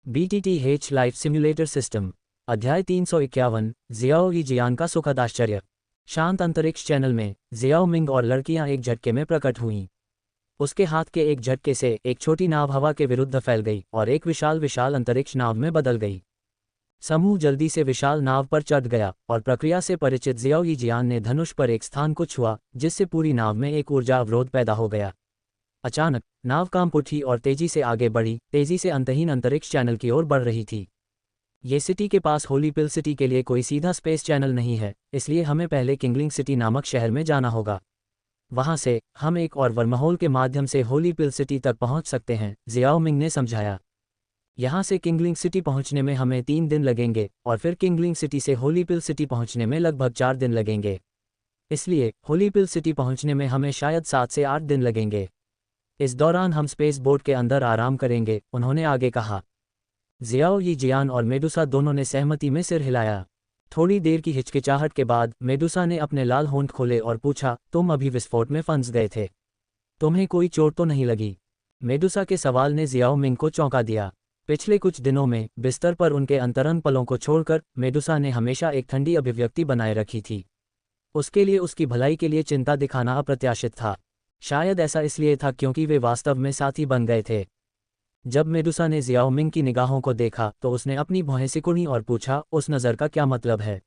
BTTH life simulator system. अध्याय 351, Xiao यी जियान का सुखद आश्चर्य। शांत अंतरिक्ष चैनल में जियाओ मिंग और लड़कियां एक झटके में प्रकट हुईं। उसके हाथ के एक झटके से एक छोटी नाव हवा के विरुद्ध फैल गई और एक विशाल अंतरिक्ष नाव में बदल गई। समूह जल्दी से विशाल नाव पर चढ़ गया और प्रक्रिया से परिचित जियाओ यी जियान ने धनुष पर एक स्थान को छुआ, जिससे पूरी नाव में एक ऊर्जा अवरोध पैदा हो गया। अचानक नाव कांप उठी और तेजी से आगे बढ़ी, तेजी से अंतहीन अंतरिक्ष चैनल की ओर बढ़ रही थी। ये सिटी के पास होली पिल सिटी के लिए कोई सीधा स्पेस चैनल नहीं है, इसलिए हमें पहले किंगलिंग सिटी नामक शहर में जाना होगा। वहां से हम एक और वर्महोल के माध्यम से होली पिल सिटी तक पहुंच सकते हैं, जियाओ मिंग ने समझाया। यहां से किंगलिंग सिटी पहुंचने में हमें 3 दिन लगेंगे और फिर किंगलिंग सिटी से होली पिल सिटी पहुंचने में लगभग 4 दिन लगेंगे। इसलिए होली पिल सिटी पहुंचने में हमें शायद 7 से 8 दिन लगेंगे। इस दौरान हम स्पेस बोट के अंदर आराम करेंगे, उन्होंने आगे कहा। जियाओ यी जियान और मेडुसा दोनों ने सहमति में सिर हिलाया। थोड़ी देर की हिचकिचाहट के बाद मेडुसा ने अपने लाल होंठ खोले और पूछा, तुम अभी विस्फोट में फंस गए थे? तुम्हें कोई चोट तो नहीं लगी? मेडुसा के सवाल ने जियाओ मिंग को चौंका दिया। पिछले कुछ दिनों में बिस्तर पर उनके अंतरंग पलों को छोड़कर मेडुसा ने हमेशा एक ठंडी अभिव्यक्ति बनाए रखी थी। उसके लिए उसकी भलाई के लिए चिंता दिखाना अप्रत्याशित था। शायद ऐसा इसलिए था क्योंकि वे वास्तव में साथी बन गए थे। जब मेडुसा ने जियाओ मिंग की निगाहों को देखा तो उसने अपनी भौहें सिकुड़ी और पूछा, उस नज़र का क्या मतलब है?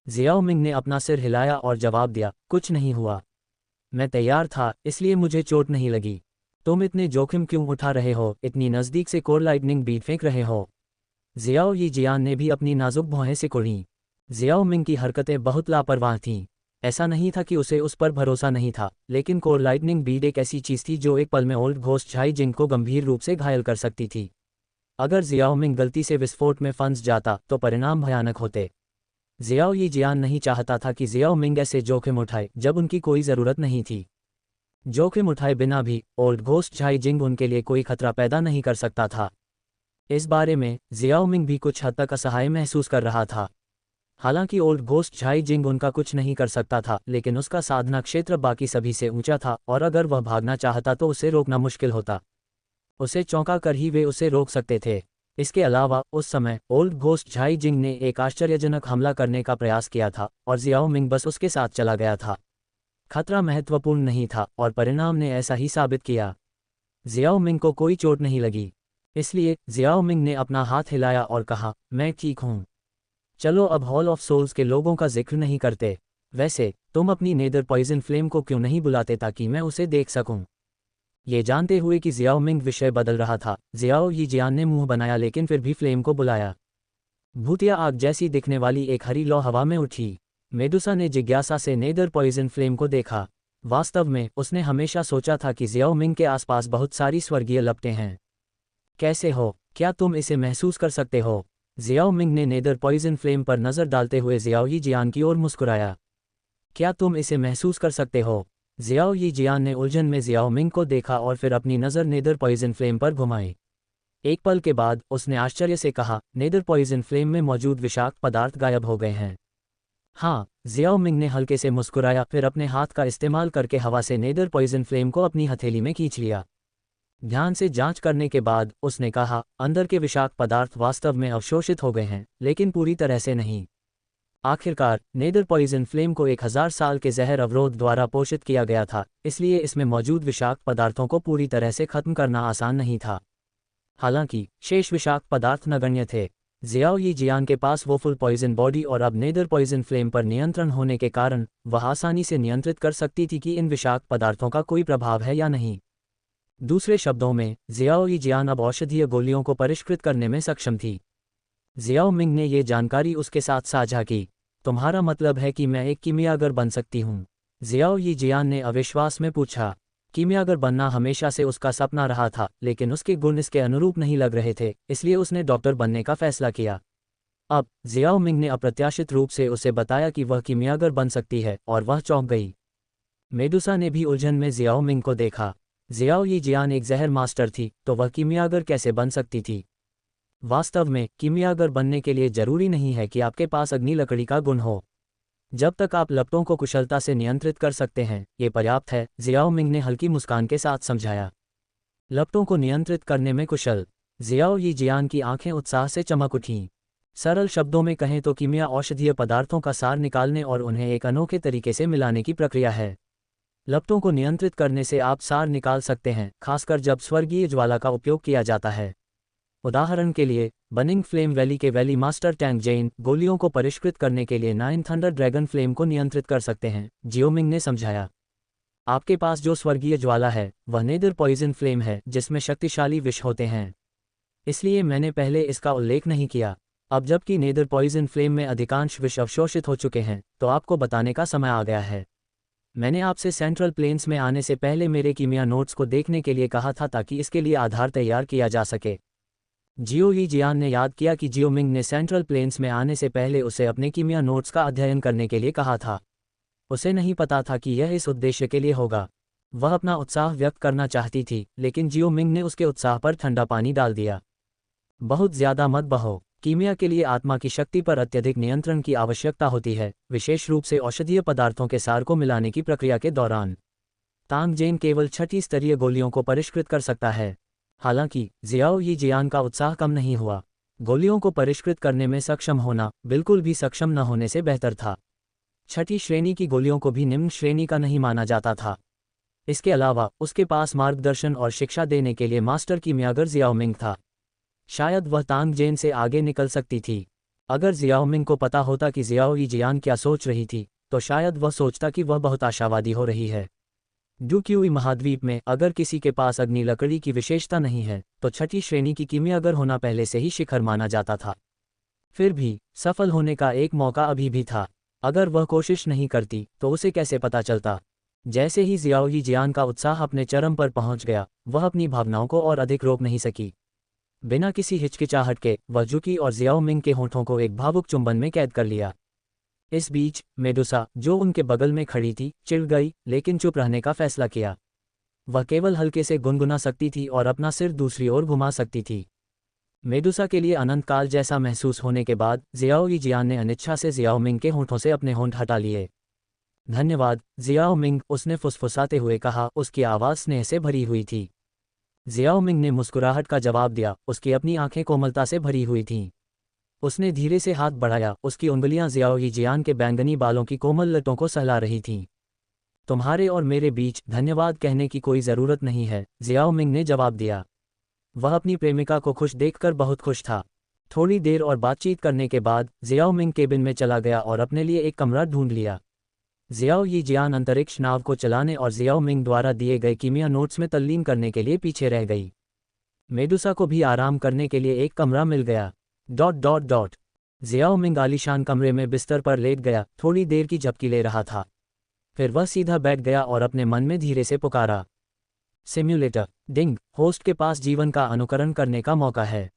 जियाओ मिंग ने अपना सिर हिलाया और जवाब दिया, कुछ नहीं हुआ। मैं तैयार था, इसलिए मुझे चोट नहीं लगी। तुम इतने जोखिम क्यों उठा रहे हो, इतनी नज़दीक से कोर लाइटनिंग बीट फेंक रहे हो? जियाओ यी जियान ने भी अपनी नाजुक भौहें सिकुड़ीं। जियाओ मिंग की हरकतें बहुत लापरवाह थीं। ऐसा नहीं था कि उसे उस पर भरोसा नहीं था, लेकिन कोर लाइटनिंग बीड एक ऐसी चीज़ थी जो एक पल में ओल्ड घोस्ट झाई जिंग को गंभीर रूप से घायल कर सकती थी। अगर जियाओ मिंग गलती से विस्फोट में फंस जाता तो परिणाम भयानक होते। जियाओ यी जियान नहीं चाहता था कि जियाओ मिंग ऐसे जोखिम उठाए जब उनकी कोई ज़रूरत नहीं थी। जोखिम उठाए बिना भी ओल्ड घोस्ट झाई जिंग उनके लिए कोई खतरा पैदा नहीं कर सकता था। इस बारे में जियाओ मिंग भी कुछ हद तक असहाय महसूस कर रहा था। हालांकि ओल्ड घोस्ट झाई जिंग उनका कुछ नहीं कर सकता था, लेकिन उसका साधना क्षेत्र बाकी सभी से ऊंचा था और अगर वह भागना चाहता तो उसे रोकना मुश्किल होता। उसे चौंका कर ही वे उसे रोक सकते थे। इसके अलावा उस समय ओल्ड घोस्ट झाई जिंग ने एक आश्चर्यजनक हमला करने का प्रयास किया था और जियाओ मिंग बस उसके साथ चला गया था। खतरा महत्वपूर्ण नहीं था और परिणाम ने ऐसा ही साबित किया। जियाओ मिंग को कोई चोट नहीं लगी, इसलिए जियाओ मिंग ने अपना हाथ हिलाया और कहा, मैं ठीक हूँ। चलो अब हॉल ऑफ सोल्स के लोगों का जिक्र नहीं करते। वैसे तुम अपनी नेदर पॉइजन फ्लेम को क्यों नहीं बुलाते ताकि मैं उसे देख सकूं? ये जानते हुए कि जियाओ मिंग विषय बदल रहा था, जियाओ यी जियान ने मुंह बनाया लेकिन फिर भी फ्लेम को बुलाया। भूतिया आग जैसी दिखने वाली एक हरी लौ हवा में उठी। मेडुसा ने जिज्ञासा से नेदर पॉइजन फ्लेम को देखा। वास्तव में उसने हमेशा सोचा था कि जियाओ मिंग के आसपास बहुत सारी स्वर्गीय लपटें हैं। कैसे हो? क्या तुम इसे महसूस कर सकते हो? जियाओ मिंग ने नेदर पॉइजन फ्लेम पर नज़र डालते हुए जियाओ यी जियान की ओर मुस्कुराया। क्या तुम इसे महसूस कर सकते हो? जियाओ यी जियान ने उलझन में जियाओ मिंग को देखा और फिर अपनी नज़र नेदर पॉइजन फ्लेम पर घुमाई। एक पल के बाद उसने आश्चर्य से कहा, नेदर पॉइजन फ्लेम में मौजूद विषाक्त पदार्थ गायब हो गए हैं। हाँ, जियाओ मिंग ने हल्के से मुस्कुराया, फिर अपने हाथ का इस्तेमाल करके हवा से नेदर पॉइजन फ्लेम को अपनी हथेली में खींच लिया। ध्यान से जांच करने के बाद उसने कहा, अंदर के विषाक्त पदार्थ वास्तव में अवशोषित हो गए हैं, लेकिन पूरी तरह से नहीं। आखिरकार नेदर पॉइजन फ्लेम को 1000 साल के जहर अवरोध द्वारा पोषित किया गया था, इसलिए इसमें मौजूद विषाक्त पदार्थों को पूरी तरह से खत्म करना आसान नहीं था। हालांकि शेष विषाक्त पदार्थ नगण्य थे। जियाओ यी जियान के पास वो फुल पॉइजन बॉडी और अब नेदर पॉइजन फ्लेम पर नियंत्रण होने के कारण वह आसानी से नियंत्रित कर सकती थी कि इन विषाक्त पदार्थों का कोई प्रभाव है या नहीं। दूसरे शब्दों में जियाओ यी जियान अब औषधीय गोलियों को परिष्कृत करने में सक्षम थी। जियाओ मिंग ने ये जानकारी उसके साथ साझा की। तुम्हारा मतलब है कि मैं एक कीमियागर बन सकती हूँ? जियाओ यी जियान ने अविश्वास में पूछा। कीमियागर बनना हमेशा से उसका सपना रहा था, लेकिन उसके गुण इसके अनुरूप नहीं लग रहे थे, इसलिए उसने डॉक्टर बनने का फैसला किया। अब जियाओ मिंग ने अप्रत्याशित रूप से उसे बताया कि वह कीमियागर बन सकती है और वह चौंक गई। मेडुसा ने भी उलझन में जियाओ मिंग को देखा। जियाओ यी जियान एक जहर मास्टर थी, तो वह कीमियागर कैसे बन सकती थी? वास्तव में कीमियागर बनने के लिए जरूरी नहीं है कि आपके पास अग्नि लकड़ी का गुण हो। जब तक आप लपटों को कुशलता से नियंत्रित कर सकते हैं, ये पर्याप्त है, जियाओ मिंग ने हल्की मुस्कान के साथ समझाया। लपटों को नियंत्रित करने में कुशल। जियाओ यी जियान की आंखें उत्साह से चमक उठीं। सरल शब्दों में कहें तो कीमिया औषधीय पदार्थों का सार निकालने और उन्हें एक अनोखे तरीके से मिलाने की प्रक्रिया है। लपटों को नियंत्रित करने से आप सार निकाल सकते हैं, खासकर जब स्वर्गीय ज्वाला का उपयोग किया जाता है। उदाहरण के लिए, बनिंग फ्लेम वैली के वैली मास्टर टैंग जेन गोलियों को परिष्कृत करने के लिए 9 थंडर ड्रैगन फ्लेम को नियंत्रित कर सकते हैं, जियोमिंग ने समझाया। आपके पास जो स्वर्गीय ज्वाला है वह नेदर पॉइजन फ्लेम है जिसमें शक्तिशाली विष होते हैं, इसलिए मैंने पहले इसका उल्लेख नहीं किया। अब जबकि नेदर पॉइजन फ्लेम में अधिकांश विष अवशोषित हो चुके हैं, तो आपको बताने का समय आ गया है। मैंने आपसे सेंट्रल प्लेन्स में आने से पहले मेरे कीमिया नोट्स को देखने के लिए कहा था ताकि इसके लिए आधार तैयार किया जा सके। जियो यी जियान ने याद किया कि जियोमिंग ने सेंट्रल प्लेन्स में आने से पहले उसे अपने कीमिया नोट्स का अध्ययन करने के लिए कहा था। उसे नहीं पता था कि यह इस उद्देश्य के लिए होगा। वह अपना उत्साह व्यक्त करना चाहती थी, लेकिन जियोमिंग ने उसके उत्साह पर ठंडा पानी डाल दिया। बहुत ज़्यादा मत बहो। कीमिया के लिए आत्मा की शक्ति पर अत्यधिक नियंत्रण की आवश्यकता होती है, विशेष रूप से औषधीय पदार्थों के सार को मिलाने की प्रक्रिया के दौरान। तांग जेन केवल छठी स्तरीय गोलियों को परिष्कृत कर सकता है। हालांकि जियाओ यी जियान का उत्साह कम नहीं हुआ। गोलियों को परिष्कृत करने में सक्षम होना बिल्कुल भी सक्षम न होने से बेहतर था। छठी श्रेणी की गोलियों को भी निम्न श्रेणी का नहीं माना जाता था। इसके अलावा उसके पास मार्गदर्शन और शिक्षा देने के लिए मास्टर कीमियागर जियाओमिंग था। शायद वह तांग जेन से आगे निकल सकती थी। अगर जियाओमिंग को पता होता कि जियाओ यी जियान क्या सोच रही थी, तो शायद वह सोचता कि वह बहुत आशावादी हो रही है। ड्यूक्यूई महाद्वीप में अगर किसी के पास अग्नि लकड़ी की विशेषता नहीं है, तो छठी श्रेणी की कीमियागर होना पहले से ही शिखर माना जाता था। फिर भी सफल होने का एक मौका अभी भी था। अगर वह कोशिश नहीं करती तो उसे कैसे पता चलता। जैसे ही जियाओ यी जियान का उत्साह अपने चरम पर पहुंच गया, वह अपनी भावनाओं को और अधिक रोक नहीं सकी। बिना किसी हिचकिचाहट के वह झुकी और जियाओमिंग के होठों को एक भावुक चुंबन में कैद कर लिया। इस बीच मेडुसा, जो उनके बगल में खड़ी थी, चिढ़ गई, लेकिन चुप रहने का फैसला किया। वह केवल हल्के से गुनगुना सकती थी और अपना सिर दूसरी ओर घुमा सकती थी। मेडुसा के लिए अनंत काल जैसा महसूस होने के बाद जियाओ यी जियान ने अनिच्छा से जियाओमिंग के होठों से अपने होंठ हटा लिए। धन्यवाद जियाओमिंग, उसने फुसफुसाते हुए कहा, उसकी आवाज़ स्नेह से भरी हुई थी। जियाओमिंग ने मुस्कुराहट का जवाब दिया, उसकी अपनी आंखें कोमलता से भरी हुई थीं। उसने धीरे से हाथ बढ़ाया, उसकी उंगलियां जियाओ यी जियान के बैंगनी बालों की कोमल लटों को सहला रही थीं। तुम्हारे और मेरे बीच धन्यवाद कहने की कोई ज़रूरत नहीं है, जियाओमिंग ने जवाब दिया। वह अपनी प्रेमिका को खुश देखकर बहुत खुश था। थोड़ी देर और बातचीत करने के बाद जियाओमिंग केबिन में चला गया और अपने लिए एक कमरा ढूंढ लिया। जियाओ यी जियान अंतरिक्ष नाव को चलाने और जियाओमिंग द्वारा दिए गए कीमिया नोट्स में तल्लीन करने के लिए पीछे रह गई। मेडुसा को भी आराम करने के लिए एक कमरा मिल गया। जियाओमिंग आलीशान कमरे में बिस्तर पर लेट गया, थोड़ी देर की झपकी ले रहा था। फिर वह सीधा बैठ गया और अपने मन में धीरे से पुकारा, सिम्युलेटर डिंग, होस्ट के पास जीवन का अनुकरण करने का मौका है।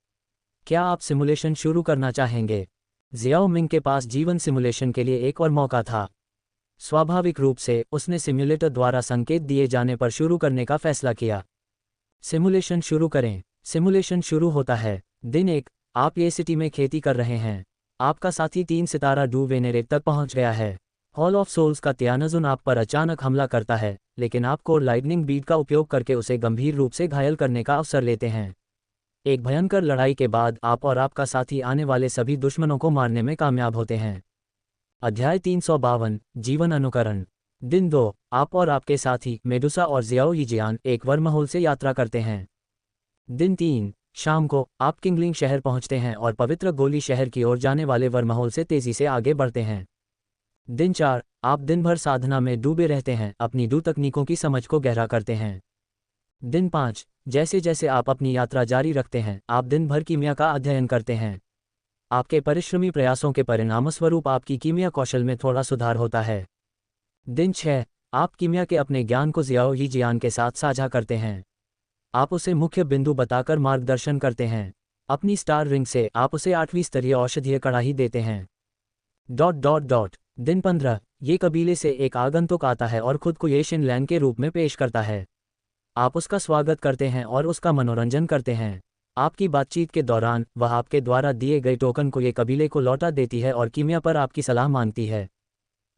क्या आप सिमुलेशन शुरू करना चाहेंगे? जियाओमिंग के पास जीवन सिमुलेशन के लिए एक और मौका था। स्वाभाविक रूप से उसने सिम्युलेटर द्वारा संकेत दिए जाने पर शुरू करने का फैसला किया। सिमुलेशन शुरू करें। सिमुलेशन शुरू होता है। दिन 1, आप ये सिटी में खेती कर रहे हैं। आपका साथी 3 सितारा डू वेनेरेट तक पहुंच गया है। हॉल ऑफ सोल्स का त्यानजुन आप पर अचानक हमला करता है, लेकिन आप कोर लाइटनिंग बीट का उपयोग करके उसे गंभीर रूप से घायल करने का अवसर लेते हैं। एक भयंकर लड़ाई के बाद आप और आपका साथी आने वाले सभी दुश्मनों को मारने में कामयाब होते हैं। अध्याय 352 जीवन अनुकरण। दिन 2, आप और आपके साथी मेडुसा और जियाओ यी जियान एक वर्महोल से यात्रा करते हैं। दिन 3, शाम को आप किंगलिंग शहर पहुंचते हैं और पवित्र गोली शहर की ओर जाने वाले वर्महोल से तेजी से आगे बढ़ते हैं। दिन 4, आप दिन भर साधना में डूबे रहते हैं, अपनी डू तकनीकों की समझ को गहरा करते हैं। दिन 5, जैसे जैसे आप अपनी यात्रा जारी रखते हैं, आप दिन भर कीमिया का अध्ययन करते हैं। आपके परिश्रमी प्रयासों के परिणामस्वरूप आपकी कीमिया कौशल में थोड़ा सुधार होता है। दिन 6, आप कीमिया के अपने ज्ञान को जियाओ यी जियान के साथ साझा करते हैं। आप उसे मुख्य बिंदु बताकर मार्गदर्शन करते हैं। अपनी स्टार रिंग से आप उसे 8वीं स्तरीय औषधीय कड़ाही देते हैं। दिन 15, ये कबीले से एक आगंतुक आता है और खुद को ये शिनलैंड के रूप में पेश करता है। आप उसका स्वागत करते हैं और उसका मनोरंजन करते हैं। आपकी बातचीत के दौरान वह आपके द्वारा दिए गए टोकन को ये कबीले को लौटा देती है और कीमिया पर आपकी सलाह मांगती है।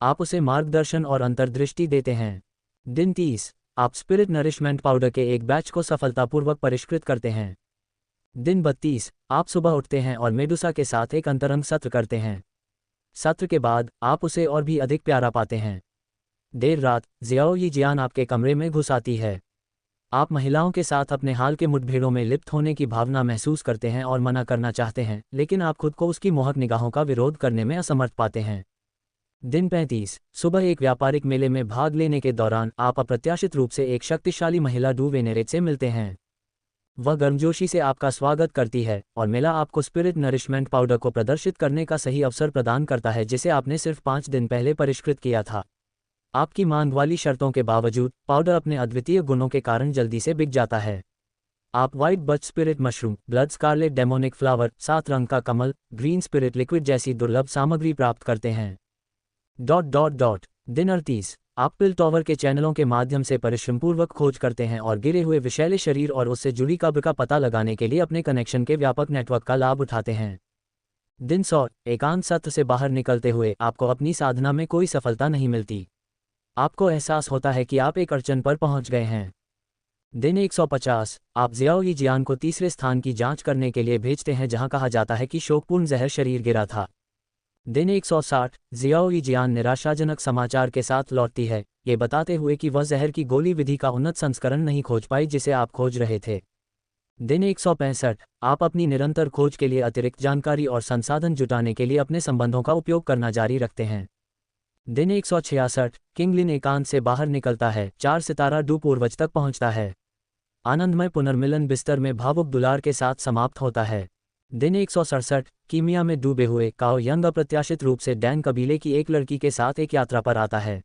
आप उसे मार्गदर्शन और अंतर्दृष्टि देते हैं। दिन 30, आप स्पिरिट नरिशमेंट पाउडर के एक बैच को सफलतापूर्वक परिष्कृत करते हैं। दिन 32, आप सुबह उठते हैं और मेडुसा के साथ एक अंतरंग सत्र करते हैं। सत्र के बाद आप उसे और भी अधिक प्यारा पाते हैं। देर रात जियाओ यी जियान आपके कमरे में घुस आती है। आप महिलाओं के साथ अपने हाल के मुठभेड़ों में लिप्त होने की भावना महसूस करते हैं और मना करना चाहते हैं, लेकिन आप खुद को उसकी मोहक निगाहों का विरोध करने में असमर्थ पाते हैं। दिन 35, सुबह एक व्यापारिक मेले में भाग लेने के दौरान आप अप्रत्याशित रूप से एक शक्तिशाली महिला डू वेनेरेट से मिलते हैं। वह गर्मजोशी से आपका स्वागत करती है और मेला आपको स्पिरिट नरिशमेंट पाउडर को प्रदर्शित करने का सही अवसर प्रदान करता है जिसे आपने सिर्फ 5 दिन पहले परिष्कृत किया था। आपकी मांग वाली शर्तों के बावजूद पाउडर अपने अद्वितीय गुणों के कारण जल्दी से बिक जाता है। आप white birch spirit mushroom, blood scarlet demonic flower, 7 रंग का कमल, ग्रीन स्पिरिट लिक्विड जैसी दुर्लभ सामग्री प्राप्त करते हैं। दिन 38, आप पिल टॉवर के चैनलों के माध्यम से परिश्रमपूर्वक खोज करते हैं और गिरे हुए विषैले शरीर और उससे जुड़ी कब्र का पता लगाने के लिए अपने कनेक्शन के व्यापक नेटवर्क का लाभ उठाते हैं। दिन 100, एकांत सत्र से बाहर निकलते हुए आपको अपनी साधना में कोई सफलता नहीं मिलती। आपको एहसास होता है कि आप एक अड़चन पर पहुंच गए हैं। दिन 150, आप जियाओ यी जियान को तीसरे स्थान की जांच करने के लिए भेजते हैं जहां कहा जाता है कि शोकपूर्ण जहर शरीर गिरा था। दिन 160, जियाओ यी जियान निराशाजनक समाचार के साथ लौटती है, ये बताते हुए कि वह जहर की गोली विधि का उन्नत संस्करण नहीं खोज पाई जिसे आप खोज रहे थे। दिन 165, आप अपनी निरंतर खोज के लिए अतिरिक्त जानकारी और संसाधन जुटाने के लिए अपने संबंधों का उपयोग करना जारी रखते हैं। दिन 166, किंगलिन एकांत से बाहर निकलता है, 4 सितारा डू पूर्वज तक पहुंचता है। आनंदमय पुनर्मिलन बिस्तर में भावुक दुलार के साथ समाप्त होता है। दिन 167, कीमिया में डूबे हुए काओ यंग अप्रत्याशित रूप से डैन कबीले की एक लड़की के साथ एक यात्रा पर आता है।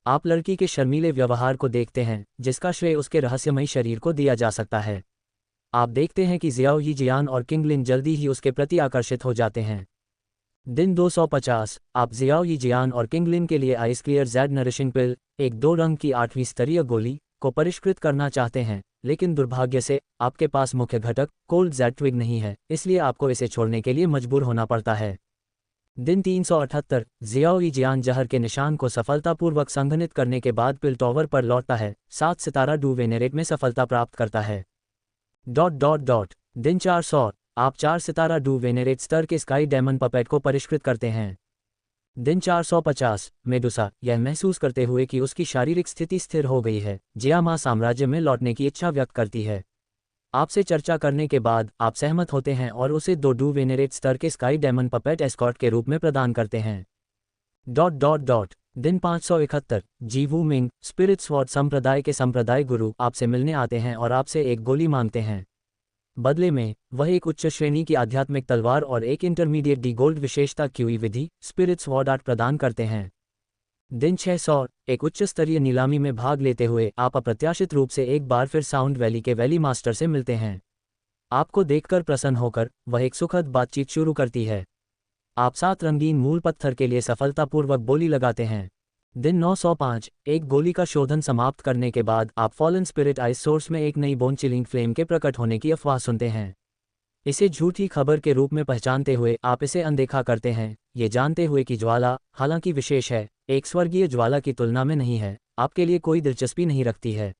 आप लड़की के शर्मीले व्यवहार को देखते हैं, जिसका श्रेय उसके रहस्यमयी शरीर को दिया जा सकता है। आप देखते हैं कि जियाओ यी जियान और किंगलिन जल्दी ही उसके प्रति आकर्षित हो जाते हैं। दिन 250, आप जियाओ यी जियान और किंगलिन के लिए आइस क्लियर जेड नरिशिंग पिल, एक 2 रंग की 8वीं स्तरीय गोली, को परिष्कृत करना चाहते हैं, लेकिन दुर्भाग्य से आपके पास मुख्य घटक कोल्ड जेड ट्विग नहीं है, इसलिए आपको इसे छोड़ने के लिए मजबूर होना पड़ता है। दिन 378, जियाओ यी जियान जहर के निशान को सफलतापूर्वक संघनित करने के बाद पिल टॉवर पर लौटता है, 7 सितारा डू वेनेरेट में सफलता प्राप्त करता है। दिन 400, आप 4 सितारा डू वेनेरेट स्तर के स्काई डेमन पपेट को परिष्कृत करते हैं। दिन 450, मेडुसा यह महसूस करते हुए कि उसकी शारीरिक स्थिति स्थिर हो गई है, जियामा साम्राज्य में लौटने की इच्छा व्यक्त करती है। आपसे चर्चा करने के बाद आप सहमत होते हैं और उसे 2 डू वेनेरेट स्तर के स्काई डेमन पपेट एस्कॉर्ट के रूप में प्रदान करते हैं। दिन 571, जीवू मिंग स्पिरिट स्वॉर्ड संप्रदाय के संप्रदाय गुरु आपसे मिलने आते हैं और आपसे एक गोली मांगते हैं। बदले में वह एक उच्च श्रेणी की आध्यात्मिक तलवार और एक इंटरमीडिएट डी गोल्ड विशेषता क्यूई विधि स्पिरिट स्वॉर्ड आर्ट प्रदान करते हैं। दिन 600, एक उच्च स्तरीय नीलामी में भाग लेते हुए आप अप्रत्याशित रूप से एक बार फिर साउंड वैली के वैली मास्टर से मिलते हैं। आपको देखकर प्रसन्न होकर वह एक सुखद बातचीत शुरू करती है। आप 7 रंगीन मूल पत्थर के लिए सफलतापूर्वक बोली लगाते हैं। दिन 905, एक गोली का शोधन समाप्त करने के बाद आप फॉलन स्पिरिट आइस सोर्स में एक नई बोन चिलिंग फ्लेम के प्रकट होने की अफवाह सुनते हैं। इसे झूठी खबर के रूप में पहचानते हुए आप इसे अनदेखा करते हैं, ये जानते हुए कि ज्वाला, हालांकि विशेष है, एक स्वर्गीय ज्वाला की तुलना में नहीं है, आपके लिए कोई दिलचस्पी नहीं रखती है।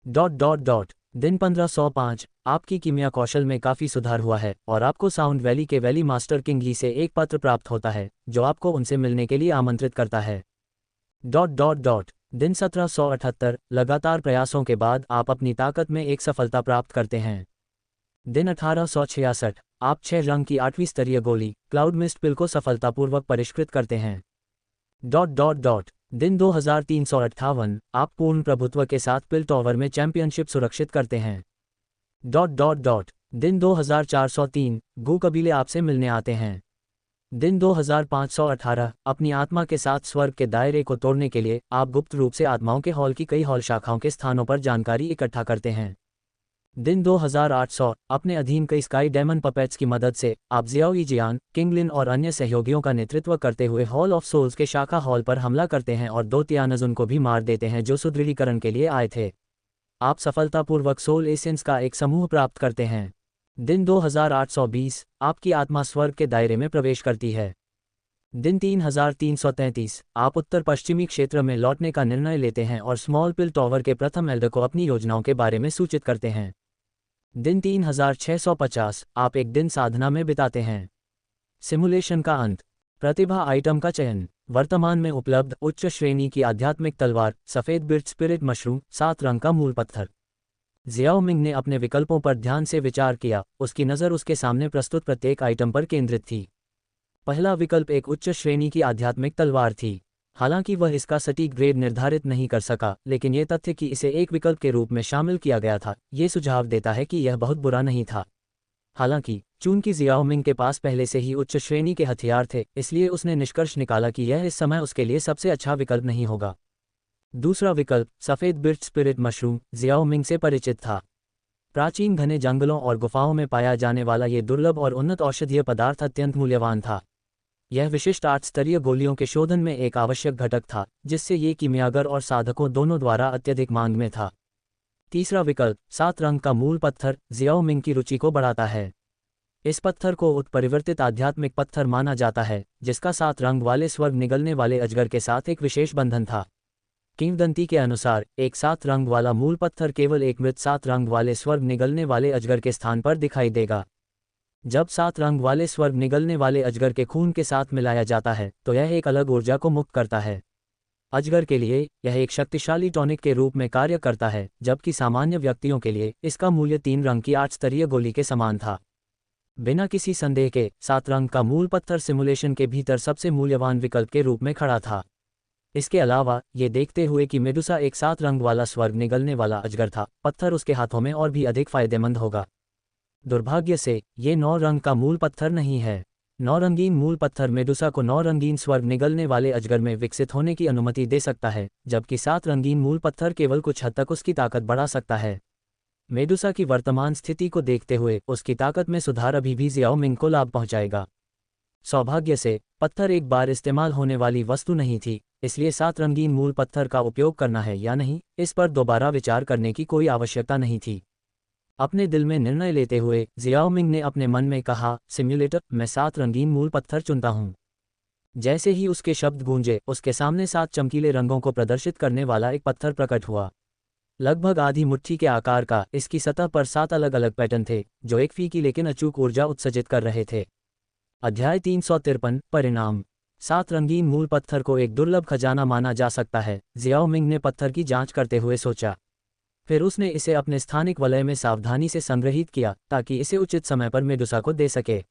दिन 1505, आपकी कीमिया कौशल में काफ़ी सुधार हुआ है और आपको साउंड वैली के वैली मास्टर किंग ली से एक पत्र प्राप्त होता है, जो आपको उनसे मिलने के लिए आमंत्रित करता है। दिन 1778, लगातार प्रयासों के बाद आप अपनी ताकत में एक सफलता प्राप्त करते हैं। दिन 1866, आप 6 रंग की 8वीं स्तरीय गोली क्लाउड मिस्ट पिल को सफलतापूर्वक परिष्कृत करते हैं। दिन 2358, आप पूर्ण प्रभुत्व के साथ पिल टॉवर में चैंपियनशिप सुरक्षित करते हैं। दिन 2403, गू कबीले आपसे मिलने आते हैं। दिन 2518, अपनी आत्मा के साथ स्वर्ग के दायरे को तोड़ने के लिए आप गुप्त रूप से आत्माओं के हॉल की कई हॉल शाखाओं के स्थानों पर जानकारी इकट्ठा करते हैं। दिन 2800, अपने अधीन कई स्काई डेमन पपेट्स की मदद से आप जियाओ यी जियान, किंगलिन और अन्य सहयोगियों का नेतृत्व करते हुए हॉल ऑफ सोल्स के शाखा हॉल पर हमला करते हैं और 2 तियानजुन को भी मार देते हैं जो सुदृढ़ीकरण के लिए आए थे। आप सफलतापूर्वक सोल एसेंस का एक समूह प्राप्त करते हैं। दिन 2820, आपकी आत्मा स्वर्ग के दायरे में प्रवेश करती है। दिन 3333, आप उत्तर पश्चिमी क्षेत्र में लौटने का निर्णय लेते हैं और स्मॉल पिल टॉवर के प्रथम एल्डर को अपनी योजनाओं के बारे में सूचित करते हैं। दिन 3650, आप एक दिन साधना में बिताते हैं। सिमुलेशन का अंत। प्रतिभा आइटम का चयन। वर्तमान में उपलब्ध उच्च श्रेणी की आध्यात्मिक तलवार, सफ़ेद बिर्च स्पिरिट मशरूम, 7 रंग का मूल पत्थर। जियाओ मिंग ने अपने विकल्पों पर ध्यान से विचार किया, उसकी नज़र उसके सामने प्रस्तुत प्रत्येक आइटम पर केंद्रित थी। पहला विकल्प एक उच्च श्रेणी की आध्यात्मिक तलवार थी। हालांकि वह इसका सटीक ग्रेड निर्धारित नहीं कर सका, लेकिन यह तथ्य कि इसे एक विकल्प के रूप में शामिल किया गया था, ये सुझाव देता है कि यह बहुत बुरा नहीं था। हालांकि चूंकि जियाओ मिंग के पास पहले से ही उच्च श्रेणी के हथियार थे, इसलिए उसने निष्कर्ष निकाला कि यह इस समय उसके लिए सबसे अच्छा विकल्प नहीं होगा। दूसरा विकल्प, सफ़ेद birch spirit mushroom, Xiao Ming से परिचित था। प्राचीन घने जंगलों और गुफाओं में पाया जाने वाला ये दुर्लभ और उन्नत औषधीय पदार्थ अत्यंत मूल्यवान था। यह विशिष्ट 8 स्तरीय गोलियों के शोधन में एक आवश्यक घटक था, जिससे ये कीमियागर और साधकों दोनों द्वारा अत्यधिक मांग में था। तीसरा विकल्प, 7 रंग का मूल पत्थर, जियाओ मिंग की रुचि को बढ़ाता है। इस पत्थर को उत्परिवर्तित आध्यात्मिक पत्थर माना जाता है, जिसका 7 रंग वाले स्वर्ग निगलने वाले अजगर के साथ एक विशेष बंधन था। किंवदंती के अनुसार एक 7 रंग वाला मूल पत्थर केवल एक मृत 7 रंग वाले स्वर्ग निगलने वाले अजगर के स्थान पर दिखाई देगा। जब 7 रंग वाले स्वर्ग निगलने वाले अजगर के खून के साथ मिलाया जाता है, तो यह एक अलग ऊर्जा को मुक्त करता है। अजगर के लिए यह एक शक्तिशाली टॉनिक के रूप में कार्य करता है, जबकि सामान्य व्यक्तियों के लिए इसका मूल्य 3 रंग की 8 स्तरीय गोली के समान था। बिना किसी संदेह के 7 रंग का मूल पत्थर सिमुलेशन के भीतर सबसे मूल्यवान विकल्प के रूप में खड़ा था। इसके अलावा, ये देखते हुए कि मेडुसा एक 7 रंग वाला स्वर्ग निगलने वाला अजगर था, पत्थर उसके हाथों में और भी अधिक फायदेमंद होगा। दुर्भाग्य से, ये 9 रंग का मूल पत्थर नहीं है। 9 रंगीन मूल पत्थर मेडुसा को 9 रंगीन स्वर्ग निगलने वाले अजगर में विकसित होने की अनुमति दे सकता है, जबकि 7 रंगीन मूल पत्थर केवल कुछ हद तक उसकी ताकत बढ़ा सकता है। मेडुसा की वर्तमान स्थिति को देखते हुए उसकी ताकत में सुधार अभी भी जियाओ मिंग को लाभ पहुंचाएगा। सौभाग्य से, पत्थर एक बार इस्तेमाल होने वाली वस्तु नहीं थी, इसलिए 7 रंगीन मूल पत्थर का उपयोग करना है या नहीं, इस पर दोबारा विचार करने की कोई आवश्यकता नहीं थी। अपने दिल में निर्णय लेते हुए जियाओ मिंग ने अपने मन में कहा, सिम्युलेटर, मैं 7 रंगीन मूल पत्थर चुनता हूँ। जैसे ही उसके शब्द गूंजे, उसके सामने 7 चमकीले रंगों को प्रदर्शित करने वाला एक पत्थर प्रकट हुआ। लगभग आधी मुट्ठी के आकार का, इसकी सतह पर 7 अलग अलग पैटर्न थे, जो एक फीकी लेकिन अचूक ऊर्जा उत्सर्जित कर रहे थे। अध्याय 353, परिणाम। 7 रंगीन मूल पत्थर को एक दुर्लभ खजाना माना जा सकता है, जियाओ मिंग ने पत्थर की जांच करते हुए सोचा। फिर उसने इसे अपने स्थानिक वलय में सावधानी से संग्रहित किया, ताकि इसे उचित समय पर मेडुसा को दे सके।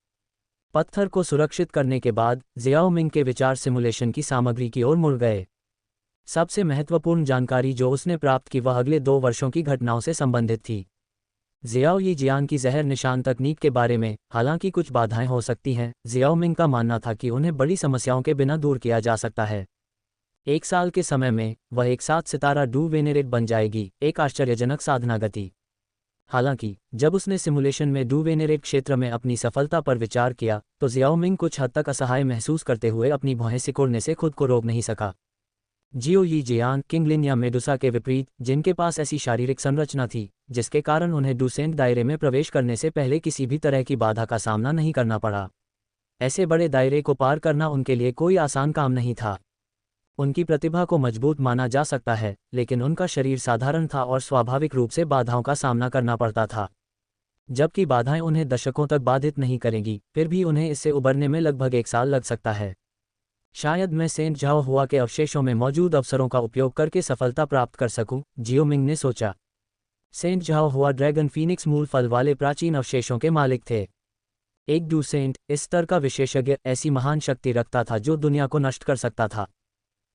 पत्थर को सुरक्षित करने के बाद जियाओ मिंग के विचार सिमुलेशन की सामग्री की ओर मुड़ गए। सबसे महत्वपूर्ण जानकारी जो उसने प्राप्त की वह अगले 2 वर्षों की घटनाओं से संबंधित थी। जियाओ यी जियान की जहर निशान तकनीक के बारे में, हालांकि कुछ बाधाएं हो सकती हैं, जियाओ मिंग का मानना था कि उन्हें बड़ी समस्याओं के बिना दूर किया जा सकता है। 1 साल के समय में वह एक 7 सितारा डू वेनेरेट बन जाएगी, एक आश्चर्यजनक साधना गति। हालांकि जब उसने सिमुलेशन में डू वेनेरेट क्षेत्र में अपनी सफलता पर विचार किया, तो जियाओ मिंग कुछ हद तक असहाय महसूस करते हुए अपनी भौहें सिकोड़ने से खुद को रोक नहीं सका। जियो यी जियान, किंगलिन या मेडुसा के विपरीत, जिनके पास ऐसी शारीरिक संरचना थी जिसके कारण उन्हें डूसेंट दायरे में प्रवेश करने से पहले किसी भी तरह की बाधा का सामना नहीं करना पड़ा। ऐसे बड़े दायरे को पार करना उनके लिए कोई आसान काम नहीं था। उनकी प्रतिभा को मजबूत माना जा सकता है, लेकिन उनका शरीर साधारण था और स्वाभाविक रूप से बाधाओं का सामना करना पड़ता था। जबकि बाधाएं उन्हें दशकों तक बाधित नहीं करेंगी, फिर भी उन्हें इससे उबरने में लगभग 1 साल लग सकता है। शायद मैं सेंट झाओ हुआ के अवशेषों में मौजूद अवसरों का उपयोग करके सफलता प्राप्त कर सकूं, जियो मिंग ने सोचा। सेंट झाओ हुआ ड्रैगन फीनिक्स मूल फल वाले प्राचीन अवशेषों के मालिक थे। एक डूसेंट, इस स्तर का विशेषज्ञ, ऐसी महान शक्ति रखता था जो दुनिया को नष्ट कर सकता था।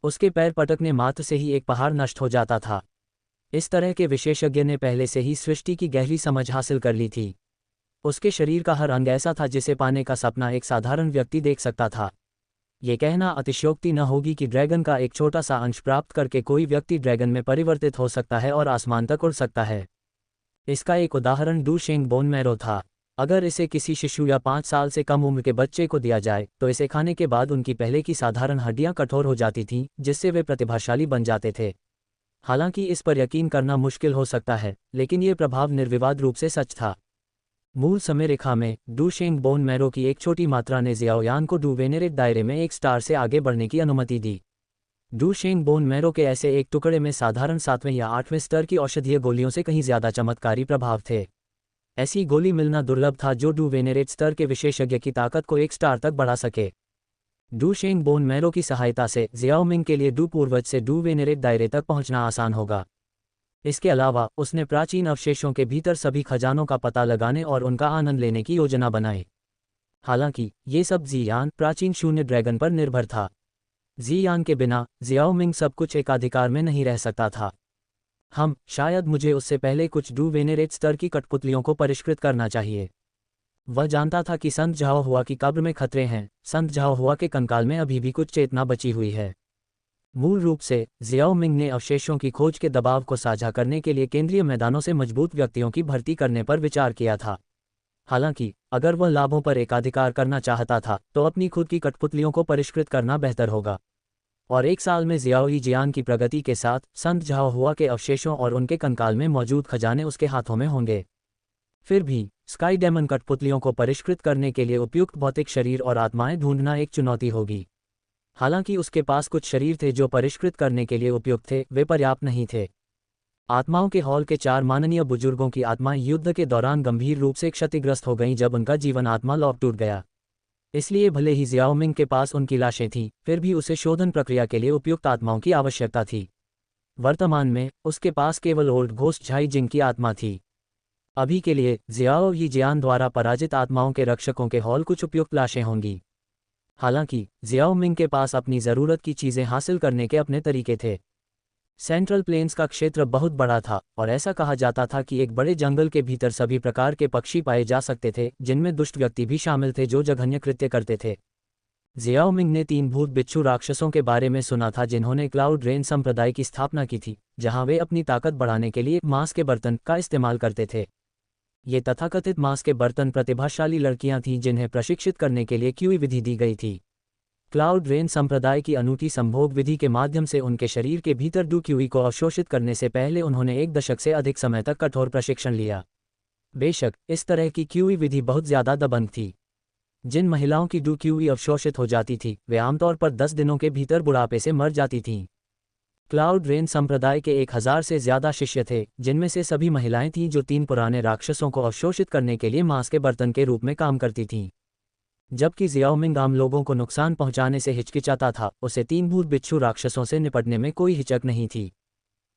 उसके पैर पटकने मात्र से ही एक पहाड़ नष्ट हो जाता था। इस तरह के विशेषज्ञ ने पहले से ही सृष्टि की गहरी समझ हासिल कर ली थी। उसके शरीर का हर अंग ऐसा था जिसे पाने का सपना एक साधारण व्यक्ति देख सकता था। ये कहना अतिशयोक्ति न होगी कि ड्रैगन का एक छोटा सा अंश प्राप्त करके कोई व्यक्ति ड्रैगन में परिवर्तित हो सकता है और आसमान तक उड़ सकता है। इसका एक उदाहरण डू शेंग बोन मैरो था। अगर इसे किसी शिशु या 5 साल से कम उम्र के बच्चे को दिया जाए, तो इसे खाने के बाद उनकी पहले की साधारण हड्डियां कठोर हो जाती थीं, जिससे वे प्रतिभाशाली बन जाते थे। हालांकि इस पर यकीन करना मुश्किल हो सकता है, लेकिन ये प्रभाव निर्विवाद रूप से सच था। मूल समय रेखा में डू शेंग बोन मैरो की एक छोटी मात्रा ने जियाओयान को डू वेनेरेट दायरे में एक स्टार से आगे बढ़ने की अनुमति दी। डू शेंग बोन मैरो के ऐसे एक टुकड़े में साधारण 7वें या 8वें स्तर की औषधीय गोलियों से कहीं ज्यादा चमत्कारी प्रभाव थे। ऐसी गोली मिलना दुर्लभ था जो डू वेनेरेट स्तर के विशेषज्ञ की ताकत को 1 स्टार तक बढ़ा सके। डू शेंग बोन मैरो की सहायता से जियाओमिंग के लिए डू पूर्वज से डू वेनेरेट दायरे तक पहुंचना आसान होगा। इसके अलावा उसने प्राचीन अवशेषों के भीतर सभी खजानों का पता लगाने और उनका आनंद लेने की योजना बनाई। हालांकि ये सब जियान प्राचीन शून्य ड्रैगन पर निर्भर था। जियान के बिना जियाओमिंग सब कुछ एकाधिकार में नहीं रह सकता था। शायद मुझे उससे पहले कुछ डू वेनेरेट स्तर की कठपुतलियों को परिष्कृत करना चाहिए। वह जानता था कि संत झाओ हुआ की कब्र में खतरे हैं। संत झाओ हुआ के कंकाल में अभी भी कुछ चेतना बची हुई है। मूल रूप से जियाओमिंग ने अवशेषों की खोज के दबाव को साझा करने के लिए केंद्रीय मैदानों से मजबूत व्यक्तियों की भर्ती करने पर विचार किया था। हालांकि अगर वह लाभों पर एकाधिकार करना चाहता था तो अपनी खुद की कठपुतलियों को परिष्कृत करना बेहतर होगा। और 1 साल में जियाओ जियान की प्रगति के साथ संत झाओ हुआ के अवशेषों और उनके कंकाल में मौजूद खजाने उसके हाथों में होंगे। फिर भी स्काई डेमन कठपुतलियों को परिष्कृत करने के लिए उपयुक्त भौतिक शरीर और आत्माएं ढूंढना एक चुनौती होगी। हालांकि उसके पास कुछ शरीर थे जो परिष्कृत करने के लिए उपयुक्त थे, वे पर्याप्त नहीं थे। आत्माओं के हॉल के 4 माननीय बुजुर्गों की आत्माएं युद्ध के दौरान गंभीर रूप से क्षतिग्रस्त हो गईं जब उनका जीवन आत्मा लौट टूट गया। इसलिए भले ही जियाओमिंग के पास उनकी लाशें थीं, फिर भी उसे शोधन प्रक्रिया के लिए उपयुक्त आत्माओं की आवश्यकता थी। वर्तमान में उसके पास केवल ओल्ड घोस्ट झाई जिंग की आत्मा थी। अभी के लिए जियाओ जियान द्वारा पराजित आत्माओं के रक्षकों के हॉल कुछ उपयुक्त लाशें होंगी। हालांकि जियाओमिंग के पास अपनी ज़रूरत की चीज़ें हासिल करने के अपने तरीके थे। सेंट्रल प्लेन्स का क्षेत्र बहुत बड़ा था और ऐसा कहा जाता था कि एक बड़े जंगल के भीतर सभी प्रकार के पक्षी पाए जा सकते थे, जिनमें दुष्ट व्यक्ति भी शामिल थे जो जघन्य कृत्य करते थे। जियाओमिंग ने 3 भूत बिच्छू राक्षसों के बारे में सुना था जिन्होंने क्लाउड रेन संप्रदाय की स्थापना की थी, जहां वे अपनी ताकत बढ़ाने के लिए मांस के बर्तन का इस्तेमाल करते थे। ये तथाकथित मांस के बर्तन प्रतिभाशाली लड़कियां थीं जिन्हें प्रशिक्षित करने के लिए क्यूई विधि दी गई थी। क्लाउड रेन संप्रदाय की अनूठी संभोग विधि के माध्यम से उनके शरीर के भीतर डू क्यूई को अवशोषित करने से पहले उन्होंने 1 दशक से अधिक समय तक कठोर प्रशिक्षण लिया। बेशक इस तरह की क्यूई विधि बहुत ज्यादा दबंग थी। जिन महिलाओं की डू क्यूई अवशोषित हो जाती थी वे आमतौर पर 10 दिनों के भीतर बुढ़ापे से मर जाती थीं। क्लाउड रेन संप्रदाय के 1000 से ज्यादा शिष्य थे, जिनमें से सभी महिलाएं थीं जो 3 पुराने राक्षसों को अवशोषित करने के लिए मांस के बर्तन के रूप में काम करती थीं। जबकि जियाओमिंग आम लोगों को नुकसान पहुंचाने से हिचकिचाता था, उसे 3 भूत बिच्छू राक्षसों से निपटने में कोई हिचक नहीं थी।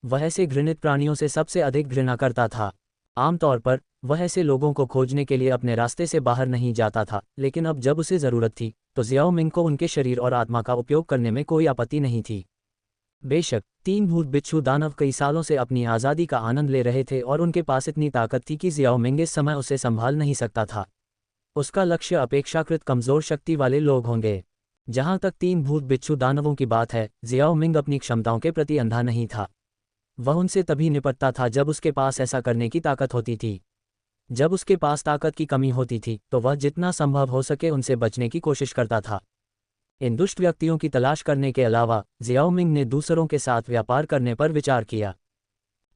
वह ऐसे घृणित प्राणियों से सबसे अधिक घृणा करता था। आमतौर पर वह ऐसे लोगों को खोजने के लिए अपने रास्ते से बाहर नहीं जाता था, लेकिन अब जब उसे ज़रूरत थी तो जियाओमिंग को उनके शरीर और आत्मा का उपयोग करने में कोई आपत्ति नहीं थी। बेशक 3 भूत बिच्छू दानव कई सालों से अपनी आज़ादी का आनंद ले रहे थे और उनके पास इतनी ताकत थी कि जियाओमिंग इस समय उसे संभाल नहीं सकता था। उसका लक्ष्य अपेक्षाकृत कमज़ोर शक्ति वाले लोग होंगे। जहां तक 3 भूत बिच्छू दानवों की बात है, जियाओमिंग अपनी क्षमताओं के प्रति अंधा नहीं था। वह उनसे तभी निपटता था जब उसके पास ऐसा करने की ताकत होती थी। जब उसके पास ताकत की कमी होती थी तो वह जितना संभव हो सके उनसे बचने की कोशिश करता था। इन दुष्ट व्यक्तियों की तलाश करने के अलावा जियाओमिंग ने दूसरों के साथ व्यापार करने पर विचार किया।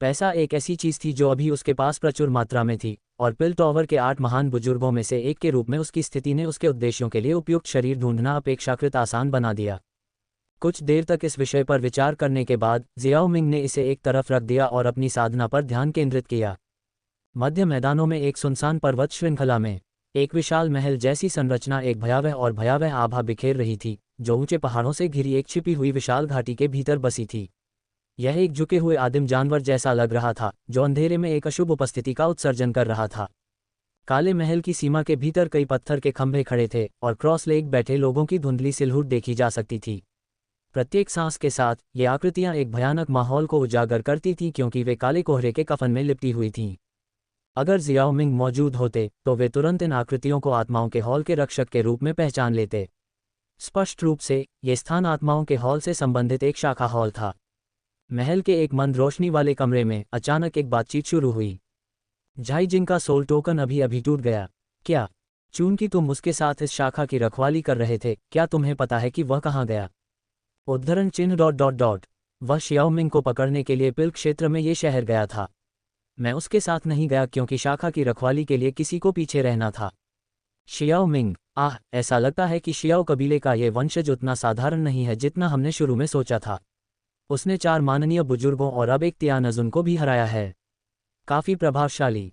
पैसा एक ऐसी चीज़ थी जो अभी उसके पास प्रचुर मात्रा में थी, और पिल टॉवर के 8 महान बुजुर्गों में से एक के रूप में उसकी स्थिति ने उसके उद्देश्यों के लिए उपयुक्त शरीर ढूंढना अपेक्षाकृत आसान बना दिया। कुछ देर तक इस विषय पर विचार करने के बाद जियाओमिंग ने इसे एक तरफ रख दिया और अपनी साधना पर ध्यान केंद्रित किया। मध्य मैदानों में एक सुनसान पर्वत श्रृंखला में एक विशाल महल जैसी संरचना एक भयावह आभा बिखेर रही थी, जो ऊंचे पहाड़ों से घिरी एक छिपी हुई विशाल घाटी के भीतर बसी थी। यह एक झुके हुए आदिम जानवर जैसा लग रहा था, जो अंधेरे में एक अशुभ उपस्थिति का उत्सर्जन कर रहा था। काले महल की सीमा के भीतर कई पत्थर के खंभे खड़े थे और क्रॉस लेग बैठे लोगों की धुंधली सिलहुट देखी जा सकती थी। प्रत्येक सांस के साथ ये आकृतियां एक भयानक माहौल को उजागर करती थीं क्योंकि वे काले कोहरे के कफन में लिपटी हुई थीं। अगर जियाओमिंग मौजूद होते तो वे तुरंत इन आकृतियों को आत्माओं के हॉल के रक्षक के रूप में पहचान लेते। स्पष्ट रूप से ये स्थान आत्माओं के हॉल से संबंधित एक शाखा हॉल था। महल के एक मंद रोशनी वाले कमरे में अचानक एक बातचीत शुरू हुई। झाई जिंग का सोल टोकन अभी अभी टूट गया। क्या चूंकि तुम उसके साथ इस शाखा की रखवाली कर रहे थे, क्या तुम्हें पता है कि वह कहाँ गया? उद्धरण चिन्ह ... वह शियाओमिंग को पकड़ने के लिए पिल क्षेत्र में ये शहर गया था। मैं उसके साथ नहीं गया क्योंकि शाखा की रखवाली के लिए किसी को पीछे रहना था। शियाओमिंग, ऐसा लगता है कि शियाओ कबीले का ये वंशज उतना साधारण नहीं है जितना हमने शुरू में सोचा था। उसने 4 माननीय बुजुर्गों और अब एक तियानजुन को भी हराया है। काफी प्रभावशाली।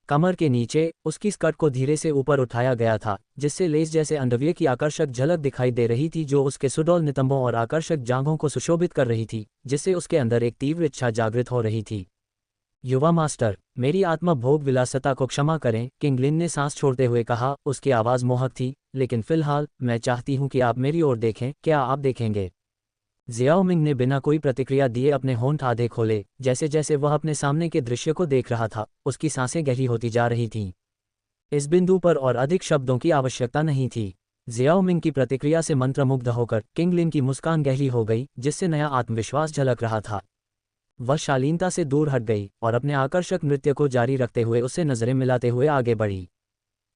कमर के नीचे उसकी स्कर्ट को धीरे से ऊपर उठाया गया था, जिससे लेस जैसे अंडरवियर की आकर्षक झलक दिखाई दे रही थी जो उसके सुडौल नितंबों और आकर्षक जांघों को सुशोभित कर रही थी, जिससे उसके अंदर एक तीव्र इच्छा जागृत हो रही थी। युवा मास्टर, मेरी आत्मा भोग विलासता को क्षमा करें, किंग लिन ने सांस छोड़ते हुए कहा। उसकी आवाज़ मोहक थी, लेकिन फिलहाल मैं चाहती हूं कि आप मेरी ओर देखें। क्या आप देखेंगे? जियाओ मिंग ने बिना कोई प्रतिक्रिया दिए अपने होंठ आधे खोले। जैसे जैसे वह अपने सामने के दृश्य को देख रहा था, उसकी सांसें गहरी होती जा रही थीं। इस बिंदु पर और अधिक शब्दों की आवश्यकता नहीं थी। जियाओ मिंग की प्रतिक्रिया से मंत्रमुग्ध होकर किंग लिन की मुस्कान गहरी हो गई, जिससे नया आत्मविश्वास झलक रहा था। वह शालीनता से दूर हट गई और अपने आकर्षक नृत्य को जारी रखते हुए उससे नजरें मिलाते हुए आगे बढ़ी।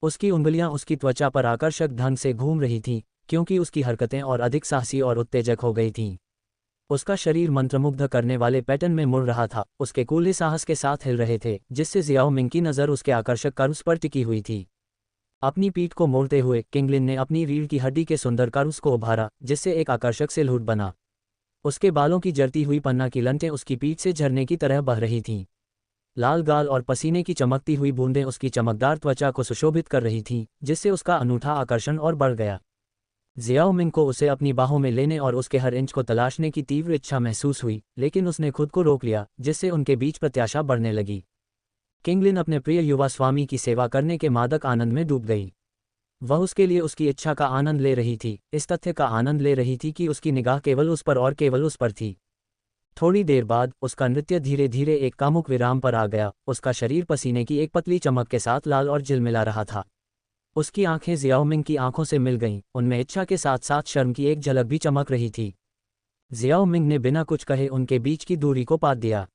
उसकी उंगलियां उसकी त्वचा पर आकर्षक ढंग से घूम रही थीं, क्योंकि उसकी हरकतें और अधिक साहसी और उत्तेजक हो गई थीं। उसका शरीर मंत्रमुग्ध करने वाले पैटर्न में मुड़ रहा था, उसके कूल्हे साहस के साथ हिल रहे थे, जिससे जियाओ मिंग की नज़र उसके आकर्षक कर्व्स पर टिकी हुई थी। अपनी पीठ को मोड़ते हुए किंग लिन ने अपनी रीढ़ की हड्डी के सुंदर कर्व्स को उभारा, जिससे एक आकर्षक सिलहूट बना। उसके बालों की जरती हुई पन्ना की लंटें उसकी पीठ से झरने की तरह बह रही थीं। लाल गाल और पसीने की चमकती हुई बूंदें उसकी चमकदार त्वचा को सुशोभित कर रही थीं, जिससे उसका अनूठा आकर्षण और बढ़ गया। जियाओ मिंग को उसे अपनी बाहों में लेने और उसके हर इंच को तलाशने की तीव्र इच्छा महसूस हुई, लेकिन उसने खुद को रोक लिया, जिससे उनके बीच प्रत्याशा बढ़ने लगी। किंग लिन अपने प्रिय युवा स्वामी की सेवा करने के मादक आनंद में डूब गई। वह उसके लिए उसकी इच्छा का आनंद ले रही थी, इस तथ्य का आनंद ले रही थी कि उसकी निगाह केवल उस पर और केवल उस पर थी। थोड़ी देर बाद उसका नृत्य धीरे धीरे एक कामुक विराम पर आ गया। उसका शरीर पसीने की एक पतली चमक के साथ लाल और झिलमिला रहा था। उसकी आंखें जियाओ मिंग की आंखों से मिल गईं, उनमें इच्छा के साथ साथ शर्म की एक झलक भी चमक रही थी। जियाओ मिंग ने बिना कुछ कहे उनके बीच की दूरी को पाट दिया।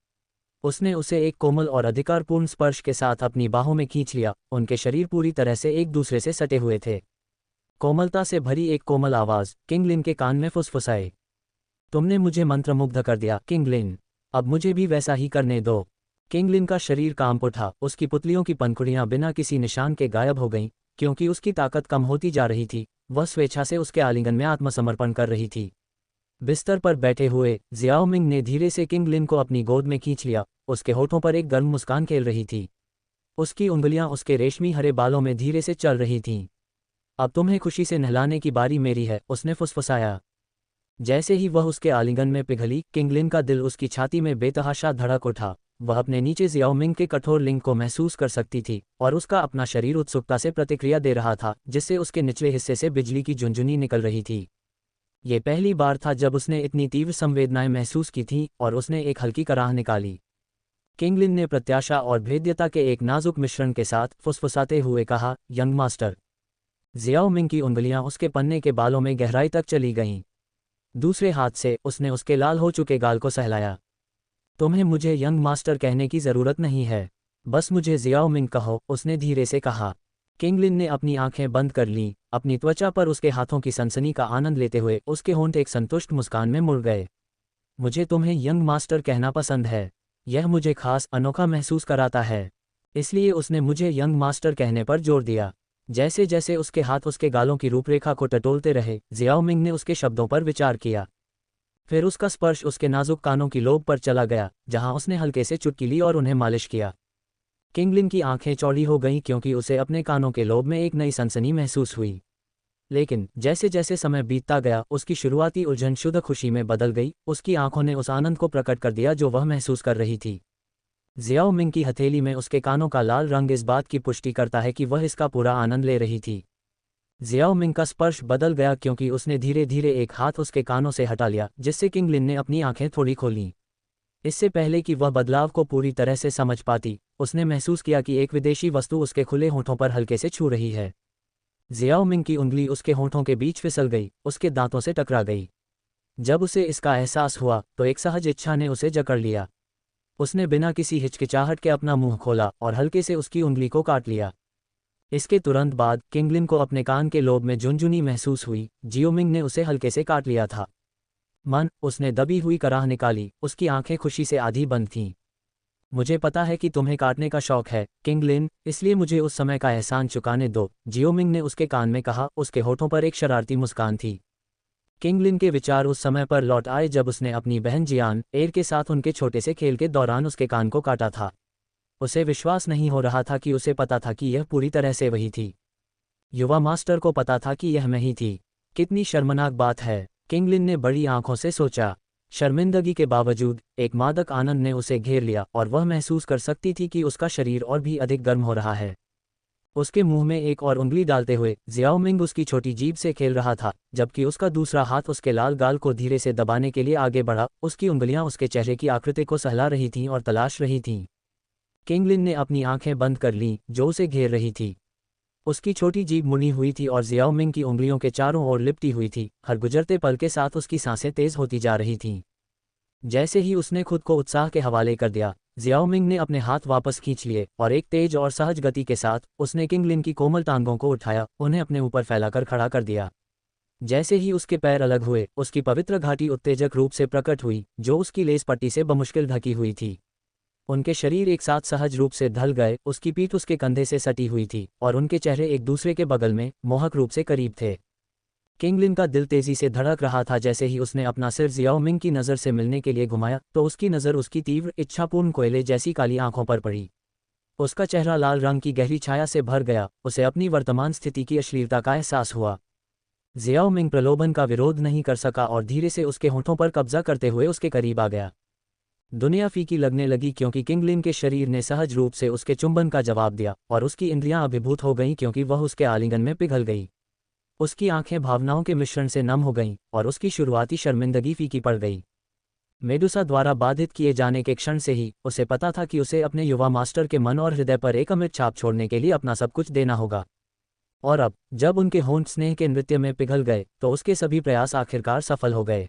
उसने उसे एक कोमल और अधिकारपूर्ण स्पर्श के साथ अपनी बाहों में खींच लिया। उनके शरीर पूरी तरह से एक दूसरे से सटे हुए थे। कोमलता से भरी एक कोमल आवाज़ किंग लिन के कान में फुसफुसाई। तुमने मुझे मंत्रमुग्ध कर दिया किंग लिन, अब मुझे भी वैसा ही करने दो। किंग लिन का शरीर कांप उठा, उसकी पुतलियों की पंखुड़ियां बिना किसी निशान के गायब हो गईं, क्योंकि उसकी ताकत कम होती जा रही थी। वह स्वेच्छा से उसके आलिंगन में आत्मसमर्पण कर रही थी। बिस्तर पर बैठे हुए जियाओ मिंग ने धीरे से किंग लिन को अपनी गोद में खींच लिया। उसके होठों पर एक गर्म मुस्कान खेल रही थी। उसकी उंगलियां उसके रेशमी हरे बालों में धीरे से चल रही थीं। अब तुम्हें खुशी से नहलाने की बारी मेरी है, उसने फुसफुसाया। जैसे ही वह उसके आलिंगन में पिघली, किंग लिन का दिल उसकी छाती में बेतहाशा धड़क उठा। वह अपने नीचे जियाओ मिंग के कठोर लिंग को महसूस कर सकती थी, और उसका अपना शरीर उत्सुकता से प्रतिक्रिया दे रहा था, जिससे उसके निचले हिस्से से बिजली की झुनझुनी निकल रही थी। ये पहली बार था जब उसने इतनी तीव्र संवेदनाएं महसूस की थीं, और उसने एक हल्की कराह निकाली। किंग लिन ने प्रत्याशा और भेद्यता के एक नाजुक मिश्रण के साथ फुसफुसाते हुए कहा, यंग मास्टर। जियाओ मिंग की उंगलियां उसके पन्ने के बालों में गहराई तक चली गईं। दूसरे हाथ से उसने उसके लाल हो चुके गाल को सहलाया। तुम्हें मुझे यंग मास्टर कहने की ज़रूरत नहीं है, बस मुझे जियाओ मिंग कहो, उसने धीरे से कहा। किंग लिन ने अपनी आंखें बंद कर लीं, अपनी त्वचा पर उसके हाथों की सनसनी का आनंद लेते हुए उसके होंठ एक संतुष्ट मुस्कान में मुड़ गए। मुझे तुम्हें यंग मास्टर कहना पसंद है, यह मुझे खास अनोखा महसूस कराता है। इसलिए उसने मुझे यंग मास्टर कहने पर जोर दिया। जैसे जैसे उसके हाथ उसके गालों की रूपरेखा को टटोलते रहे, जियाओ मिंग ने उसके शब्दों पर विचार किया। फिर उसका स्पर्श उसके नाजुक कानों की लोब पर चला गया, जहां उसने हल्के से चुटकी ली और उन्हें मालिश किया। किंग लिन की आंखें चौड़ी हो गईं, क्योंकि उसे अपने कानों के लोब में एक नई सनसनी महसूस हुई। लेकिन जैसे जैसे समय बीतता गया, उसकी शुरुआती उलझन शुद्ध खुशी में बदल गई। उसकी आंखों ने उस आनंद को प्रकट कर दिया जो वह महसूस कर रही थी। जियाओ मिंग की हथेली में उसके कानों का लाल रंग इस बात की पुष्टि करता है कि वह इसका पूरा आनंद ले रही थी। जियाओ मिंग का स्पर्श बदल गया, क्योंकि उसने धीरे धीरे एक हाथ उसके कानों से हटा लिया, जिससे किंग लिन ने अपनी आंखें थोड़ी खोलीं। इससे पहले कि वह बदलाव को पूरी तरह से समझ पाती, उसने महसूस किया कि एक विदेशी वस्तु उसके खुले होठों पर हल्के से छू रही है। जियाओ मिंग की उंगली उसके होठों के बीच फिसल गई, उसके दांतों से टकरा गई। जब उसे इसका एहसास हुआ, तो एक सहज इच्छा ने उसे जकड़ लिया। उसने बिना किसी हिचकिचाहट के अपना मुंह खोला और हल्के से उसकी उंगली को काट लिया। इसके तुरंत बाद किंग लिन को अपने कान के लोब में झुनझुनी महसूस हुई। जियो मिंग ने उसे हल्के से काट लिया था। उसने दबी हुई कराह निकाली, उसकी आंखें खुशी से आधी बंद थीं। मुझे पता है कि तुम्हें काटने का शौक है किंग लिन, इसलिए मुझे उस समय का एहसान चुकाने दो, जियो मिंग ने उसके कान में कहा। उसके होठों पर एक शरारती मुस्कान थी। किंग लिन के विचार उस समय पर लौट आए जब उसने अपनी बहन जियान एर के साथ उनके छोटे से खेल के दौरान उसके कान को काटा था। उसे विश्वास नहीं हो रहा था कि उसे पता था कि यह पूरी तरह से वही थी। युवा मास्टर को पता था कि यह मैं ही थी। कितनी शर्मनाक बात है, किंगलिन ने बड़ी आंखों से सोचा। शर्मिंदगी के बावजूद एक मादक आनंद ने उसे घेर लिया और वह महसूस कर सकती थी कि उसका शरीर और भी अधिक गर्म हो रहा है। उसके मुंह में एक और उंगली डालते हुए जियाओमिंग उसकी छोटी जीभ से खेल रहा था, जबकि उसका दूसरा हाथ उसके लाल गाल को धीरे से दबाने के लिए आगे बढ़ा। उसकी उंगलियां उसके चेहरे की आकृति को सहला रही थीं और तलाश रही थीं। किंगलिन ने अपनी आंखें बंद कर लीं, जो उसे घेर रही थी। उसकी छोटी जीभ मुड़ी हुई थी और जियाओमिंग की उंगलियों के चारों ओर लिपटी हुई थी। हर गुजरते पल के साथ उसकी सांसें तेज होती जा रही थीं। जैसे ही उसने खुद को उत्साह के हवाले कर दिया, जियाओमिंग ने अपने हाथ वापस खींच लिए और एक तेज और सहज गति के साथ उसने किंगलिन की कोमल टांगों को उठाया, उन्हें अपने ऊपर फैलाकर खड़ा कर दिया। जैसे ही उसके पैर अलग हुए, उसकी पवित्र घाटी उत्तेजक रूप से प्रकट हुई, जो उसकी लेस पट्टी से बमुश्किल ढकी हुई थी। उनके शरीर एक साथ सहज रूप से ढल गए, उसकी पीठ उसके कंधे से सटी हुई थी और उनके चेहरे एक दूसरे के बगल में मोहक रूप से करीब थे। किंगलिन का दिल तेजी से धड़क रहा था। जैसे ही उसने अपना सिर जियाओमिंग की नज़र से मिलने के लिए घुमाया, तो उसकी नज़र उसकी तीव्र इच्छापूर्ण कोयले जैसी काली आंखों पर पड़ी। उसका चेहरा लाल रंग की गहरी छाया से भर गया। उसे अपनी वर्तमान स्थिति की अश्लीलता का एहसास हुआ। जियाओमिंग प्रलोभन का विरोध नहीं कर सका और धीरे से उसके होठों पर कब्जा करते हुए उसके करीब आ गया। दुनिया फीकी लगने लगी क्योंकि किंगलिन के शरीर ने सहज रूप से उसके चुंबन का जवाब दिया और उसकी इंद्रियां अभिभूत हो गईं क्योंकि वह उसके आलिंगन में पिघल गई। उसकी आंखें भावनाओं के मिश्रण से नम हो गईं और उसकी शुरुआती शर्मिंदगी फीकी पड़ गई। मेडुसा द्वारा बाधित किए जाने के क्षण से ही उसे पता था कि उसे अपने युवा मास्टर के मन और हृदय पर एक अमिट छाप छोड़ने के लिए अपना सब कुछ देना होगा। और अब जब उनके होंठ स्नेह के नृत्य में पिघल गए, तो उसके सभी प्रयास आखिरकार सफल हो गए।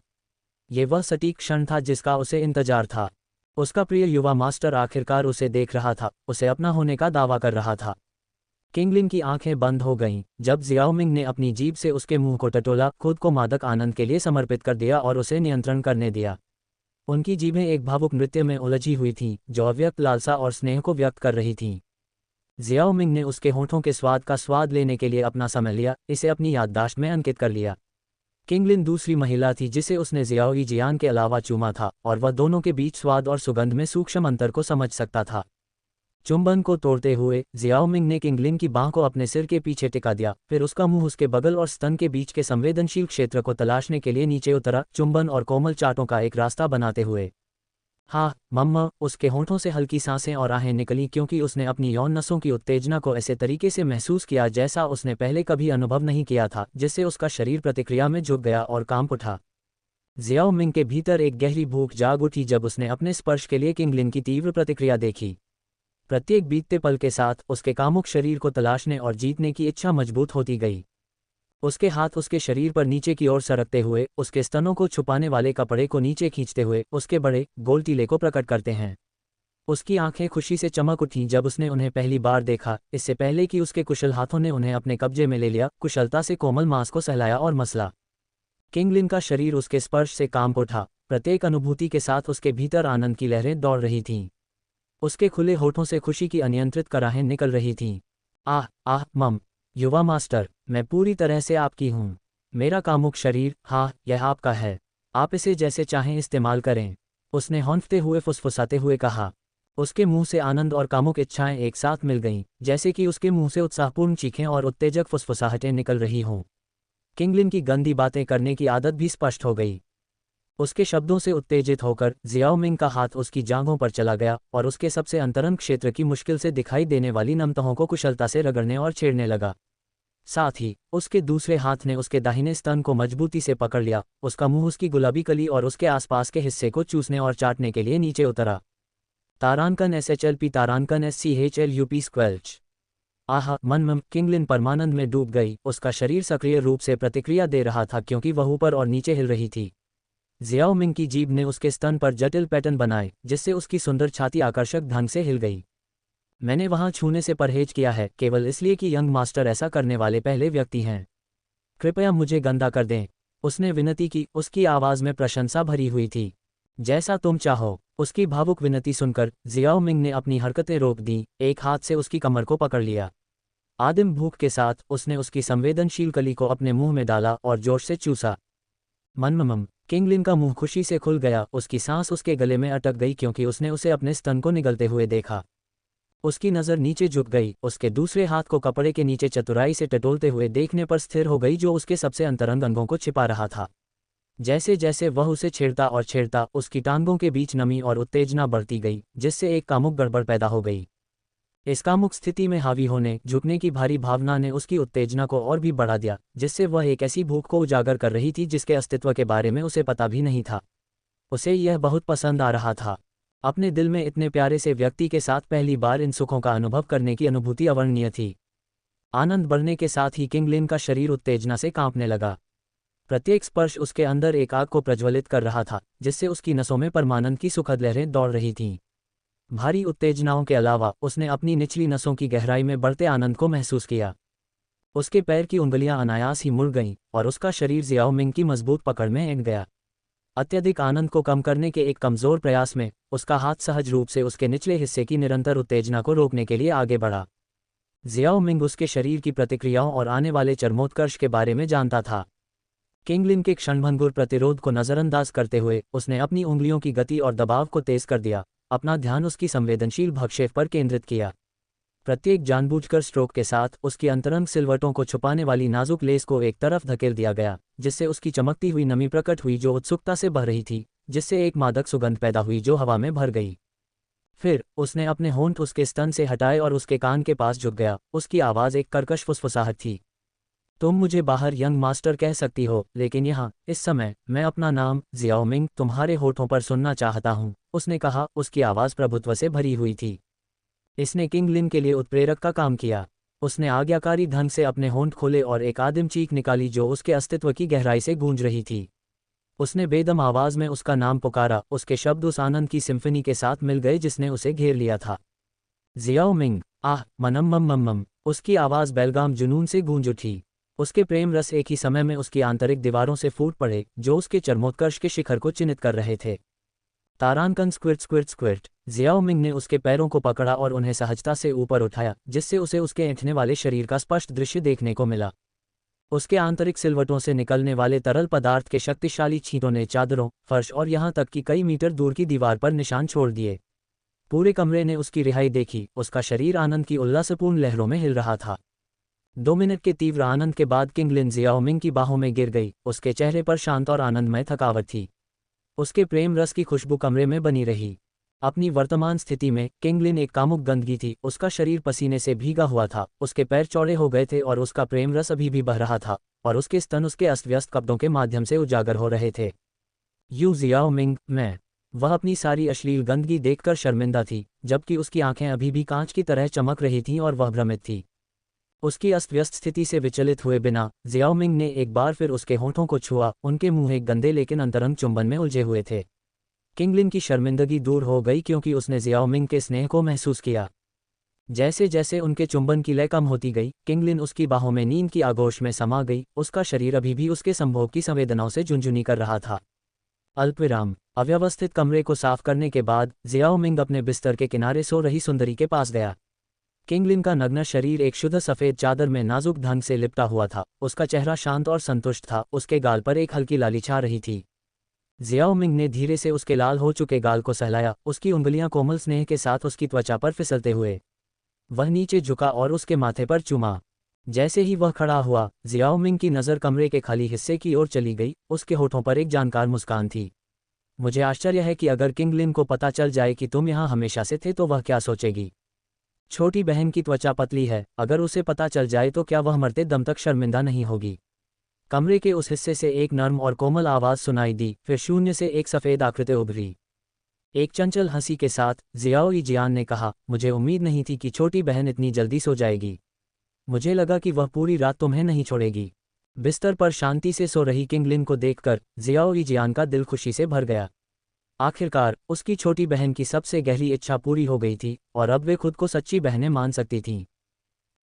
ये वह सटीक क्षण था जिसका उसे इंतजार था। उसका प्रिय युवा मास्टर आखिरकार उसे देख रहा था, उसे अपना होने का दावा कर रहा था। किंगलिन की आंखें बंद हो गईं जब जियाओमिंग ने अपनी जीभ से उसके मुंह को टटोला, खुद को मादक आनंद के लिए समर्पित कर दिया और उसे नियंत्रण करने दिया। उनकी जीभें एक भावुक नृत्य में उलझी हुई थीं, जो अव्यक्त लालसा और स्नेह को व्यक्त कर रही थीं। जियाओमिंग ने उसके होठों के स्वाद का स्वाद लेने के लिए अपना समय लिया, इसे अपनी याददाश्त में अंकित कर लिया। किंगलिन दूसरी महिला थी जिसे उसने जियाओई जियान के अलावा चूमा था, और वह दोनों के बीच स्वाद और सुगंध में सूक्ष्म अंतर को समझ सकता था। चुंबन को तोड़ते हुए जियाओमिंग ने किंगलिन की बांह को अपने सिर के पीछे टिका दिया, फिर उसका मुंह उसके बगल और स्तन के बीच के संवेदनशील क्षेत्र को तलाशने के लिए नीचे उतरा, चुंबन और कोमल चाटों का एक रास्ता बनाते हुए। हाँ मम्मा, उसके होठों से हल्की सांसें और आहें निकलीं क्योंकि उसने अपनी यौन नसों की उत्तेजना को ऐसे तरीके से महसूस किया जैसा उसने पहले कभी अनुभव नहीं किया था, जिससे उसका शरीर प्रतिक्रिया में झुक गया और कांप उठा। जियाओमिंग के भीतर एक गहरी भूख जाग उठी जब उसने अपने स्पर्श के लिए किंगलिन की तीव्र प्रतिक्रिया देखी। प्रत्येक बीतते पल के साथ उसके कामुक शरीर को तलाशने और जीतने की इच्छा मजबूत होती गई। उसके हाथ उसके शरीर पर नीचे की ओर सरकते हुए, उसके स्तनों को छुपाने वाले कपड़े को नीचे खींचते हुए उसके बड़े गोल टीले को प्रकट करते हैं। उसकी आंखें खुशी से चमक उठीं जब उसने उन्हें पहली बार देखा, इससे पहले कि उसके कुशल हाथों ने उन्हें अपने कब्जे में ले लिया। कुशलता से कोमल मांस को सहलाया और मसला। किंगलिन का शरीर उसके स्पर्श से कांप उठा। प्रत्येक अनुभूति के साथ उसके भीतर आनंद की लहरें दौड़ रही थीं। उसके खुले होठों से खुशी की अनियंत्रित कराहें निकल रही थीं। आह आह मम, युवा मास्टर, मैं पूरी तरह से आपकी हूँ। मेरा कामुक शरीर, हाँ यह आपका है। आप इसे जैसे चाहें इस्तेमाल करें। उसने हौंफते हुए फुसफुसाते हुए कहा। उसके मुंह से आनंद और कामुक इच्छाएं एक साथ मिल गईं, जैसे कि उसके मुंह से उत्साहपूर्ण चीखें और उत्तेजक फुसफुसाहटें निकल रही हों। किंगलिन की गंदी बातें करने की आदत भी स्पष्ट हो गई। उसके शब्दों से उत्तेजित होकर जियाओमिंग का हाथ उसकी जांघों पर चला गया और उसके सबसे अंतरंग क्षेत्र की मुश्किल से दिखाई देने वाली नमतहों को कुशलता से रगड़ने और छेड़ने लगा। साथ ही उसके दूसरे हाथ ने उसके दाहिने स्तन को मजबूती से पकड़ लिया। उसका मुंह उसकी गुलाबी कली और उसके आसपास के हिस्से को चूसने और चाटने के लिए नीचे उतरा। तारांकन SHLP, तारांकन SCHLUP स्क्वेल्च। आह मन, किंगलिन परमानंद में डूब गई। उसका शरीर सक्रिय रूप से प्रतिक्रिया दे रहा था क्योंकि वह ऊपर और नीचे हिल रही थी। जियाओमिंग की जीभ ने उसके स्तन पर जटिल पैटर्न बनाए, जिससे उसकी सुंदर छाती आकर्षक ढंग से हिल गई। मैंने वहां छूने से परहेज किया है, केवल इसलिए कि यंग मास्टर ऐसा करने वाले पहले व्यक्ति हैं। कृपया मुझे गंदा कर दें, उसने विनती की। उसकी आवाज़ में प्रशंसा भरी हुई थी। जैसा तुम चाहो। उसकी भावुक विनती सुनकर जियाओमिंग ने अपनी हरकतें रोक दी, एक हाथ से उसकी कमर को पकड़ लिया। आदिम भूख के साथ उसने उसकी संवेदनशील कली को अपने मुंह में डाला और जोश से चूसा। मनमम, किंगलिन का मुंह खुशी से खुल गया। उसकी सांस उसके गले में अटक गई क्योंकि उसने उसे अपने स्तन को निगलते हुए देखा। उसकी नज़र नीचे झुक गई, उसके दूसरे हाथ को कपड़े के नीचे चतुराई से टटोलते हुए देखने पर स्थिर हो गई जो उसके सबसे अंतरंग अंगों को छिपा रहा था। जैसे जैसे वह उसे छेड़ता और छेड़ता, उसकी टांगों के बीच नमी और उत्तेजना बढ़ती गई, जिससे एक कामुक गड़बड़ पैदा हो गई। इस कामुक स्थिति में हावी होने, झुकने की भारी भावना ने उसकी उत्तेजना को और भी बढ़ा दिया, जिससे वह एक ऐसी भूख को उजागर कर रही थी जिसके अस्तित्व के बारे में उसे पता भी नहीं था। उसे यह बहुत पसंद आ रहा था। अपने दिल में इतने प्यारे से व्यक्ति के साथ पहली बार इन सुखों का अनुभव करने की अनुभूति अवर्णनीय थी। आनंद बढ़ने के साथ ही किंगलिन का शरीर उत्तेजना से कांपने लगा। प्रत्येक स्पर्श उसके अंदर एक आग को प्रज्वलित कर रहा था, जिससे उसकी नसों में परमानंद की सुखद लहरें दौड़ रही थीं। भारी उत्तेजनाओं के अलावा उसने अपनी निचली नसों की गहराई में बढ़ते आनंद को महसूस किया। उसके पैर की उंगलियां अनायास ही मुड़ गईं और उसका शरीर जियाओ मिंग की मजबूत पकड़ में ऐंठ गया। अत्यधिक आनंद को कम करने के एक कमजोर प्रयास में उसका हाथ सहज रूप से उसके निचले हिस्से की निरंतर उत्तेजना को रोकने के लिए आगे बढ़ा। जियाओ मिंग उसके शरीर की प्रतिक्रियाओं और आने वाले चरमोत्कर्ष के बारे में जानता था। किंगलिन के क्षणभंगुर प्रतिरोध को नजरअंदाज करते हुए उसने अपनी उंगलियों की गति और दबाव को तेज कर दिया, अपना ध्यान उसकी संवेदनशील भक्षेप पर केंद्रित किया। प्रत्येक जानबूझकर स्ट्रोक के साथ उसकी अंतरंग सिलवटों को छुपाने वाली नाजुक लेस को एक तरफ धकेल दिया गया, जिससे उसकी चमकती हुई नमी प्रकट हुई जो उत्सुकता से बह रही थी, जिससे एक मादक सुगंध पैदा हुई जो हवा में भर गई। फिर उसने अपने होंठ उसके स्तन से हटाए और उसके कान के पास झुक गया। उसकी आवाज़ एक कर्कश फुसफुसाहट थी। तुम मुझे बाहर यंग मास्टर कह सकती हो, लेकिन यहाँ इस समय मैं अपना नाम जियाओ मिंग तुम्हारे होठों पर सुनना चाहता हूँ, उसने कहा। उसकी आवाज़ प्रभुत्व से भरी हुई थी। इसने किंगलिन के लिए उत्प्रेरक का काम किया। उसने आज्ञाकारी ढंग से अपने होंठ खोले और एक आदिम चीख निकाली जो उसके अस्तित्व की गहराई से गूंज रही थी। उसने बेदम आवाज में उसका नाम पुकारा। उसके शब्द उस आनंद की सिम्फनी के साथ मिल गए जिसने उसे घेर लिया था। जियाओ मिंग, आह मनम मम मम मम। उसकी आवाज़ बेलगाम जुनून से गूंज उठी। उसके प्रेम रस एक ही समय में उसकी आंतरिक दीवारों से फूट पड़े जो उसके चरमोत्कर्ष के शिखर को चिन्हित कर रहे थे। तारांकन स्क्विर्ट स्क्विर्ट स्क्विर्ट। जियाओ मिंग ने उसके पैरों को पकड़ा और उन्हें सहजता से ऊपर उठाया, जिससे उसे उसके ऐंठने वाले शरीर का स्पष्ट दृश्य देखने को मिला। उसके आंतरिक सिलवटों से निकलने वाले तरल पदार्थ के शक्तिशाली छींटों ने चादरों, फर्श और यहाँ तक कि कई मीटर दूर की दीवार पर निशान छोड़ दिए। पूरे कमरे ने उसकी रिहाई देखी। उसका शरीर आनंद की उल्लासपूर्ण लहरों में हिल रहा था। 2 मिनट के तीव्र आनंद के बाद किंगलिन जियाओ मिंग की बाहों में गिर गई। उसके चेहरे पर शांत और आनंदमय थकावट थी। उसके प्रेम रस की खुशबू कमरे में बनी रही। अपनी वर्तमान स्थिति में किंगलिन एक कामुक गंदगी थी। उसका शरीर पसीने से भीगा हुआ था, उसके पैर चौड़े हो गए थे और उसका प्रेम रस अभी भी बह रहा था, और उसके स्तन उसके अस्त व्यस्त कपड़ों के माध्यम से उजागर हो रहे थे। यू जियाओ मिंग, मैं। वह अपनी सारी अश्लील गंदगी देखकर शर्मिंदा थी, जबकि उसकी आंखें अभी भी कांच की तरह चमक रही थीं और वह भ्रमित थी। उसकी अस्त व्यस्त स्थिति से विचलित हुए बिना जियाओ मिंग ने एक बार फिर उसके होठों को छुआ। उनके मुंह एक गंदे लेकिन अंतरंग चुंबन में उलझे हुए थे। किंगलिन की शर्मिंदगी दूर हो गई क्योंकि उसने जियाओ मिंग के स्नेह को महसूस किया। जैसे जैसे उनके चुंबन की लय कम होती गई, किंगलिन उसकी बाहों में नींद की आगोश में समा गई। उसका शरीर अभी भी उसके संभोग की संवेदनाओं से झुंझुनी कर रहा था। अल्पविराम। अव्यवस्थित कमरे को साफ करने के बाद जियाओ मिंग अपने बिस्तर के किनारे सो रही सुंदरी के पास गया। किंगलिन का नग्न शरीर एक शुद्ध सफ़ेद चादर में नाजुक ढंग से लिपटा हुआ था। उसका चेहरा शांत और संतुष्ट था। उसके गाल पर एक हल्की लाली छा रही थी। जियाओ मिंग ने धीरे से उसके लाल हो चुके गाल को सहलाया, उसकी उंगलियां कोमल स्नेह के साथ उसकी त्वचा पर फिसलते हुए। वह नीचे झुका और उसके माथे पर चूमा। जैसे ही वह खड़ा हुआ, जियाओ मिंग की नज़र कमरे के खाली हिस्से की ओर चली गई। उसके होठों पर एक जानकार मुस्कान थी। मुझे आश्चर्य है कि अगर किंगलिन को पता चल जाए कि तुम यहाँ हमेशा से थे तो वह क्या सोचेगी। छोटी बहन की त्वचा पतली है, अगर उसे पता चल जाए तो क्या वह मरते दम तक शर्मिंदा नहीं होगी। कमरे के उस हिस्से से एक नर्म और कोमल आवाज़ सुनाई दी। फिर शून्य से एक सफ़ेद आकृति उभरी। एक चंचल हंसी के साथ जियाओ जियान ने कहा, मुझे उम्मीद नहीं थी कि छोटी बहन इतनी जल्दी सो जाएगी। मुझे लगा कि वह पूरी रात तुम्हें नहीं छोड़ेगी। बिस्तर पर शांति से सो रही किंगलिन को देखकर जियाओ जियान का दिल खुशी से भर गया। आखिरकार उसकी छोटी बहन की सबसे गहरी इच्छा पूरी हो गई थी और अब वे खुद को सच्ची बहनें मान सकती थीं।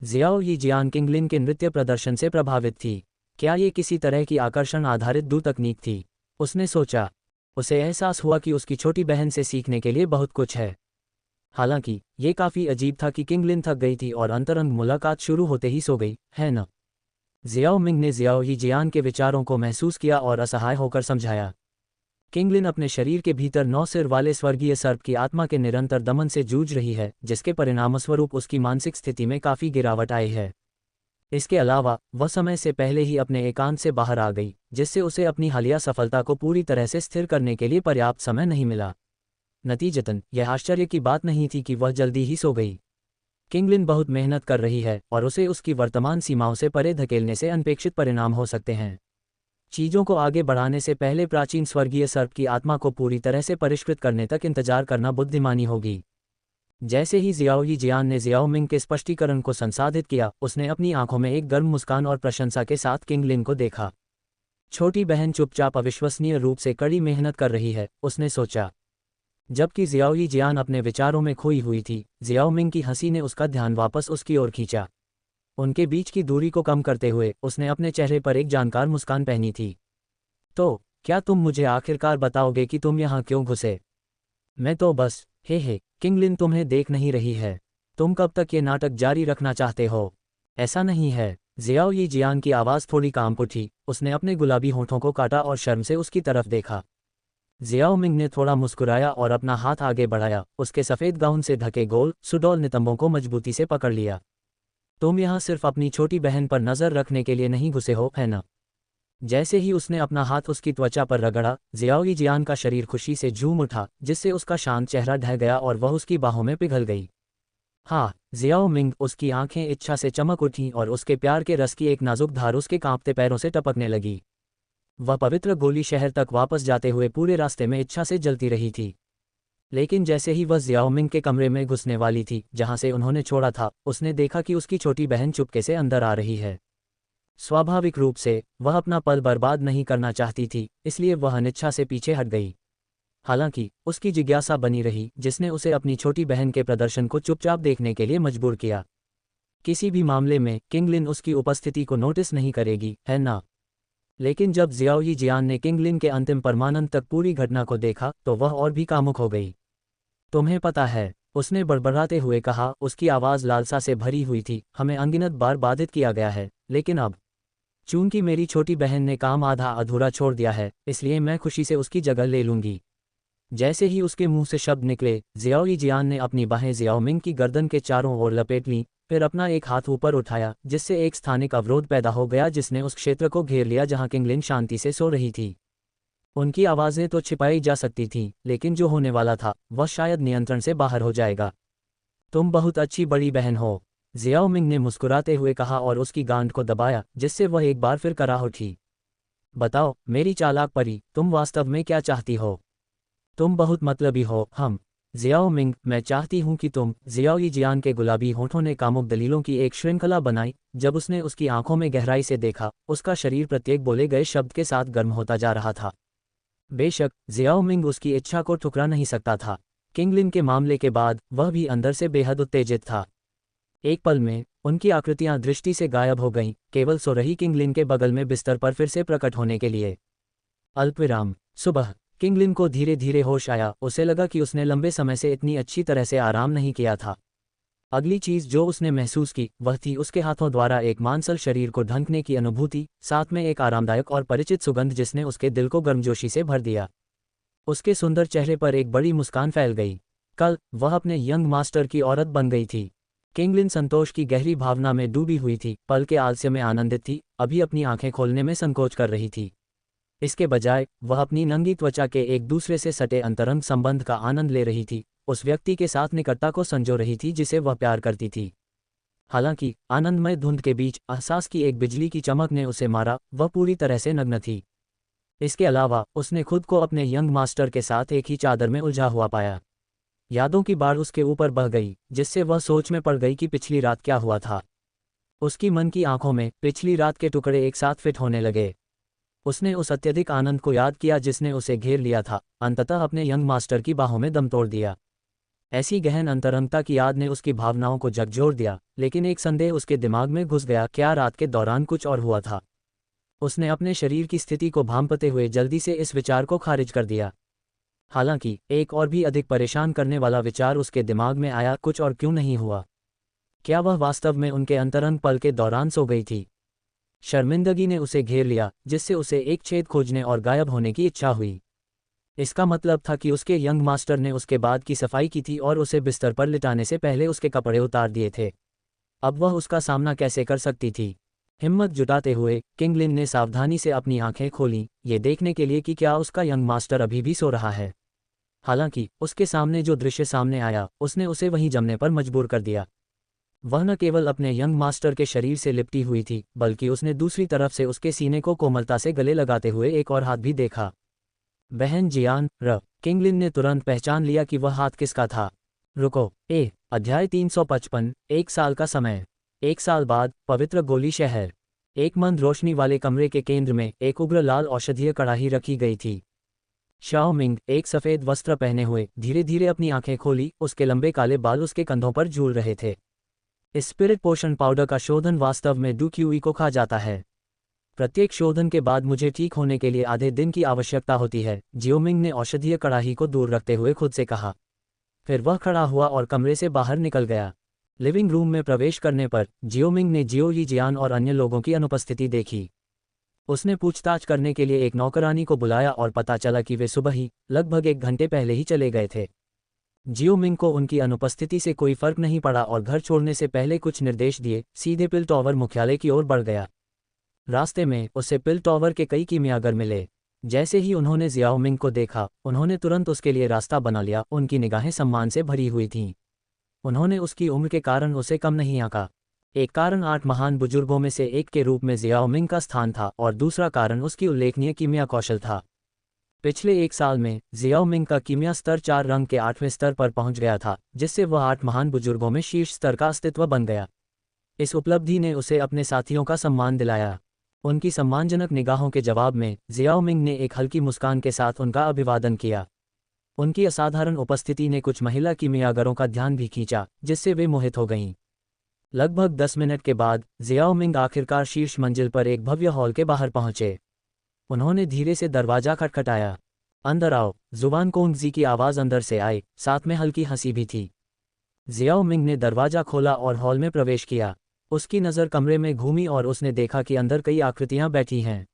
जियाओ जियान किंगलिन के नृत्य प्रदर्शन से प्रभावित थी। क्या ये किसी तरह की आकर्षण आधारित दू तकनीक थी? उसने सोचा। उसे एहसास हुआ कि उसकी छोटी बहन से सीखने के लिए बहुत कुछ है। हालांकि ये काफ़ी अजीब था कि किंगलिन थक गई थी और अंतरंग मुलाकात शुरू होते ही सो गई, है न? जियाओ मिंग ने जियाओ जियान के विचारों को महसूस किया और असहाय होकर समझाया। किंगलिन अपने शरीर के भीतर 9 सिर वाले स्वर्गीय सर्प की आत्मा के निरंतर दमन से जूझ रही है, जिसके परिणामस्वरूप उसकी मानसिक स्थिति में काफ़ी गिरावट आई है। इसके अलावा वह समय से पहले ही अपने एकांत से बाहर आ गई, जिससे उसे अपनी हालिया सफलता को पूरी तरह से स्थिर करने के लिए पर्याप्त समय नहीं मिला। नतीजतन यह आश्चर्य की बात नहीं थी कि वह जल्दी ही सो गई। किंगलिन बहुत मेहनत कर रही है और उसे उसकी वर्तमान सीमाओं से परे धकेलने से अनपेक्षित परिणाम हो सकते हैं। चीज़ों को आगे बढ़ाने से पहले प्राचीन स्वर्गीय सर्प की आत्मा को पूरी तरह से परिष्कृत करने तक इंतजार करना बुद्धिमानी होगी। जैसे ही जियाओ जियान ने जियाओ मिंग के स्पष्टीकरण को संसाधित किया, उसने अपनी आंखों में एक गर्म मुस्कान और प्रशंसा के साथ किंगलिन को देखा। छोटी बहन चुपचाप अविश्वसनीय रूप से कड़ी मेहनत कर रही है, उसने सोचा। जबकि जियाओ जियान अपने विचारों में खोई हुई थी, जियाओ मिंग की हंसी ने उसका ध्यान वापस उसकी ओर खींचा। उनके बीच की दूरी को कम करते हुए उसने अपने चेहरे पर एक जानकार मुस्कान पहनी थी। तो क्या तुम मुझे आखिरकार बताओगे कि तुम यहाँ क्यों घुसे? मैं तो बस हे किंगलिन तुम्हें देख नहीं रही है। तुम कब तक ये नाटक जारी रखना चाहते हो? ऐसा नहीं है। जियाओ जियान की आवाज़ थोड़ी कांप उठी। उसने अपने गुलाबी होठों को काटा और शर्म से उसकी तरफ देखा। जियाओ मिंग ने थोड़ा मुस्कुराया और अपना हाथ आगे बढ़ाया, उसके सफ़ेद गाउन से ढके गोल सुडौल नितंबों को मजबूती से पकड़ लिया। तुम यहाँ सिर्फ अपनी छोटी बहन पर नज़र रखने के लिए नहीं घुसे हो, है ना? जैसे ही उसने अपना हाथ उसकी त्वचा पर रगड़ा, जियाओ जियान का शरीर खुशी से झूम उठा, जिससे उसका शांत चेहरा ढह गया और वह उसकी बाहों में पिघल गई। हाँ, जियाओ मिंग, उसकी आंखें इच्छा से चमक उठीं और उसके प्यार के रस की एक नाजुक धार उसके कांपते पैरों से टपकने लगी। वह पवित्र गोली शहर तक वापस जाते हुए पूरे रास्ते में इच्छा से जलती रही थी। लेकिन जैसे ही वह जियाओ मिंग के कमरे में घुसने वाली थी, जहां से उन्होंने छोड़ा था, उसने देखा कि उसकी छोटी बहन चुपके से अंदर आ रही है। स्वाभाविक रूप से वह अपना पल बर्बाद नहीं करना चाहती थी, इसलिए वह अनिच्छा से पीछे हट गई। हालांकि उसकी जिज्ञासा बनी रही, जिसने उसे अपनी छोटी बहन के प्रदर्शन को चुपचाप देखने के लिए मजबूर किया। किसी भी मामले में किंगलिन उसकी उपस्थिति को नोटिस नहीं करेगी, है ना? लेकिन जब जियाओ जियान ने किंगलिन के अंतिम परमानंद तक पूरी घटना को देखा, तो वह और भी कामुक हो गई। तुम्हें पता है, उसने बड़बड़ाते हुए कहा, उसकी आवाज़ लालसा से भरी हुई थी, हमें अनगिनत बार बाधित किया गया है, लेकिन अब चूंकि मेरी छोटी बहन ने काम आधा अधूरा छोड़ दिया है, इसलिए मैं खुशी से उसकी जगह ले लूंगी। जैसे ही उसके मुंह से शब्द निकले, जियाओ जियान ने अपनी बाहें जियाओ मिंग की गर्दन के चारों ओर लपेट लीं, फिर अपना एक हाथ ऊपर उठाया, जिससे एक स्थानिक अवरोध पैदा हो गया जिसने उस क्षेत्र को घेर लिया जहां किंगलिन शांति से सो रही थी। उनकी आवाज़ें तो छिपाई जा सकती थीं, लेकिन जो होने वाला था वह शायद नियंत्रण से बाहर हो जाएगा। तुम बहुत अच्छी बड़ी बहन हो, जियाओ मिंग ने मुस्कुराते हुए कहा और उसकी गांठ को दबाया, जिससे वह एक बार फिर कराह उठी। बताओ मेरी चालाक परी, तुम वास्तव में क्या चाहती हो? तुम बहुत मतलबी हो। जियाओ मिंग, मैं चाहती हूं कि तुम। जियाओ जियान के गुलाबी होठों ने कामुक दलीलों की एक श्रृंखला बनाई। जब उसने उसकी आंखों में गहराई से देखा, उसका शरीर प्रत्येक बोले गए शब्द के साथ गर्म होता जा रहा था। बेशक जियाओ मिंग उसकी इच्छा को ठुकरा नहीं सकता था। किंगलिन के मामले के बाद वह भी अंदर से बेहद उत्तेजित था। एक पल में उनकी आकृतियां दृष्टि से गायब हो गईं, केवल सो रही किंगलिन के बगल में बिस्तर पर फिर से प्रकट होने के लिए। अल्पविराम। सुबह किंगलिन को धीरे धीरे होश आया। उसे लगा कि उसने लंबे समय से इतनी अच्छी तरह से आराम नहीं किया था। अगली चीज जो उसने महसूस की वह थी उसके हाथों द्वारा एक मांसल शरीर को ढंकने की अनुभूति, साथ में एक आरामदायक और परिचित सुगंध जिसने उसके दिल को गर्मजोशी से भर दिया। उसके सुंदर चेहरे पर एक बड़ी मुस्कान फैल गई। कल वह अपने यंग मास्टर की औरत बन गई थी। किंगलिन संतोष की गहरी भावना में डूबी हुई थी, पल के आलस्य में आनंदित थी, अभी अपनी आंखें खोलने में संकोच कर रही थी। इसके बजाय वह अपनी नंगी त्वचा के एक दूसरे से सटे अंतरंग संबंध का आनंद ले रही थी, उस व्यक्ति के साथ निकटता को संजो रही थी जिसे वह प्यार करती थी। हालांकि आनंदमय धुंध के बीच एहसास की एक बिजली की चमक ने उसे मारा, वह पूरी तरह से नग्न थी। इसके अलावा उसने खुद को अपने यंग मास्टर के साथ एक ही चादर में उलझा हुआ पाया। यादों की बाढ़ उसके ऊपर बह गई, जिससे वह सोच में पड़ गई कि पिछली रात क्या हुआ था। उसकी मन की आंखों में पिछली रात के टुकड़े एक साथ फिट होने लगे। उसने उस अत्यधिक आनंद को याद किया जिसने उसे घेर लिया था, अंततः अपने यंग मास्टर की बाहों में दम तोड़ दिया। ऐसी गहन अंतरंगता की याद ने उसकी भावनाओं को झकझोर दिया, लेकिन एक संदेह उसके दिमाग में घुस गया, क्या रात के दौरान कुछ और हुआ था? उसने अपने शरीर की स्थिति को भांपते हुए जल्दी से इस विचार को खारिज कर दिया। हालांकि एक और भी अधिक परेशान करने वाला विचार उसके दिमाग में आया, कुछ और क्यों नहीं हुआ? क्या वह वास्तव में उनके अंतरंग पल के दौरान सो गई थी? शर्मिंदगी ने उसे घेर लिया, जिससे उसे एक छेद खोजने और गायब होने की इच्छा हुई। इसका मतलब था कि उसके यंग मास्टर ने उसके बाद की सफाई की थी और उसे बिस्तर पर लिटाने से पहले उसके कपड़े उतार दिए थे। अब वह उसका सामना कैसे कर सकती थी? हिम्मत जुटाते हुए किंग लिन ने सावधानी से अपनी आंखें खोलीं, ये देखने के लिए कि क्या उसका यंग मास्टर अभी भी सो रहा है। हालांकि उसके सामने जो दृश्य सामने आया उसने उसे वहीं जमने पर मजबूर कर दिया। वह न केवल अपने यंग मास्टर के शरीर से लिपटी हुई थी, बल्कि उसने दूसरी तरफ से उसके सीने को कोमलता से गले लगाते हुए एक और हाथ भी देखा। बहन जियान र किंगलिन ने तुरंत पहचान लिया कि वह हाथ किसका था। रुको। अध्याय 355, एक साल का समय। एक साल बाद पवित्र गोली शहर। एक मंद रोशनी वाले कमरे के केंद्र में एक उग्र लाल औषधीय कड़ाही रखी गई थी। शाओ मिंग एक सफ़ेद वस्त्र पहने हुए धीरे धीरे अपनी आंखें खोली, उसके लंबे काले बाल उसके कंधों पर झूल रहे थे। स्पिरिट पोषण पाउडर का शोधन वास्तव में डूक्यूई को खा जाता है। प्रत्येक शोधन के बाद मुझे ठीक होने के लिए आधे दिन की आवश्यकता होती है, जियोमिंग ने औषधीय कड़ाही को दूर रखते हुए खुद से कहा। फिर वह खड़ा हुआ और कमरे से बाहर निकल गया। लिविंग रूम में प्रवेश करने पर जियोमिंग ने जियो यी जियान और अन्य लोगों की अनुपस्थिति देखी। उसने पूछताछ करने के लिए एक नौकरानी को बुलाया और पता चला कि वे सुबह ही लगभग 1 घंटे पहले ही चले गए थे। जियोमिंग को उनकी अनुपस्थिति से कोई फर्क नहीं पड़ा और घर छोड़ने से पहले कुछ निर्देश दिए सीधे पिल टॉवर मुख्यालय की ओर बढ़ गया। रास्ते में उसे पिल टॉवर के कई कीमियागर मिले। जैसे ही उन्होंने जियाओमिंग को देखा, उन्होंने तुरंत उसके लिए रास्ता बना लिया। उनकी निगाहें सम्मान से भरी हुई थीं। उन्होंने उसकी उम्र के कारण उसे कम नहीं आंका। एक कारण 8 महान बुजुर्गों में से एक के रूप में जियाओमिंग का स्थान था और दूसरा कारण उसकी उल्लेखनीय कीमिया कौशल था। पिछले 1 साल में जियाओमिंग का कीमिया स्तर 4 रंग के 8वें स्तर पर पहुंच गया था, जिससे वह 8 महान बुजुर्गों में शीर्ष स्तर का अस्तित्व बन गया। इस उपलब्धि ने उसे अपने साथियों का सम्मान दिलाया। उनकी सम्मानजनक निगाहों के जवाब में जियाओमिंग ने एक हल्की मुस्कान के साथ उनका अभिवादन किया। उनकी असाधारण उपस्थिति ने कुछ महिला कीमियागरों का ध्यान भी खींचा, जिससे वे मोहित हो गईं। लगभग 10 मिनट के बाद जियाओमिंग आखिरकार शीर्ष मंजिल पर एक भव्य हॉल के बाहर पहुंचे। उन्होंने धीरे से दरवाजा खटखटाया। अंदर आओ, जुबान कोंगजी की आवाज़ अंदर से आई, साथ में हल्की हंसी भी थी। जियाओमिंग ने दरवाजा खोला और हॉल में प्रवेश किया। उसकी नज़र कमरे में घूमी और उसने देखा कि अंदर कई आकृतियां बैठी हैं।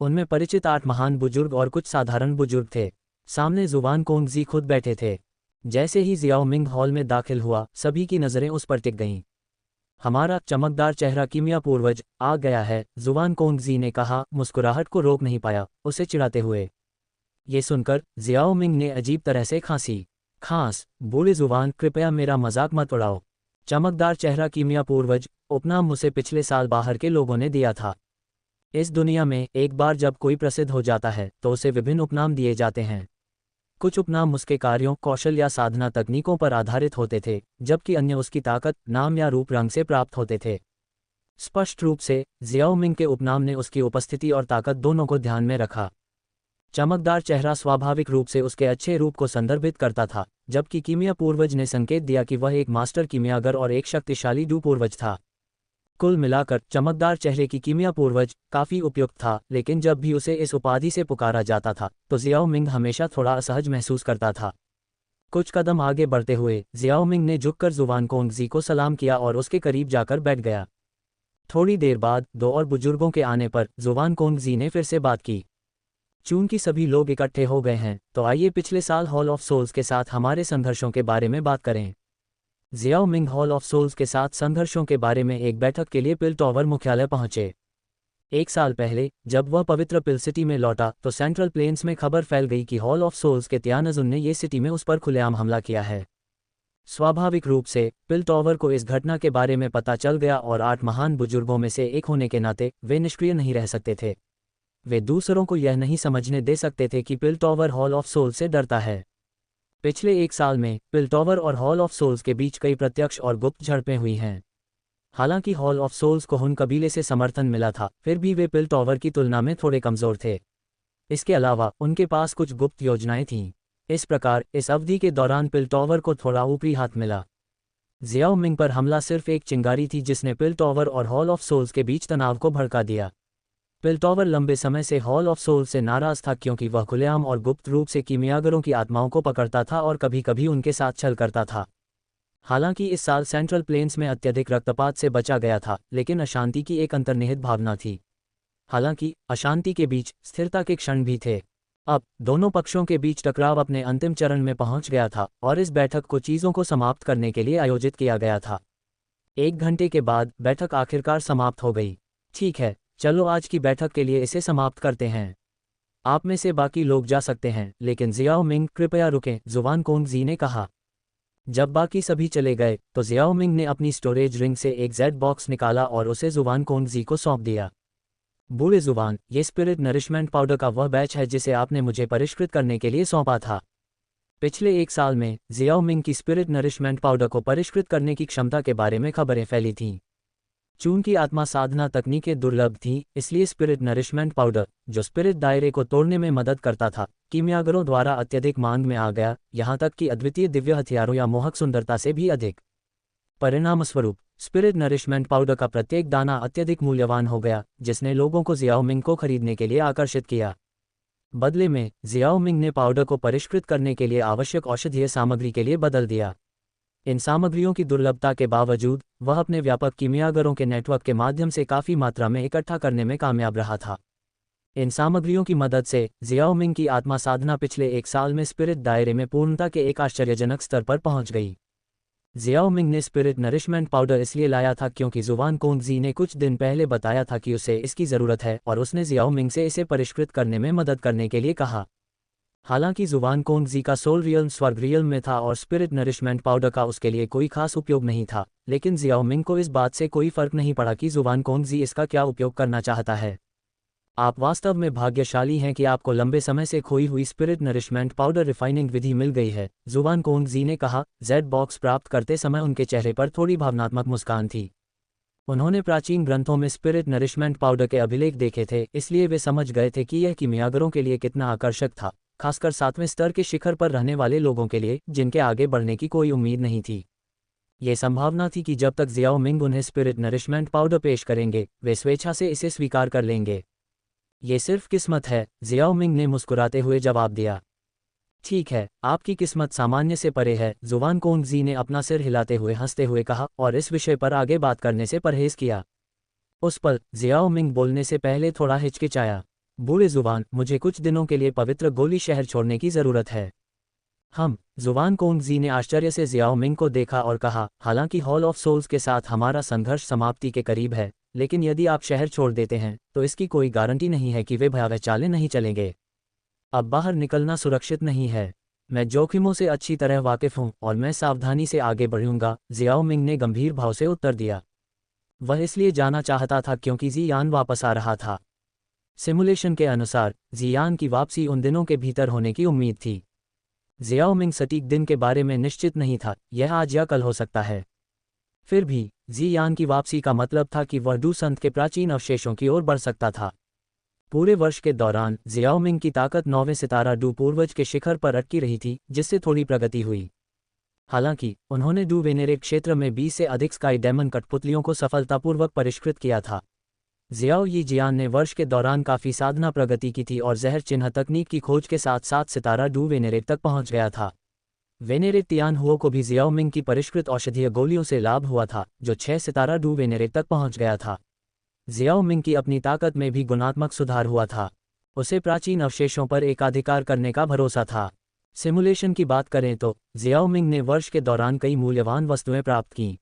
उनमें परिचित 8 महान बुजुर्ग और कुछ साधारण बुजुर्ग थे। सामने जुबान कोंगजी खुद बैठे थे। जैसे ही जियाओमिंग हॉल में दाखिल हुआ, सभी की नज़रें उस पर टिक गईं। हमारा चमकदार चेहरा कीमिया पूर्वज आ गया है, जुबान कोंगजी ने कहा, मुस्कुराहट को रोक नहीं पाया, उसे चिढ़ाते हुए। ये सुनकर जियाओमिंग ने अजीब तरह से खांस बोले, जुबान कृपया मेरा मजाक मत उड़ाओ। चमकदार चेहरा कीमिया पूर्वज उपनाम मुझे पिछले साल बाहर के लोगों ने दिया था। इस दुनिया में एक बार जब कोई प्रसिद्ध हो जाता है तो उसे विभिन्न उपनाम दिए जाते हैं। कुछ उपनाम उसके कार्यों, कौशल या साधना तकनीकों पर आधारित होते थे, जबकि अन्य उसकी ताकत, नाम या रूप रंग से प्राप्त होते थे। स्पष्ट रूप से जियाओमिंग के उपनाम ने उसकी उपस्थिति और ताकत दोनों को ध्यान में रखा। चमकदार चेहरा स्वाभाविक रूप से उसके अच्छे रूप को संदर्भित करता था, जबकि कीमिया पूर्वज ने संकेत दिया कि वह एक मास्टर कीमियागर और एक शक्तिशाली डू पूर्वज था। कुल मिलाकर चमकदार चेहरे की कीमिया पूर्वज काफ़ी उपयुक्त था, लेकिन जब भी उसे इस उपाधि से पुकारा जाता था तो जियाओमिंग हमेशा थोड़ा असहज महसूस करता था। कुछ कदम आगे बढ़ते हुए जियाओमिंग ने झुककर जुबान कोंगजी को सलाम किया और उसके करीब जाकर बैठ गया। थोड़ी देर बाद 2 और बुजुर्गों के आने पर जुबान कोंगजी ने फिर से बात की। चूंकि सभी लोग इकट्ठे हो गए हैं, तो आइए पिछले साल हॉल ऑफ सोल्स के साथ हमारे संघर्षों के बारे में बात करें। जियाओमिंग हॉल ऑफ सोल्स के साथ संघर्षों के बारे में एक बैठक के लिए पिल टॉवर मुख्यालय पहुंचे। 1 साल पहले जब वह पवित्र पिल सिटी में लौटा तो सेंट्रल प्लेन्स में खबर फैल गई कि हॉल ऑफ सोल्स के तियानजुन ने ये सिटी में उस पर खुलेआम हमला किया है। स्वाभाविक रूप से पिल टॉवर को इस घटना के बारे में पता चल गया और 8 महान बुजुर्गों में से एक होने के नाते वे निष्क्रिय नहीं रह सकते थे। वे दूसरों को यह नहीं समझने दे सकते थे कि पिल टॉवर हॉल ऑफ सोल्स से डरता है। पिछले 1 साल में पिल टॉवर और हॉल ऑफ सोल्स के बीच कई प्रत्यक्ष और गुप्त झड़पें हुई हैं। हालांकि हॉल ऑफ सोल्स को हुन कबीले से समर्थन मिला था, फिर भी वे पिल टॉवर की तुलना में थोड़े कमज़ोर थे। इसके अलावा उनके पास कुछ गुप्त योजनाएं थीं। इस प्रकार इस अवधि के दौरान पिल टॉवर को थोड़ा ऊपरी हाथ मिला। जियाओमिंग पर हमला सिर्फ एक चिंगारी थी जिसने पिल टॉवर और हॉल ऑफ सोल्स के बीच तनाव को भड़का दिया। पिल टॉवर लंबे समय से हॉल ऑफ सोल्स से नाराज था, क्योंकि वह खुलेआम और गुप्त रूप से कीमियागरों की आत्माओं को पकड़ता था और कभी कभी उनके साथ छल करता था। हालांकि इस साल सेंट्रल प्लेन्स में अत्यधिक रक्तपात से बचा गया था, लेकिन अशांति की एक अंतर्निहित भावना थी। हालांकि अशांति के बीच स्थिरता के क्षण भी थे। अब दोनों पक्षों के बीच टकराव अपने अंतिम चरण में पहुंच गया था और इस बैठक को चीज़ों को समाप्त करने के लिए आयोजित किया गया था। 1 घंटे के बाद बैठक आखिरकार समाप्त हो गई। ठीक है, चलो आज की बैठक के लिए इसे समाप्त करते हैं। आप में से बाकी लोग जा सकते हैं, लेकिन जियाओ मिंग कृपया रुकें, जुवान कोंगजी ने कहा। जब बाकी सभी चले गए तो जियाओ मिंग ने अपनी स्टोरेज रिंग से एक जेड बॉक्स निकाला और उसे जुवान कोंगजी को सौंप दिया। बूढ़े जुबान, ये स्पिरिट नरिशमेंट पाउडर का वह बैच है जिसे आपने मुझे परिष्कृत करने के लिए सौंपा था। पिछले 1 साल में जियाओ मिंग की स्पिरिट नरिशमेंट पाउडर को परिष्कृत करने की क्षमता के बारे में खबरें फैली थीं। चूंकि आत्मा साधना तकनीकें दुर्लभ थीं, इसलिए स्पिरिट नरिशमेंट पाउडर, जो स्पिरिट दायरे को तोड़ने में मदद करता था, कीमियागरों द्वारा अत्यधिक मांग में आ गया, यहां तक कि अद्वितीय दिव्य हथियारों या मोहक सुंदरता से भी अधिक। परिणामस्वरूप स्पिरिट नरिशमेंट पाउडर का प्रत्येक दाना अत्यधिक मूल्यवान हो गया, जिसने लोगों को जियाओ मिंग को खरीदने के लिए आकर्षित किया। बदले में जियाओ मिंग ने पाउडर को परिष्कृत करने के लिए आवश्यक औषधीय सामग्री के लिए बदल दिया। इन सामग्रियों की दुर्लभता के बावजूद वह अपने व्यापक कीमियागरों के नेटवर्क के माध्यम से काफ़ी मात्रा में इकट्ठा करने में कामयाब रहा था। इन सामग्रियों की मदद से जियाओ मिंग की आत्मा साधना पिछले 1 साल में स्पिरिट दायरे में पूर्णता के एक आश्चर्यजनक स्तर पर पहुंच गई। जियाओ मिंग ने स्पिरिट नरिशमेंट पाउडर इसलिए लाया था क्योंकि जुवान कोंगजी ने कुछ दिन पहले बताया था कि उसे इसकी ज़रूरत है और उसने जियाओ मिंग से इसे परिष्कृत करने में मदद करने के लिए कहा। हालांकि जुवान कोंगजी का सोल रियल्म स्वर्ग रियल्म में था और स्पिरिट नरिशमेंट पाउडर का उसके लिए कोई खास उपयोग नहीं था, लेकिन जियाओ मिंग को इस बात से कोई फर्क नहीं पड़ा कि जुवान कोंगजी इसका क्या उपयोग करना चाहता है। आप वास्तव में भाग्यशाली हैं कि आपको लंबे समय से खोई हुई स्पिरिट नरिशमेंट पाउडर रिफाइनिंग विधि मिल गई है, जुवान कोंगजी ने कहा। जेड बॉक्स प्राप्त करते समय उनके चेहरे पर थोड़ी भावनात्मक मुस्कान थी। उन्होंने प्राचीन ग्रंथों में स्पिरिट नरिशमेंट पाउडर के अभिलेख देखे थे, इसलिए वे समझ गए थे कि यह कीमियागरों के लिए कितना आकर्षक था, खासकर 7वें स्तर के शिखर पर रहने वाले लोगों के लिए, जिनके आगे बढ़ने की कोई उम्मीद नहीं थी। ये संभावना थी कि जब तक जियाओ मिंग उन्हें स्पिरिट नरिशमेंट पाउडर पेश करेंगे, वे स्वेच्छा से इसे स्वीकार कर लेंगे। ये सिर्फ किस्मत है, जियाओ मिंग ने मुस्कुराते हुए जवाब दिया। ठीक है, आपकी किस्मत सामान्य से परे है, जुवान कोंगजी ने अपना सिर हिलाते हुए हंसते हुए कहा और इस विषय पर आगे बात करने से परहेज किया। उस पल जियाओ मिंग बोलने से पहले थोड़ा हिचकिचाया। बूढ़े जुबान, मुझे कुछ दिनों के लिए पवित्र गोली शहर छोड़ने की ज़रूरत है। जुवान कोंगजी ने आश्चर्य से जियाओ मिंग को देखा और कहा, हालांकि हॉल ऑफ सोल्स के साथ हमारा संघर्ष समाप्ति के करीब है, लेकिन यदि आप शहर छोड़ देते हैं तो इसकी कोई गारंटी नहीं है कि वे भयावह चालें नहीं चलेंगे। अब बाहर निकलना सुरक्षित नहीं है। मैं जोखिमों से अच्छी तरह वाकिफ हूं और मैं सावधानी से आगे बढ़ूंगा, जियाओ मिंग ने गंभीर भाव से उत्तर दिया। वह इसलिए जाना चाहता था क्योंकि जियान वापस आ रहा था। सिमुलेशन के अनुसार जियान की वापसी उन दिनों के भीतर होने की उम्मीद थी। जियाओ मिंग सटीक दिन के बारे में निश्चित नहीं था, यह आज या कल हो सकता है। फिर भी जियान की वापसी का मतलब था कि वह डू संत के प्राचीन अवशेषों की ओर बढ़ सकता था। पूरे वर्ष के दौरान जियाओ मिंग की ताकत 9वें सितारा डू पूर्वज के शिखर पर अटकी रही थी, जिससे थोड़ी प्रगति हुई। हालांकि उन्होंने डू वेनेरे क्षेत्र में 20 से अधिक स्काई डेमन कठपुतलियों को सफलतापूर्वक परिष्कृत किया था। जियाओ यी जियान ने वर्ष के दौरान काफ़ी साधना प्रगति की थी और जहर चिन्ह तकनीक की खोज के साथ 7 सितारा डू वेनेरे तक पहुंच गया था। वेनेरे तियान हुओ को भी जियाओ मिंग की परिष्कृत औषधीय गोलियों से लाभ हुआ था, जो 6 सितारा डू वेनेरे तक पहुंच गया था। जियाओ मिंग की अपनी ताकत में भी गुणात्मक सुधार हुआ था। उसे प्राचीन अवशेषों पर एकाधिकार करने का भरोसा था। सिमुलेशन की बात करें तो जियाओ मिंग ने वर्ष के दौरान कई मूल्यवान वस्तुएं प्राप्त कीं।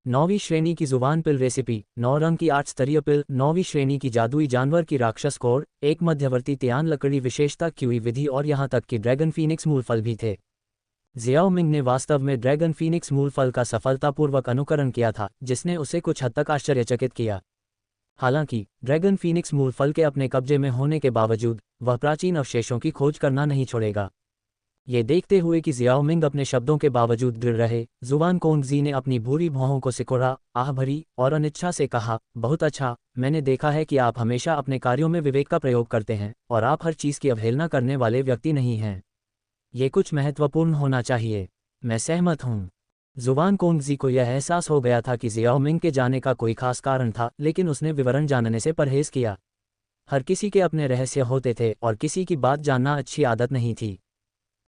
9वीं श्रेणी की जुबान पिल रेसिपी, 9 रंग की 8 स्तरीय पिल, 9वीं श्रेणी की जादुई जानवर की राक्षस कोर, एक मध्यवर्ती तियान लकड़ी विशेषता क्यूई विधि और यहां तक कि ड्रैगन फीनिक्स मूल फल भी थे। जियाओ मिंग ने वास्तव में ड्रैगन फीनिक्स मूल फल का सफलतापूर्वक अनुकरण किया था, जिसने उसे कुछ हद तक आश्चर्यचकित किया। हालांकि ड्रैगन फीनिक्स मूल फल के अपने कब्जे में होने के बावजूद वह प्राचीन अवशेषों की खोज करना नहीं छोड़ेगा। ये देखते हुए कि जियाओ मिंग अपने शब्दों के बावजूद दृढ़ रहे, जुवान कोंगजी ने अपनी भूरी भौहों को सिकोड़ा, आह भरी और अनिच्छा से कहा, बहुत अच्छा, मैंने देखा है कि आप हमेशा अपने कार्यों में विवेक का प्रयोग करते हैं और आप हर चीज़ की अवहेलना करने वाले व्यक्ति नहीं हैं। ये कुछ महत्वपूर्ण होना चाहिए। मैं सहमत हूँ। जुवान कोंगजी को यह एहसास हो गया था कि जियाओ मिंग के जाने का कोई खास कारण था, लेकिन उसने विवरण जानने से परहेज किया। हर किसी के अपने रहस्य होते थे और किसी की बात जानना अच्छी आदत नहीं थी।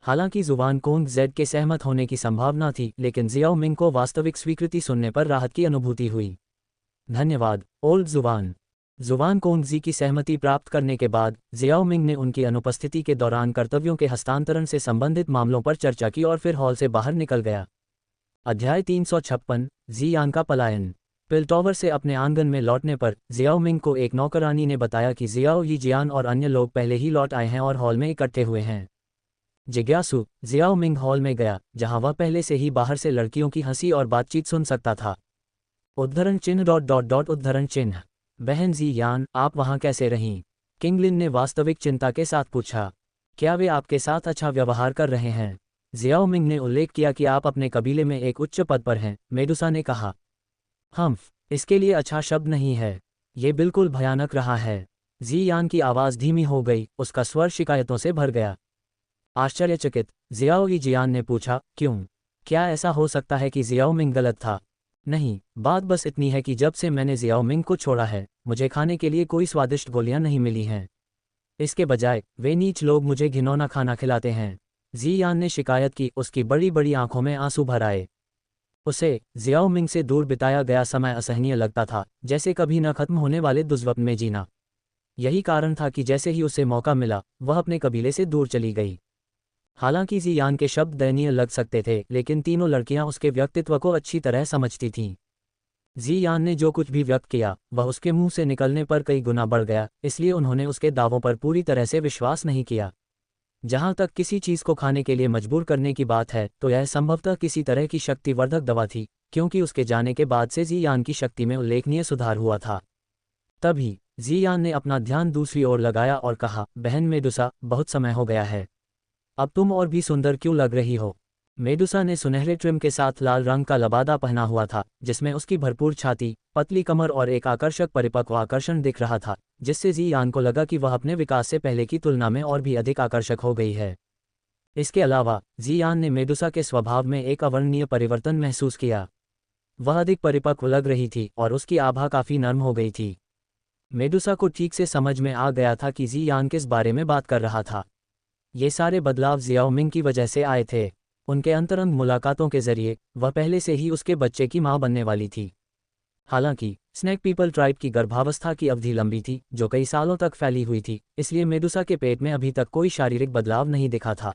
हालांकि जुवान कोंगजेड के सहमत होने की संभावना थी, लेकिन जियाओ मिंग को वास्तविक स्वीकृति सुनने पर राहत की अनुभूति हुई। धन्यवाद, ओल्ड जुवान। जुवान कोंगजी की सहमति प्राप्त करने के बाद जियाओ मिंग ने उनकी अनुपस्थिति के दौरान कर्तव्यों के हस्तांतरण से संबंधित मामलों पर चर्चा की और फिर हॉल से बाहर निकल गया। अध्याय 356 जियान का पलायन। पिलटॉवर से अपने आंगन में लौटने पर जियाओ मिंग को एक नौकरानी ने बताया कि जियाओ यी जियान और अन्य लोग पहले ही लौट आए हैं और हॉल में इकट्ठे हुए हैं। जिज्ञासु जियाओ मिंग हॉल में गया, जहां वह पहले से ही बाहर से लड़कियों की हंसी और बातचीत सुन सकता था। उद्धरण चिन्ह ... उद्धरण चिन्ह। बहन जियान, आप वहां कैसे रहीं? किंगलिन ने वास्तविक चिंता के साथ पूछा। क्या वे आपके साथ अच्छा व्यवहार कर रहे हैं? जियाओ मिंग ने उल्लेख किया कि आप अपने कबीले में एक उच्च पद पर हैं, मेडुसा ने कहा। इसके लिए अच्छा शब्द नहीं है। ये बिल्कुल भयानक रहा है। जियान की आवाज़ धीमी हो गई, उसका स्वर शिकायतों से भर गया। आश्चर्यचकित जियाओ यी जियान ने पूछा, क्यों? क्या ऐसा हो सकता है कि जियाओ मिंग गलत था? नहीं, बात बस इतनी है कि जब से मैंने जियाओ मिंग को छोड़ा है, मुझे खाने के लिए कोई स्वादिष्ट गोलियां नहीं मिली हैं। इसके बजाय वे नीच लोग मुझे घिनौना खाना खिलाते हैं। जियान ने शिकायत की, उसकी बड़ी बड़ी आंखों में आंसू भर आए। उसे जियाओ मिंग से दूर बिताया गया समय असहनीय लगता था, जैसे कभी न खत्म होने वाले दुष्स्वप्न में जीना। यही कारण था कि जैसे ही उसे मौका मिला, वह अपने कबीले से दूर चली गई। हालांकि जियान के शब्द दयनीय लग सकते थे, लेकिन तीनों लड़कियां उसके व्यक्तित्व को अच्छी तरह समझती थीं। जियान ने जो कुछ भी व्यक्त किया, वह उसके मुंह से निकलने पर कई गुना बढ़ गया, इसलिए उन्होंने उसके दावों पर पूरी तरह से विश्वास नहीं किया। जहां तक किसी चीज को खाने के लिए मजबूर करने की बात है, तो यह संभवतः किसी तरह की शक्तिवर्धक दवा थी, क्योंकि उसके जाने के बाद से जियान की शक्ति में उल्लेखनीय सुधार हुआ था। तभी जियान ने अपना ध्यान दूसरी ओर लगाया और कहा, बहन मेडुसा, बहुत समय हो गया है। अब तुम और भी सुंदर क्यों लग रही हो? मेडुसा ने सुनहरे ट्रिम के साथ लाल रंग का लबादा पहना हुआ था, जिसमें उसकी भरपूर छाती, पतली कमर और एक आकर्षक परिपक्व आकर्षण दिख रहा था, जिससे जियान को लगा कि वह अपने विकास से पहले की तुलना में और भी अधिक आकर्षक हो गई है। इसके अलावा जियान ने मेडुसा के स्वभाव में एक अवर्णनीय परिवर्तन महसूस किया। वह अधिक परिपक्व लग रही थी और उसकी आभा काफी नर्म हो गई थी। मेडुसा को ठीक से समझ में आ गया था कि जियान किस बारे में बात कर रहा था। ये सारे बदलाव जियाओ मिंग की वजह से आए थे। उनके अंतरंग मुलाकातों के जरिए वह पहले से ही उसके बच्चे की मां बनने वाली थी। हालांकि स्नैक पीपल ट्राइब की गर्भावस्था की अवधि लंबी थी, जो कई सालों तक फैली हुई थी, इसलिए मेडुसा के पेट में अभी तक कोई शारीरिक बदलाव नहीं दिखा था।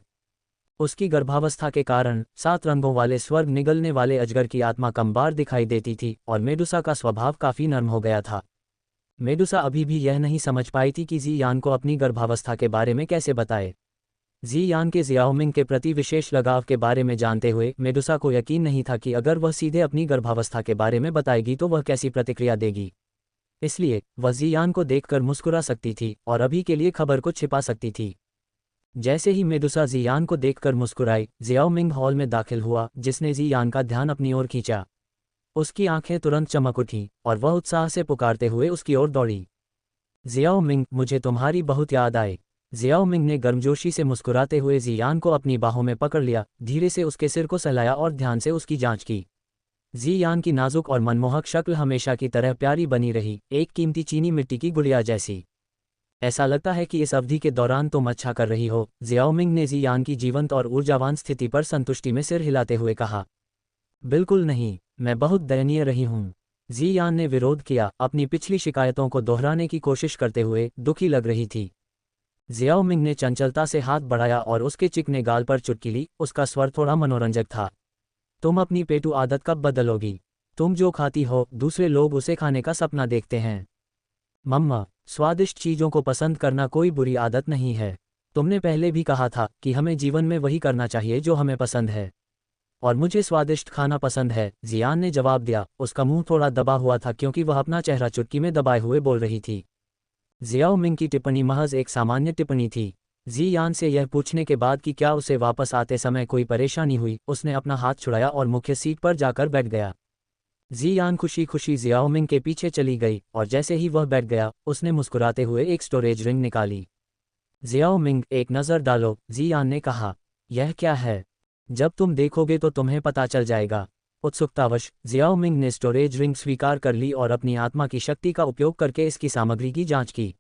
उसकी गर्भावस्था के कारण 7 रंगों वाले स्वर्ग निगलने वाले अजगर की आत्मा कम बार दिखाई देती थी और मेडुसा का स्वभाव काफी नर्म हो गया था। मेडुसा अभी भी यह नहीं समझ पाई थी कि जियान को अपनी गर्भावस्था के बारे में कैसे बताए। जियान के जियाओ मिंग के प्रति विशेष लगाव के बारे में जानते हुए मेडुसा को यकीन नहीं था कि अगर वह सीधे अपनी गर्भावस्था के बारे में बताएगी तो वह कैसी प्रतिक्रिया देगी। इसलिए वह जियान को देखकर मुस्कुरा सकती थी और अभी के लिए खबर को छिपा सकती थी। जैसे ही मेडुसा जियान को देखकर मुस्कुराई, जियाओ मिंग हॉल में दाखिल हुआ, जिसने जियान का ध्यान अपनी ओर खींचा। उसकी आंखें तुरंत चमक उठीं और वह उत्साह से पुकारते हुए उसकी ओर दौड़ी। जियाओ मिंग, मुझे तुम्हारी बहुत याद आई। जियाओ मिंग ने गर्मजोशी से मुस्कुराते हुए जियान को अपनी बाहों में पकड़ लिया, धीरे से उसके सिर को सहलाया और ध्यान से उसकी जांच की। जियान की नाजुक और मनमोहक शक्ल हमेशा की तरह प्यारी बनी रही, एक कीमती चीनी मिट्टी की गुड़िया जैसी। ऐसा लगता है कि इस अवधि के दौरान तुम अच्छा कर रही हो, जियाओ मिंग ने जियान की जीवंत और ऊर्जावान स्थिति पर संतुष्टि में सिर हिलाते हुए कहा। बिल्कुल नहीं, मैं बहुत दयनीय रही हूँ। जियान ने विरोध किया, अपनी पिछली शिकायतों को दोहराने की कोशिश करते हुए दुखी लग रही थी। जियाओ मिंग ने चंचलता से हाथ बढ़ाया और उसके चिकने गाल पर चुटकी ली, उसका स्वर थोड़ा मनोरंजक था। तुम अपनी पेटू आदत कब बदलोगी? तुम जो खाती हो, दूसरे लोग उसे खाने का सपना देखते हैं। मम्मा, स्वादिष्ट चीज़ों को पसंद करना कोई बुरी आदत नहीं है। तुमने पहले भी कहा था कि हमें जीवन में वही करना चाहिए जो हमें पसंद है। और मुझे स्वादिष्ट खाना पसंद है, जियान ने जवाब दिया। उसका मुंह थोड़ा दबा हुआ था क्योंकि वह अपना चेहरा चुटकी में दबाए हुए बोल रही थी। जियाओ मिंग की टिप्पणी महज एक सामान्य टिप्पणी थी। जियान से यह पूछने के बाद कि क्या उसे वापस आते समय कोई परेशानी हुई, उसने अपना हाथ छुड़ाया और मुख्य सीट पर जाकर बैठ गया। जियान खुशी खुशी जियाओ मिंग के पीछे चली गई और जैसे ही वह बैठ गया, उसने मुस्कुराते हुए एक स्टोरेज रिंग निकाली। जियाओ मिंग, एक नज़र डालो, जियान ने कहा। यह क्या है? जब तुम देखोगे तो तुम्हें पता चल जाएगा। उत्सुकतावश जियाओ मिंग ने स्टोरेज रिंग स्वीकार कर ली और अपनी आत्मा की शक्ति का उपयोग करके इसकी सामग्री की जांच की।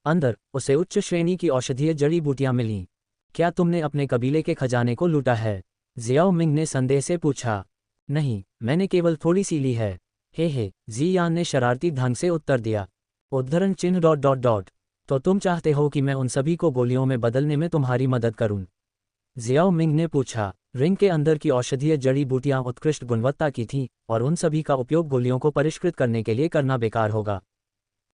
अंदर उसे उच्च श्रेणी की औषधीय जड़ी बूटियां मिलीं। क्या तुमने अपने कबीले के खजाने को लूटा है? जियाओ मिंग ने संदेह से पूछा। नहीं, मैंने केवल थोड़ी सी ली है। हे, जियान ने शरारती ढंग से उत्तर दिया। उद्धरण चिन्ह डॉट डॉट डॉट। तो तुम चाहते हो कि मैं उन सभी को गोलियों में बदलने में तुम्हारी मदद करूं? जियाओ मिंग ने पूछा। रिंग के अंदर की औषधीय जड़ी बूटियां उत्कृष्ट गुणवत्ता की थीं, और उन सभी का उपयोग गोलियों को परिष्कृत करने के लिए करना बेकार होगा।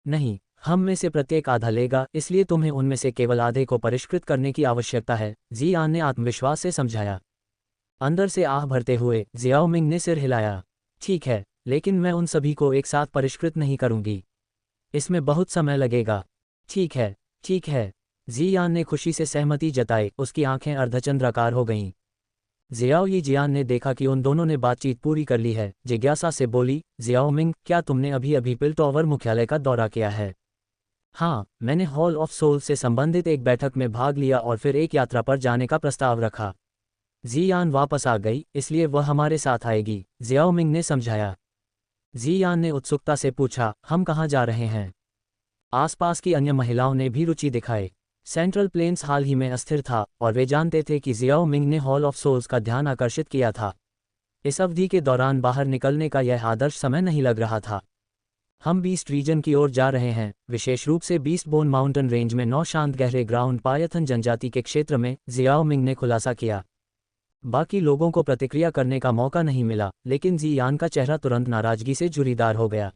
नहीं, हम में से प्रत्येक आधा लेगा, इसलिए तुम्हें उनमें से केवल आधे को परिष्कृत करने की आवश्यकता है, जियान ने आत्मविश्वास से समझाया। अंदर से आह भरते हुए जियाओ मिंग ने सिर हिलाया। ठीक है, लेकिन मैं उन सभी को एक साथ परिष्कृत नहीं करूंगी। इसमें बहुत समय लगेगा। ठीक है, ठीक है। जियान ने खुशी से सहमति जताई, उसकी आंखें अर्धचंद्राकार हो गईं। जियाओ यी जियान ने देखा कि उन दोनों ने बातचीत पूरी कर ली है, जिज्ञासा से बोली, जियाओ मिंग, क्या तुमने अभी अभी पिलटॉवर मुख्यालय का दौरा किया है? हाँ, मैंने हॉल ऑफ सोल से संबंधित एक बैठक में भाग लिया और फिर एक यात्रा पर जाने का प्रस्ताव रखा। जियान वापस आ गई, इसलिए वह हमारे साथ आएगी, जियाओ मिंग ने समझाया। जियान ने उत्सुकता से पूछा, हम कहाँ जा रहे हैं? आसपास की अन्य महिलाओं ने भी रुचि दिखाई। सेंट्रल प्लेन्स हाल ही में अस्थिर था, और वे जानते थे कि जियाओ मिंग ने हॉल ऑफ सोल्स का ध्यान आकर्षित किया था। इस अवधि के दौरान बाहर निकलने का यह आदर्श समय नहीं लग रहा था। हम बीस्ट रीजन की ओर जा रहे हैं, विशेष रूप से बीस्ट बोन माउंटेन रेंज में 9 शांत गहरे ग्राउंड पायथन जनजाति के क्षेत्र में, जियाओ मिंग ने खुलासा किया। बाकी लोगों को प्रतिक्रिया करने का मौका नहीं मिला, लेकिन जियान का चेहरा तुरंत नाराजगी से जुरीदार हो गया।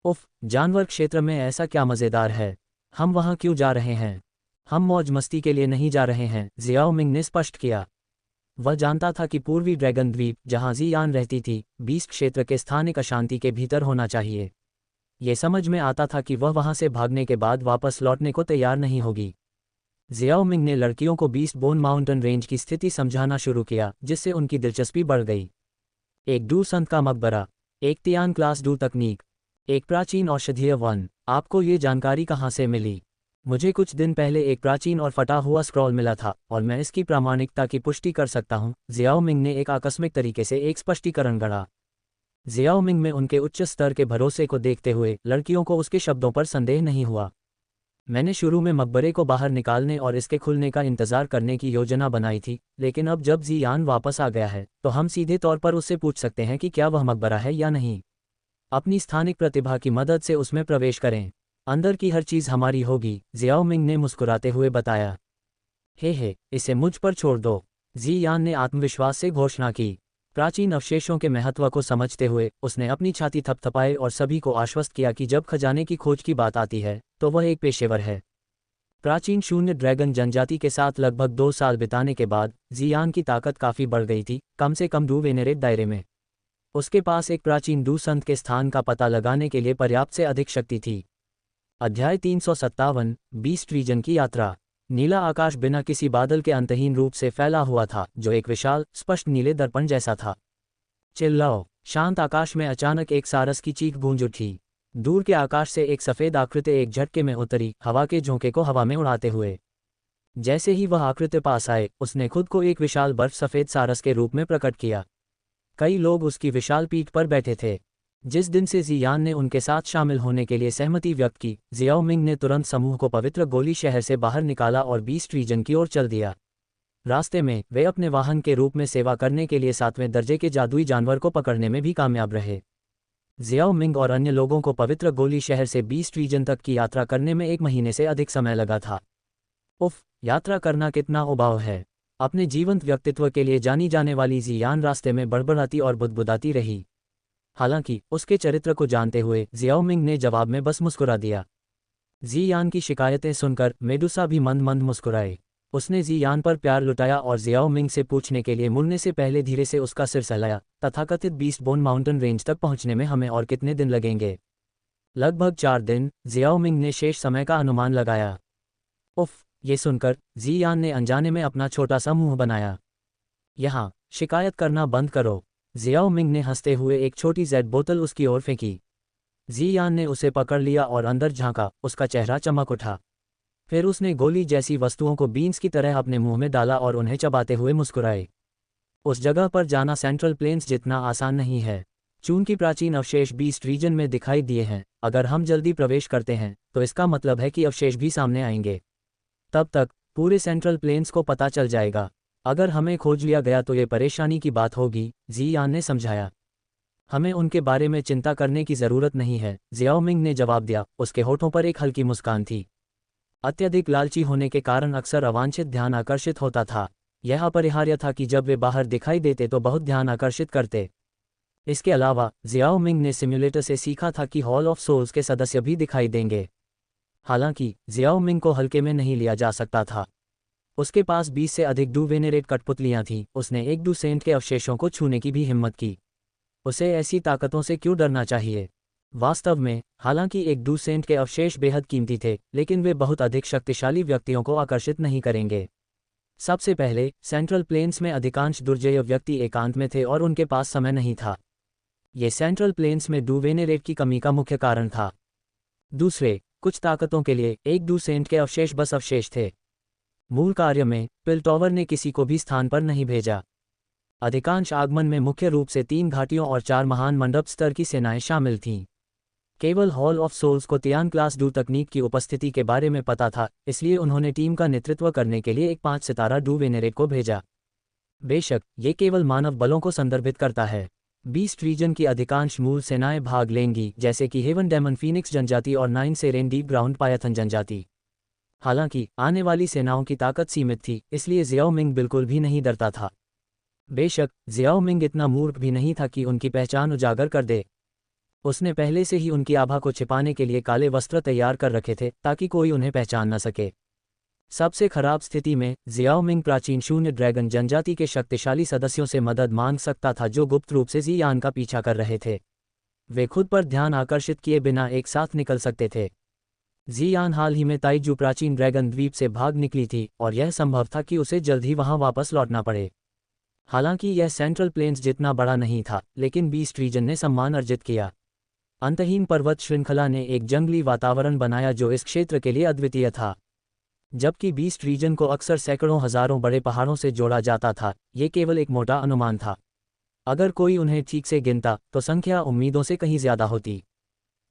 उफ, जानवर क्षेत्र में ऐसा क्या मज़ेदार है? हम वहाँ क्यों जा रहे हैं? हम मौज मस्ती के लिए नहीं जा रहे हैं, जियाओ मिंग ने स्पष्ट किया। वह जानता था कि पूर्वी ड्रैगन द्वीप, जहाँ जियान रहती थी, बीस्ट क्षेत्र के स्थानिक अशांति के भीतर होना चाहिए। ये समझ में आता था कि वह वहाँ से भागने के बाद वापस लौटने को तैयार नहीं होगी। जियाओ मिंग ने लड़कियों को बीस्ट बोन माउंटेन रेंज की स्थिति समझाना शुरू किया, जिससे उनकी दिलचस्पी बढ़ गई। एक डू संत का मकबरा, एक तियान क्लास डू तकनीक, एक प्राचीन औषधीय वन। आपको ये जानकारी कहाँ से मिली? मुझे कुछ दिन पहले एक प्राचीन और फटा हुआ स्क्रॉल मिला था, और मैं इसकी प्रामाणिकता की पुष्टि कर सकता हूँ। जियाओ मिंग ने एक आकस्मिक तरीके से एक स्पष्टीकरण गढ़ा। जियाओ मिंग में उनके उच्च स्तर के भरोसे को देखते हुए लड़कियों को उसके शब्दों पर संदेह नहीं हुआ। मैंने शुरू में मकबरे को बाहर निकालने और इसके खुलने का इंतजार करने की योजना बनाई थी, लेकिन अब जब जियान वापस आ गया है, तो हम सीधे तौर पर उससे पूछ सकते हैं कि क्या वह मकबरा है या नहीं। अपनी स्थानिक प्रतिभा की मदद से उसमें प्रवेश करें। अंदर की हर चीज़ हमारी होगी, जियाओ मिंग ने मुस्कुराते हुए बताया। हे, इसे मुझ पर छोड़ दो, जियान ने आत्मविश्वास से घोषणा की। प्राचीन अवशेषों के महत्व को समझते हुए उसने अपनी छाती थपथपाई और सभी को आश्वस्त किया कि जब खजाने की खोज की बात आती है, तो वह एक पेशेवर है। प्राचीन शून्य ड्रैगन जनजाति के साथ लगभग 2 साल बिताने के बाद जियान की ताकत काफ़ी बढ़ गई थी, कम से कम डू वेनेरेट दायरे में। उसके पास एक प्राचीन डू संत के स्थान का पता लगाने के लिए पर्याप्त से अधिक शक्ति थी। अध्याय 357, बीस्ट रीजन की यात्रा। नीला आकाश बिना किसी बादल के अंतहीन रूप से फैला हुआ था, जो एक विशाल, स्पष्ट नीले दर्पण जैसा था। चिल्लाओ! शांत आकाश में अचानक एक सारस की चीख गूंज उठी। दूर के आकाश से एक सफ़ेद आकृति एक झटके में उतरी, हवा के झोंके को हवा में उड़ाते हुए। जैसे ही वह आकृति पास आए, उसने खुद को एक विशाल बर्फ सफ़ेद सारस के रूप में प्रकट किया। कई लोग उसकी विशाल पीठ पर बैठे थे। जिस दिन से जियान ने उनके साथ शामिल होने के लिए सहमति व्यक्त की, जियाओ मिंग ने तुरंत समूह को पवित्र गोली शहर से बाहर निकाला और बीस्ट रीजन की ओर चल दिया। रास्ते में वे अपने वाहन के रूप में सेवा करने के लिए 7वें दर्जे के जादुई जानवर को पकड़ने में भी कामयाब रहे। जियाओ मिंग और अन्य लोगों को पवित्र गोली शहर से बीस्ट रीजन तक की यात्रा करने में 1 महीने से अधिक समय लगा था। उफ, यात्रा करना कितना उबाऊ है। अपने जीवंत व्यक्तित्व के लिए जानी जाने वाली जियान रास्ते में बड़बड़ाती और बुदबुदाती रही। हालांकि उसके चरित्र को जानते हुए जियाओ मिंग ने जवाब में बस मुस्कुरा दिया। जियान की शिकायतें सुनकर मेडुसा भी मंद मंद मुस्कुराए। उसने जियान पर प्यार लुटाया और जियाओ मिंग से पूछने के लिए मुड़ने से पहले धीरे से उसका सिर सहलाया। तथाकथित बीस्ट बोन माउंटेन रेंज तक पहुंचने में हमें और कितने दिन लगेंगे? लगभग 4 दिन, जियाओ मिंग ने शेष समय का अनुमान लगाया। उफ, ये सुनकर जियान ने अनजाने में अपना छोटा सा मुंह बनाया। यहाँ शिकायत करना बंद करो, जियाओ मिंग ने हंसते हुए एक छोटी जेड बोतल उसकी ओर फेंकी। जियान ने उसे पकड़ लिया और अंदर झांका, उसका चेहरा चमक उठा। फिर उसने गोली जैसी वस्तुओं को बीन्स की तरह अपने मुंह में डाला और उन्हें चबाते हुए मुस्कुराए। उस जगह पर जाना सेंट्रल प्लेन्स जितना आसान नहीं है। चून की प्राचीन अवशेष बीस्ट रीजन में दिखाई दिए हैं, अगर हम जल्दी प्रवेश करते हैं तो इसका मतलब है कि अवशेष भी सामने आएंगे। तब तक पूरे सेंट्रल प्लेन्स को पता चल जाएगा। अगर हमें खोज लिया गया तो ये परेशानी की बात होगी, जियान ने समझाया। हमें उनके बारे में चिंता करने की ज़रूरत नहीं है, जियाओ मिंग ने जवाब दिया। उसके होठों पर एक हल्की मुस्कान थी। अत्यधिक लालची होने के कारण अक्सर अवांछित ध्यान आकर्षित होता था। यह अपरिहार्य था कि जब वे बाहर दिखाई देते तो बहुत ध्यान आकर्षित करते। इसके अलावा जियाओ मिंग ने सिम्युलेटर से सीखा था कि हॉल ऑफ सोल्स के सदस्य भी दिखाई देंगे। हालांकि जियाओ मिंग को हल्के में नहीं लिया जा सकता था। उसके पास 20 से अधिक डू वेनेरेट कठपुतलियां थीं। उसने एक डू सेंट के अवशेषों को छूने की भी हिम्मत की। उसे ऐसी ताकतों से क्यों डरना चाहिए? वास्तव में, हालांकि एक डू सेंट के अवशेष बेहद कीमती थे, लेकिन वे बहुत अधिक शक्तिशाली व्यक्तियों को आकर्षित नहीं करेंगे। सबसे पहले, सेंट्रल प्लेन्स में अधिकांश दुर्जय व्यक्ति एकांत में थे और उनके पास समय नहीं था। ये सेंट्रल प्लेन्स में डू वेनेरेट की कमी का मुख्य कारण था। दूसरे, कुछ ताकतों के लिए एक डू सेंट के अवशेष बस अवशेष थे। मूल कार्य में पिलटॉवर ने किसी को भी स्थान पर नहीं भेजा। अधिकांश आगमन में मुख्य रूप से 3 घाटियों और 4 महान मंडप स्तर की सेनाएं शामिल थीं। केवल हॉल ऑफ सोल्स को तियान क्लास डू तकनीक की उपस्थिति के बारे में पता था, इसलिए उन्होंने टीम का नेतृत्व करने के लिए एक 5 सितारा डू वेनेरेट को भेजा। बेशक ये केवल मानव बलों को संदर्भित करता है। बीस्ट रीजन की अधिकांश मूल सेनाएं भाग लेंगी, जैसे कि हेवन डेमन फीनिक्स जनजाति और 9 सेरेन डीप ग्राउंड पायथन जनजाति। हालांकि आने वाली सेनाओं की ताकत सीमित थी, इसलिए जियाओ मिंग बिल्कुल भी नहीं डरता था। बेशक जियाओ मिंग इतना मूर्ख भी नहीं था कि उनकी पहचान उजागर कर दे। उसने पहले से ही उनकी आभा को छिपाने के लिए काले वस्त्र तैयार कर रखे थे, ताकि कोई उन्हें पहचान न सके। सबसे खराब स्थिति में जियाओ मिंग प्राचीन शून्य ड्रैगन जनजाति के शक्तिशाली सदस्यों से मदद मांग सकता था, जो गुप्त रूप से जियान का पीछा कर रहे थे। वे खुद पर ध्यान आकर्षित किए बिना एक साथ निकल सकते थे। जियान हाल ही में ताइजू प्राचीन ड्रैगन द्वीप से भाग निकली थी, और यह संभव था कि उसे जल्द ही वहां वापस लौटना पड़े। हालांकि यह सेंट्रल प्लेन्स जितना बड़ा नहीं था, लेकिन बीस्ट रीजन ने सम्मान अर्जित किया। अंतहीन पर्वत श्रृंखला ने एक जंगली वातावरण बनाया जो इस क्षेत्र के लिए अद्वितीय था। जबकि बीस्ट रीजन को अक्सर सैकड़ों हजारों बड़े पहाड़ों से जोड़ा जाता था, ये केवल एक मोटा अनुमान था। अगर कोई उन्हें ठीक से गिनता तो संख्या उम्मीदों से कहीं ज्यादा होती।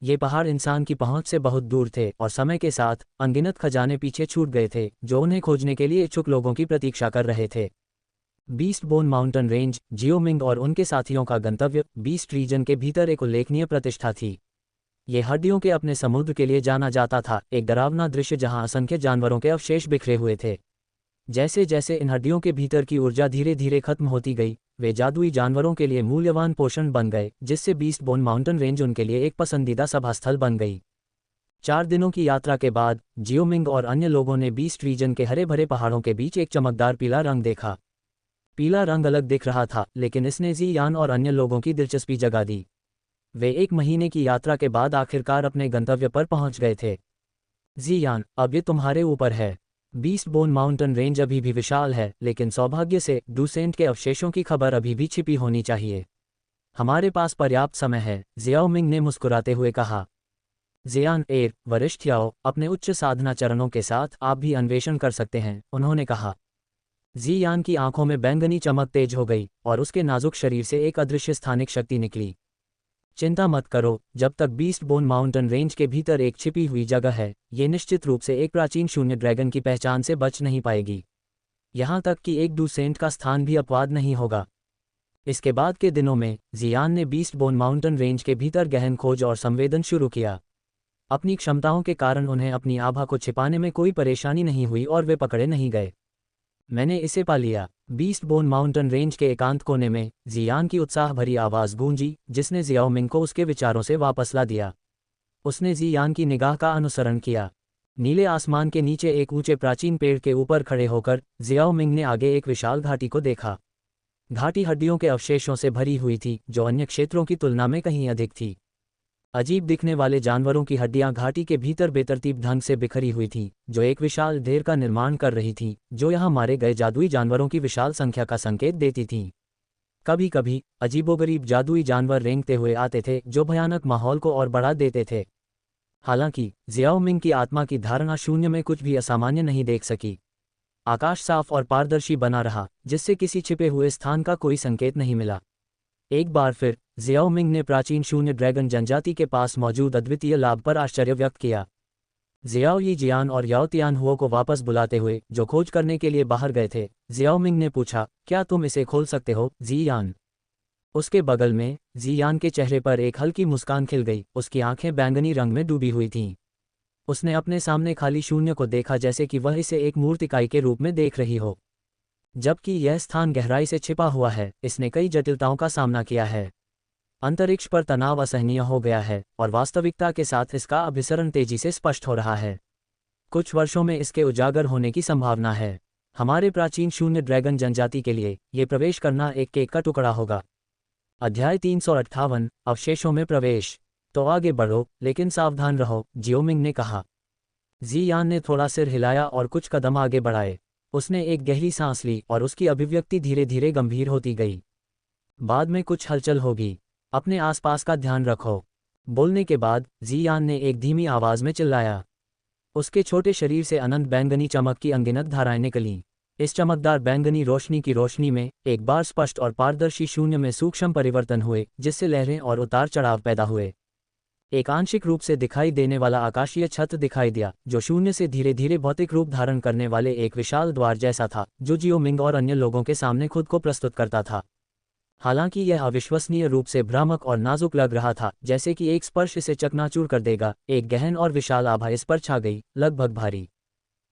ये पहाड़ इंसान की पहुंच से बहुत दूर थे, और समय के साथ अनगिनत खजाने पीछे छूट गए थे, जो उन्हें खोजने के लिए इच्छुक लोगों की प्रतीक्षा कर रहे थे। बीस्ट बोन माउंटेन रेंज, जियो मिंग और उनके साथियों का गंतव्य, बीस्ट रीजन के भीतर एक उल्लेखनीय प्रतिष्ठा थी। ये हड्डियों के अपने समुद्र के लिए जाना जाता था, एक डरावना दृश्य जहां असंख्य जानवरों के अवशेष बिखरे हुए थे। जैसे जैसे इन हड्डियों के भीतर की ऊर्जा धीरे धीरे खत्म होती गई, वे जादुई जानवरों के लिए मूल्यवान पोषण बन गए, जिससे बीस्ट बोन माउंटेन रेंज उनके लिए एक पसंदीदा सभास्थल बन गई। 4 दिनों की यात्रा के बाद जियो मिंग और अन्य लोगों ने बीस्ट रीजन के हरे भरे पहाड़ों के बीच एक चमकदार पीला रंग देखा। पीला रंग अलग दिख रहा था, लेकिन इसने जियान और अन्य लोगों की दिलचस्पी जगा दी। वे 1 महीने की यात्रा के बाद आखिरकार अपने गंतव्य पर पहुंच गए थे। जियान, अब ये तुम्हारे ऊपर है। बीस्ट बोन माउंटेन रेंज अभी भी विशाल है, लेकिन सौभाग्य से डूसेंट के अवशेषों की खबर अभी भी छिपी होनी चाहिए। हमारे पास पर्याप्त समय है, जियाओ मिंग ने मुस्कुराते हुए कहा। जियान वरिष्ठ याओ, अपने उच्च साधना चरणों के साथ आप भी अन्वेषण कर सकते हैं, उन्होंने कहा। जियान की आंखों में बैंगनी चमक तेज हो गई, और उसके नाजुक शरीर से एक अदृश्य स्थानिक शक्ति निकली। चिंता मत करो, जब तक बीस्ट बोन माउंटेन रेंज के भीतर एक छिपी हुई जगह है, ये निश्चित रूप से एक प्राचीन शून्य ड्रैगन की पहचान से बच नहीं पाएगी। यहाँ तक कि एक डूसेंट का स्थान भी अपवाद नहीं होगा। इसके बाद के दिनों में जियान ने बीस्ट बोन माउंटेन रेंज के भीतर गहन खोज और संवेदन शुरू किया। अपनी क्षमताओं के कारण उन्हें अपनी आभा को छिपाने में कोई परेशानी नहीं हुई और वे पकड़े नहीं गए। मैंने इसे पा लिया। बीस्ट बोन माउंटेन रेंज के एकांत कोने में जियान की उत्साह भरी आवाज़ गूंजी, जिसने जियाओ मिंग को उसके विचारों से वापस ला दिया। उसने जियान की निगाह का अनुसरण किया। नीले आसमान के नीचे एक ऊंचे प्राचीन पेड़ के ऊपर खड़े होकर जियाओ मिंग ने आगे एक विशाल घाटी को देखा। घाटी हड्डियों के अवशेषों से भरी हुई थी, जो अन्य क्षेत्रों की तुलना में कहीं अधिक थी। अजीब दिखने वाले जानवरों की हड्डियां घाटी के भीतर बेतरतीब ढंग से बिखरी हुई थीं, जो एक विशाल ढेर का निर्माण कर रही थीं, जो यहां मारे गए जादुई जानवरों की विशाल संख्या का संकेत देती थीं। कभी कभी अजीबोगरीब जादुई जानवर रेंगते हुए आते थे, जो भयानक माहौल को और बढ़ा देते थे। हालांकि जियाओ मिंग की आत्मा की धारणा शून्य में कुछ भी असामान्य नहीं देख सकी। आकाश साफ और पारदर्शी बना रहा, जिससे किसी छिपे हुए स्थान का कोई संकेत नहीं मिला। एक बार फिर जियाओ मिंग ने प्राचीन शून्य ड्रैगन जनजाति के पास मौजूद अद्वितीय लाभ पर आश्चर्य व्यक्त किया। जियाओ यी जियान और याओ तियान हुओ को वापस बुलाते हुए, जो खोज करने के लिए बाहर गए थे, जियाओ मिंग ने पूछा, क्या तुम इसे खोल सकते हो, जियान? उसके बगल में जियान के चेहरे पर एक हल्की मुस्कान खिल गई, उसकी आंखें बैंगनी रंग में डूबी हुई थीं। उसने अपने सामने खाली शून्य को देखा, जैसे कि वह इसे एक मूर्त इकाई के रूप में देख रही हो। जबकि यह स्थान गहराई से छिपा हुआ है, इसने कई जटिलताओं का सामना किया है। अंतरिक्ष पर तनाव असहनीय हो गया है और वास्तविकता के साथ इसका अभिसरण तेजी से स्पष्ट हो रहा है। कुछ वर्षों में इसके उजागर होने की संभावना है। हमारे प्राचीन शून्य ड्रैगन जनजाति के लिए ये प्रवेश करना एक केक का टुकड़ा होगा। अध्याय 358 अवशेषों में प्रवेश। तो आगे बढ़ो, लेकिन सावधान रहो, जियोमिंग ने कहा। जियान ने थोड़ा सिर हिलाया और कुछ कदम आगे बढ़ाए। उसने एक गहरी सांस ली और उसकी अभिव्यक्ति धीरे धीरे गंभीर होती गई। बाद में कुछ हलचल होगी, अपने आसपास का ध्यान रखो। बोलने के बाद जियान ने एक धीमी आवाज में चिल्लाया। उसके छोटे शरीर से अनंत बैंगनी चमक की अनगिनत धाराएं निकलीं। इस चमकदार बैंगनी रोशनी की रोशनी में एक बार स्पष्ट और पारदर्शी शून्य में सूक्ष्म परिवर्तन हुए, जिससे लहरें और उतार चढ़ाव पैदा हुए। एक आंशिक रूप से दिखाई देने वाला आकाशीय छत्र दिखाई दिया, जो शून्य से धीरे धीरे भौतिक रूप धारण करने वाले एक विशाल द्वार जैसा था, जो जियोमिंग और अन्य लोगों के सामने खुद को प्रस्तुत करता था। हालांकि यह अविश्वसनीय रूप से भ्रामक और नाजुक लग रहा था, जैसे कि एक स्पर्श इसे चकनाचूर कर देगा। एक गहन और विशाल आभा इस पर छा गई, लगभग भारी।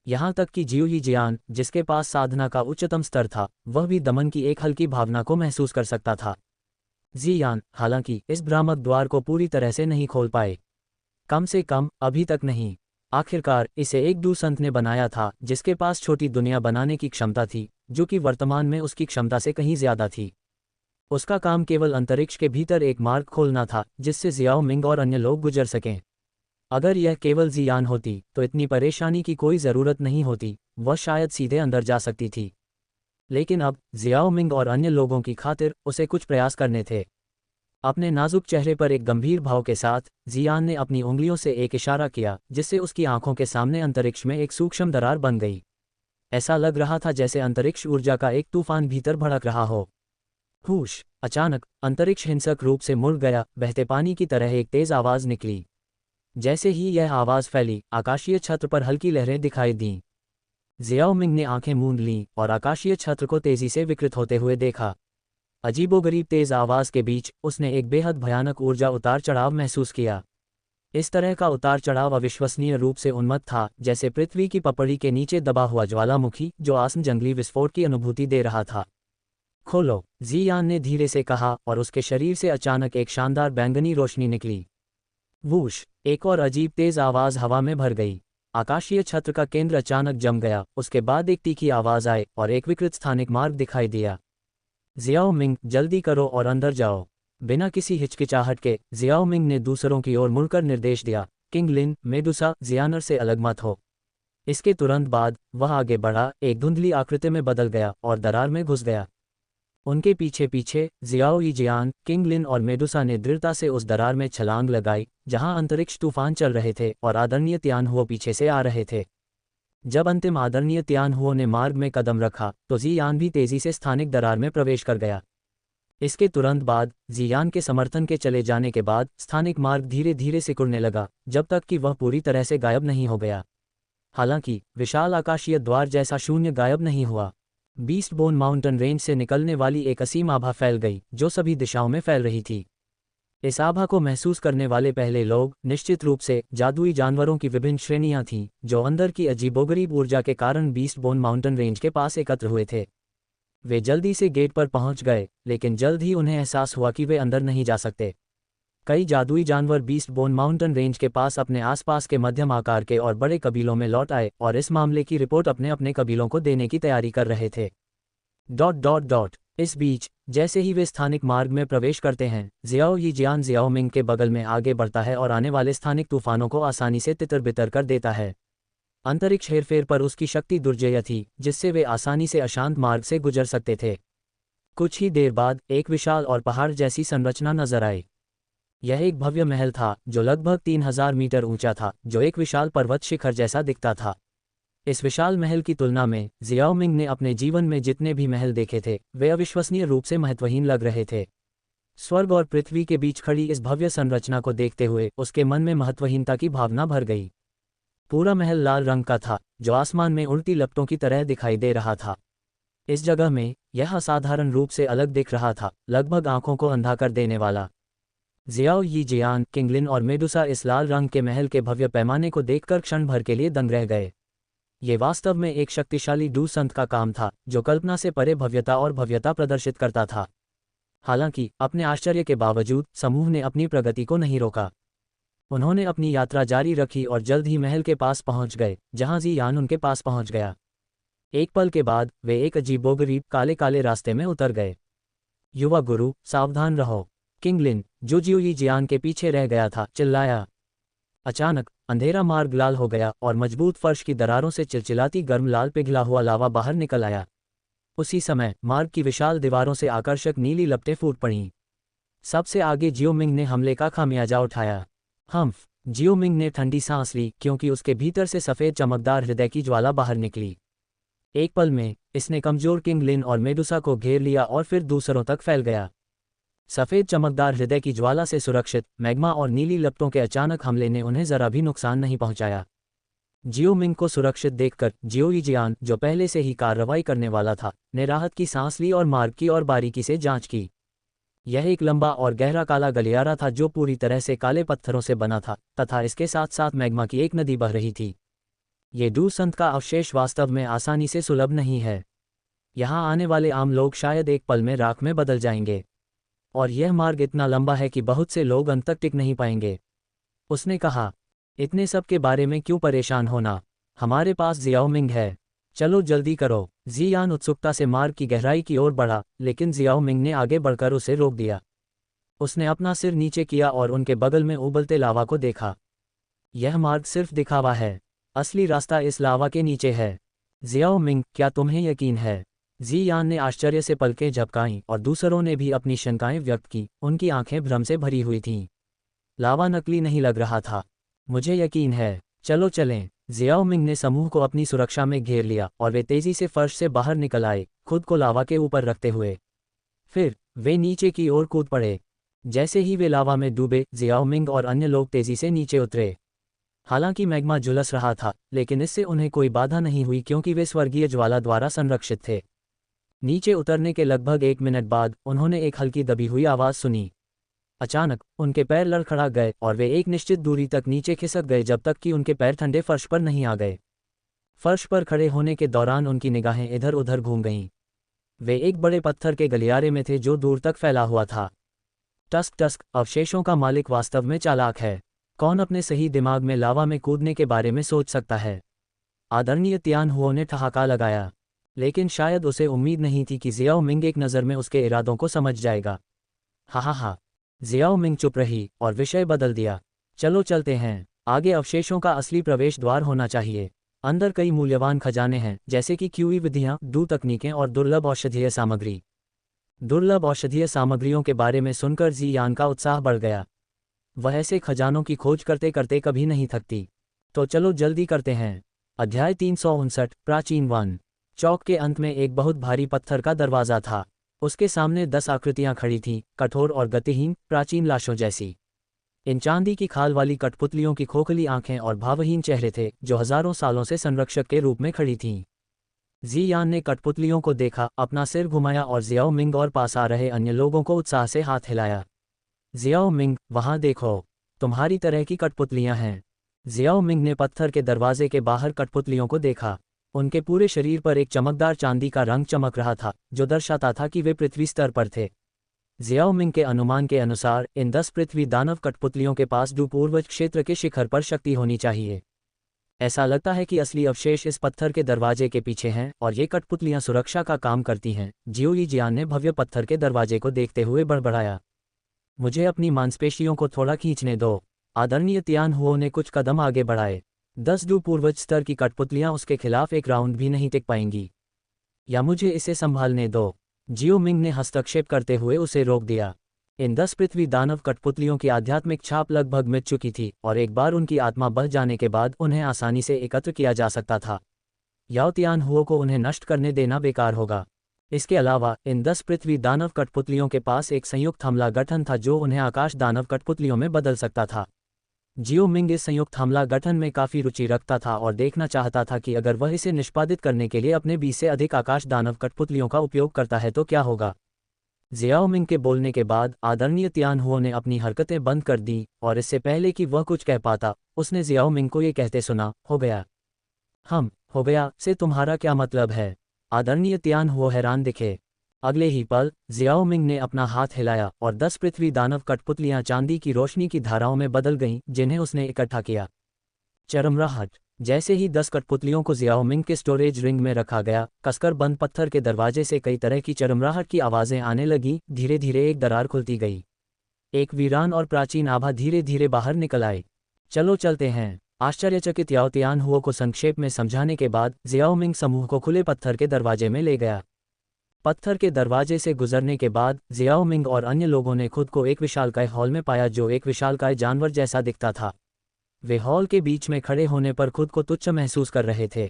यहाँ तक कि जियान, जिसके पास साधना का उच्चतम स्तर था, वह भी दमन की एक हल्की भावना को महसूस कर सकता था। जियान, हालांकि, इस भ्रामक द्वार को पूरी तरह से नहीं खोल पाए। कम से कम अभी तक नहीं। आखिरकार इसे एक दूसंत ने बनाया था, जिसके पास छोटी दुनिया बनाने की क्षमता थी, जो कि वर्तमान में उसकी क्षमता से कहीं ज्यादा थी। उसका काम केवल अंतरिक्ष के भीतर एक मार्ग खोलना था, जिससे जियाओमिंग और अन्य लोग गुजर सकें। अगर यह केवल जियान होती तो इतनी परेशानी की कोई ज़रूरत नहीं होती, वह शायद सीधे अंदर जा सकती थी। लेकिन अब जियाओमिंग और अन्य लोगों की खातिर उसे कुछ प्रयास करने थे। अपने नाजुक चेहरे पर एक गंभीर भाव के साथ जियान ने अपनी उंगलियों से एक इशारा किया, जिससे उसकी आंखों के सामने अंतरिक्ष में एक सूक्ष्म दरार बन गई। ऐसा लग रहा था जैसे अंतरिक्ष ऊर्जा का एक तूफान भीतर भड़क रहा हो। हुश! अचानक अंतरिक्ष हिंसक रूप से मुड़ गया। बहते पानी की तरह एक तेज आवाज निकली। जैसे ही यह आवाज फैली, आकाशीय छत्र पर हल्की लहरें दिखाई दीं। जियाओमिंग ने आंखें मूंद लीं और आकाशीय छत्र को तेजी से विकृत होते हुए देखा। अजीबोगरीब तेज आवाज के बीच उसने एक बेहद भयानक ऊर्जा उतार चढ़ाव महसूस किया। इस तरह का उतार चढ़ाव अविश्वसनीय रूप से उन्मत्त था, जैसे पृथ्वी की पपड़ी के नीचे दबा हुआ ज्वालामुखी जो आसन्न जंगली विस्फोट की अनुभूति दे रहा था। खोलो, जियान ने धीरे से कहा, और उसके शरीर से अचानक एक शानदार बैंगनी रोशनी निकली। वूश! एक और अजीब तेज आवाज हवा में भर गई। आकाशीय छत्र का केंद्र अचानक जम गया। उसके बाद एक तीखी आवाज आई और एक विकृत स्थानिक मार्ग दिखाई दिया। जियाओमिंग, जल्दी करो और अंदर जाओ। बिना किसी हिचकिचाहट के जियाओमिंग ने दूसरों की ओर मुड़कर निर्देश दिया। किंग लिन, मेडुसा, जियानर से अलग मत हो। इसके तुरंत बाद वह आगे बढ़ा, एक धुंधली आकृति में बदल गया और दरार में घुस गया। उनके पीछे पीछे जियाओ यीजियान, किंग लिन और मेडुसा ने दृढ़ता से उस दरार में छलांग लगाई जहां अंतरिक्ष तूफान चल रहे थे और आदरणीय तियानहुओ पीछे से आ रहे थे। जब अंतिम आदरणीय तियानहुओ ने मार्ग में कदम रखा तो जियान भी तेजी से स्थानिक दरार में प्रवेश कर गया। इसके तुरंत बाद जियान के समर्थन के चले जाने के बाद स्थानिक मार्ग धीरे धीरे सिकुड़ने लगा, जब तक कि वह पूरी तरह से गायब नहीं हो गया। हालांकि विशाल आकाशीय द्वार जैसा शून्य गायब नहीं हुआ। बीस्ट बोन माउंटेन रेंज से निकलने वाली एक असीम आभा फैल गई, जो सभी दिशाओं में फैल रही थी। इस आभा को महसूस करने वाले पहले लोग निश्चित रूप से जादुई जानवरों की विभिन्न श्रेणियां थीं, जो अंदर की अजीबोगरीब ऊर्जा के कारण बीस्ट बोन माउंटेन रेंज के पास एकत्र हुए थे। वे जल्दी से गेट पर पहुंच गए, लेकिन जल्द ही उन्हें एहसास हुआ कि वे अंदर नहीं जा सकते। कई जादुई जानवर बीस्ट बोन माउंटेन रेंज के पास अपने आसपास के मध्यम आकार के और बड़े कबीलों में लौट आए और इस मामले की रिपोर्ट अपने अपने कबीलों को देने की तैयारी कर रहे थे। इस बीच जैसे ही वे स्थानिक मार्ग में प्रवेश करते हैं, जियाओ यीजियान जियाओमिंग के बगल में आगे बढ़ता है और आने वाले स्थानिक तूफानों को आसानी से तितर-बितर कर देता है। अंतरिक्ष हेरफेर पर उसकी शक्ति दुर्जेय थी, जिससे वे आसानी से अशांत मार्ग से गुजर सकते थे। कुछ ही देर बाद एक विशाल और पहाड़ जैसी संरचना नजर आई। यह एक भव्य महल था जो लगभग 3000 मीटर ऊंचा था, जो एक विशाल पर्वत शिखर जैसा दिखता था। इस विशाल महल की तुलना में जियाओमिंग ने अपने जीवन में जितने भी महल देखे थे, वे अविश्वसनीय रूप से महत्वहीन लग रहे थे। स्वर्ग और पृथ्वी के बीच खड़ी इस भव्य संरचना को देखते हुए उसके मन में महत्वहीनता की भावना भर गई। पूरा महल लाल रंग का था, जो आसमान में उड़ती लपटों की तरह दिखाई दे रहा था। इस जगह में यह असाधारण रूप से अलग दिख रहा था, लगभग आंखों को अंधा कर देने वाला। जियाओ यी जियान, किंगलिन और मेडुसा इस लाल रंग के महल के भव्य पैमाने को देखकर क्षण भर के लिए दंग रह गए। ये वास्तव में एक शक्तिशाली डू संत का काम था, जो कल्पना से परे भव्यता और भव्यता प्रदर्शित करता था। हालांकि अपने आश्चर्य के बावजूद समूह ने अपनी प्रगति को नहीं रोका। उन्होंने अपनी यात्रा जारी रखी और जल्द ही महल के पास पहुंच गए, जहां जियान उनके पास पहुंच गया। एक पल के बाद वे एक अजीबोगरीब काले काले रास्ते में उतर गए। युवा गुरु, सावधान रहो, किंगलिन, जो जियोई जियान के पीछे रह गया था, चिल्लाया। अचानक अंधेरा मार्ग लाल हो गया और मजबूत फर्श की दरारों से चिलचिलाती गर्म लाल पिघला हुआ लावा बाहर निकल आया। उसी समय मार्ग की विशाल दीवारों से आकर्षक नीली लपटें फूट पड़ीं। सबसे आगे जियोमिंग ने हमले का खामियाजा उठाया। हम्फ, जियोमिंग ने ठंडी सांस ली, क्योंकि उसके भीतर से सफ़ेद चमकदार हृदय की ज्वाला बाहर निकली। एक पल में इसने कमजोर किंगलिन और मेडुसा को घेर लिया और फिर दूसरों तक फैल गया। सफ़ेद चमकदार हृदय की ज्वाला से सुरक्षित मैग्मा और नीली लपटों के अचानक हमले ने उन्हें जरा भी नुकसान नहीं पहुंचाया। जियोमिंग को सुरक्षित देखकर जियोई जियान, जो पहले से ही कार्रवाई करने वाला था, ने राहत की सांस ली और मार्ग की और बारीकी से जांच की। यह एक लंबा और गहरा काला गलियारा था जो पूरी तरह से काले पत्थरों से बना था, तथा इसके साथ साथ मैग्मा की एक नदी बह रही थी। ये डू संत का अवशेष वास्तव में आसानी से सुलभ नहीं है। यहाँ आने वाले आम लोग शायद एक पल में राख में बदल जाएंगे, और यह मार्ग इतना लंबा है कि बहुत से लोग अंत तक टिक नहीं पाएंगे। उसने कहा, इतने सब के बारे में क्यों परेशान होना, हमारे पास जियाओमिंग है, चलो जल्दी करो। जियान उत्सुकता से मार्ग की गहराई की ओर बढ़ा, लेकिन जियाओमिंग ने आगे बढ़कर उसे रोक दिया। उसने अपना सिर नीचे किया और उनके बगल में उबलते लावा को देखा। यह मार्ग सिर्फ दिखावा है, असली रास्ता इस लावा के नीचे है। जियाओमिंग, क्या तुम्हें यकीन है? जियान ने आश्चर्य से पलकें झपकाईं और दूसरों ने भी अपनी शंकाएं व्यक्त की। उनकी आंखें भ्रम से भरी हुई थीं। लावा नकली नहीं लग रहा था। मुझे यकीन है, चलो चलें। जियाओमिंग ने समूह को अपनी सुरक्षा में घेर लिया और वे तेजी से फर्श से बाहर निकल आए, खुद को लावा के ऊपर रखते हुए। फिर वे नीचे की ओर कूद पड़े। जैसे ही वे लावा में डूबे, जियाओमिंग और अन्य लोग तेजी से नीचे उतरे। हालांकि मैग्मा झुलस रहा था, लेकिन इससे उन्हें कोई बाधा नहीं हुई, क्योंकि वे स्वर्गीय ज्वाला द्वारा संरक्षित थे। नीचे उतरने के लगभग 1 मिनट बाद उन्होंने एक हल्की दबी हुई आवाज़ सुनी। अचानक उनके पैर लड़खड़ा गए और वे एक निश्चित दूरी तक नीचे खिसक गए, जब तक कि उनके पैर ठंडे फर्श पर नहीं आ गए। फर्श पर खड़े होने के दौरान उनकी निगाहें इधर उधर घूम गईं। वे एक बड़े पत्थर के गलियारे में थे जो दूर तक फैला हुआ था। टस्क टस्क, अवशेषों का मालिक वास्तव में चालाक है। कौन अपने सही दिमाग में लावा में कूदने के बारे में सोच सकता है? आदरणीय तियान हुओ ने ठहाका लगाया, लेकिन शायद उसे उम्मीद नहीं थी कि जियाओमिंग एक नज़र में उसके इरादों को समझ जाएगा। हा। जियाओमिंग चुप रही और विषय बदल दिया। चलो चलते हैं, आगे अवशेषों का असली प्रवेश द्वार होना चाहिए। अंदर कई मूल्यवान खजाने हैं, जैसे कि क्यूई विधियाँ, डू तकनीकें और दुर्लभ औषधीय सामग्री। दुर्लभ औषधीय सामग्रियों के बारे में सुनकर जियान का उत्साह बढ़ गया। वह ऐसे खजानों की खोज करते करते कभी नहीं थकती। तो चलो जल्दी करते हैं। अध्याय 359, प्राचीन वन। चौक के अंत में एक बहुत भारी पत्थर का दरवाज़ा था। उसके सामने 10 आकृतियां खड़ी थीं, कठोर और गतिहीन, प्राचीन लाशों जैसी। इन चांदी की खाल वाली कठपुतलियों की खोखली आंखें और भावहीन चेहरे थे, जो हजारों सालों से संरक्षक के रूप में खड़ी थीं। जियान ने कठपुतलियों को देखा, अपना सिर घुमाया और जियाओमिंग और पास आ रहे अन्य लोगों को उत्साह से हाथ हिलाया। जियाओमिंग, वहां देखो, तुम्हारी तरह की कठपुतलियां हैं। जियाओमिंग ने पत्थर के दरवाजे के बाहर कठपुतलियों को देखा। उनके पूरे शरीर पर एक चमकदार चांदी का रंग चमक रहा था, जो दर्शाता था कि वे पृथ्वी स्तर पर थे। जियाओमिंग के अनुमान के अनुसार इन 10 पृथ्वी दानव कठपुतलियों के पास पूर्वज क्षेत्र के शिखर पर शक्ति होनी चाहिए। ऐसा लगता है कि असली अवशेष इस पत्थर के दरवाजे के पीछे हैं और ये कठपुतलियां सुरक्षा का काम करती हैं। जियोई जियान ने भव्य पत्थर के दरवाजे को देखते हुए बड़बड़ाया। मुझे अपनी मांसपेशियों को थोड़ा खींचने दो। आदरणीय तियान हुओ ने कुछ कदम आगे बढ़ाए। 10 पूर्वज स्तर की कठपुतलियां उसके खिलाफ एक राउंड भी नहीं टिक पाएंगी। या मुझे इसे संभालने दो। जियोमिंग ने हस्तक्षेप करते हुए उसे रोक दिया। इन 10 पृथ्वी दानव कठपुतलियों की आध्यात्मिक छाप लगभग मिट चुकी थी, और एक बार उनकी आत्मा बह जाने के बाद उन्हें आसानी से एकत्र किया जा सकता था। याओ तियान हुओ को उन्हें नष्ट करने देना बेकार होगा। इसके अलावा इन 10 पृथ्वी दानव कठपुतलियों के पास एक संयुक्त हमला गठन था जो उन्हें आकाश दानव कठपुतलियों में बदल सकता था। जियो मिंग इस संयुक्त हमला गठन में काफ़ी रुचि रखता था और देखना चाहता था कि अगर वह इसे निष्पादित करने के लिए अपने 20 से अधिक आकाश दानव कठपुतलियों का उपयोग करता है तो क्या होगा। जियाओ मिंग के बोलने के बाद आदरणीय तियान हुओ ने अपनी हरकतें बंद कर दी और इससे पहले कि वह कुछ कह पाता, उसने जियाओ मिंग को ये कहते सुना, हो गया। हो गया से तुम्हारा क्या मतलब है। आदरणीय तियान हुओ हैरान दिखे। अगले ही पल जियाओ मिंग ने अपना हाथ हिलाया और 10 पृथ्वी दानव कठपुतलियां चांदी की रोशनी की धाराओं में बदल गईं, जिन्हें उसने इकट्ठा किया। चरमराहट। जैसे ही 10 कठपुतलियों को जियाओ मिंग के स्टोरेज रिंग में रखा गया, कसकर बंद पत्थर के दरवाजे से कई तरह की चरमराहट की आवाज़ें आने लगीं। धीरे धीरे एक दरार खुलती गई। एक वीरान और प्राचीन आभा धीरे धीरे बाहर निकल आए। चलो चलते हैं। आश्चर्यचकित याओ तियान हुओ को संक्षेप में समझाने के बाद जियाओ मिंग समूह को खुले पत्थर के दरवाजे में ले गया। पत्थर के दरवाजे से गुजरने के बाद जियाओ मिंग और अन्य लोगों ने खुद को एक विशालकाय हॉल में पाया जो एक विशालकाय जानवर जैसा दिखता था। वे हॉल के बीच में खड़े होने पर खुद को तुच्छ महसूस कर रहे थे।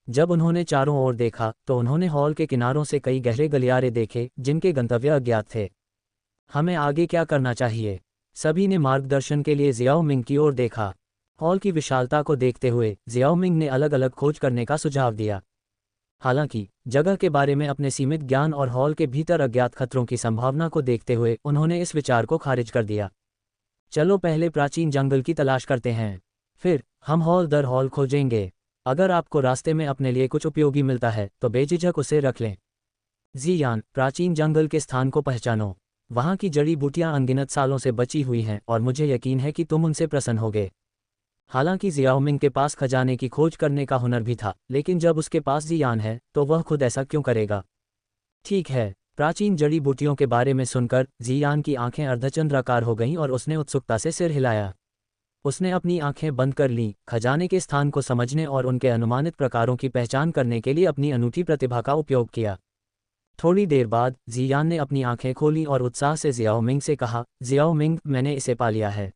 जब उन्होंने चारों ओर देखा तो उन्होंने हॉल के किनारों से कई गहरे गलियारे देखे जिनके गंतव्य अज्ञात थे। हमें आगे क्या करना चाहिए? सभी ने मार्गदर्शन के लिए जियाओ मिंग की ओर देखा। हॉल की विशालता को देखते हुए जियाओ मिंग ने अलग अलग खोज करने का सुझाव दिया। हालांकि जगह के बारे में अपने सीमित ज्ञान और हॉल के भीतर अज्ञात खतरों की संभावना को देखते हुए उन्होंने इस विचार को खारिज कर दिया। चलो पहले प्राचीन जंगल की तलाश करते हैं, फिर हम हॉल दर हॉल खोजेंगे। अगर आपको रास्ते में अपने लिए कुछ उपयोगी मिलता है तो बेझिझक उसे रख लें। जियान, प्राचीन जंगल के स्थान को पहचानो। वहाँ की जड़ी बूटियाँ अनगिनत सालों से बची हुई हैं और मुझे यकीन है कि तुम उनसे प्रसन्न होगे। हालांकि जियाओ मिंग के पास खजाने की खोज करने का हुनर भी था, लेकिन जब उसके पास जियान है तो वह खुद ऐसा क्यों करेगा। ठीक है। प्राचीन जड़ी बूटियों के बारे में सुनकर जियान की आंखें अर्धचंद्राकार हो गईं और उसने उत्सुकता से सिर हिलाया। उसने अपनी आंखें बंद कर लीं, खजाने के स्थान को समझने और उनके अनुमानित प्रकारों की पहचान करने के लिए अपनी अनूठी प्रतिभा का उपयोग किया। थोड़ी देर बाद जियान ने अपनी आंखें खोलीं और उत्साह से जियाओ मिंग से कहा, जियाओ मिंग, मैंने इसे पा लिया है।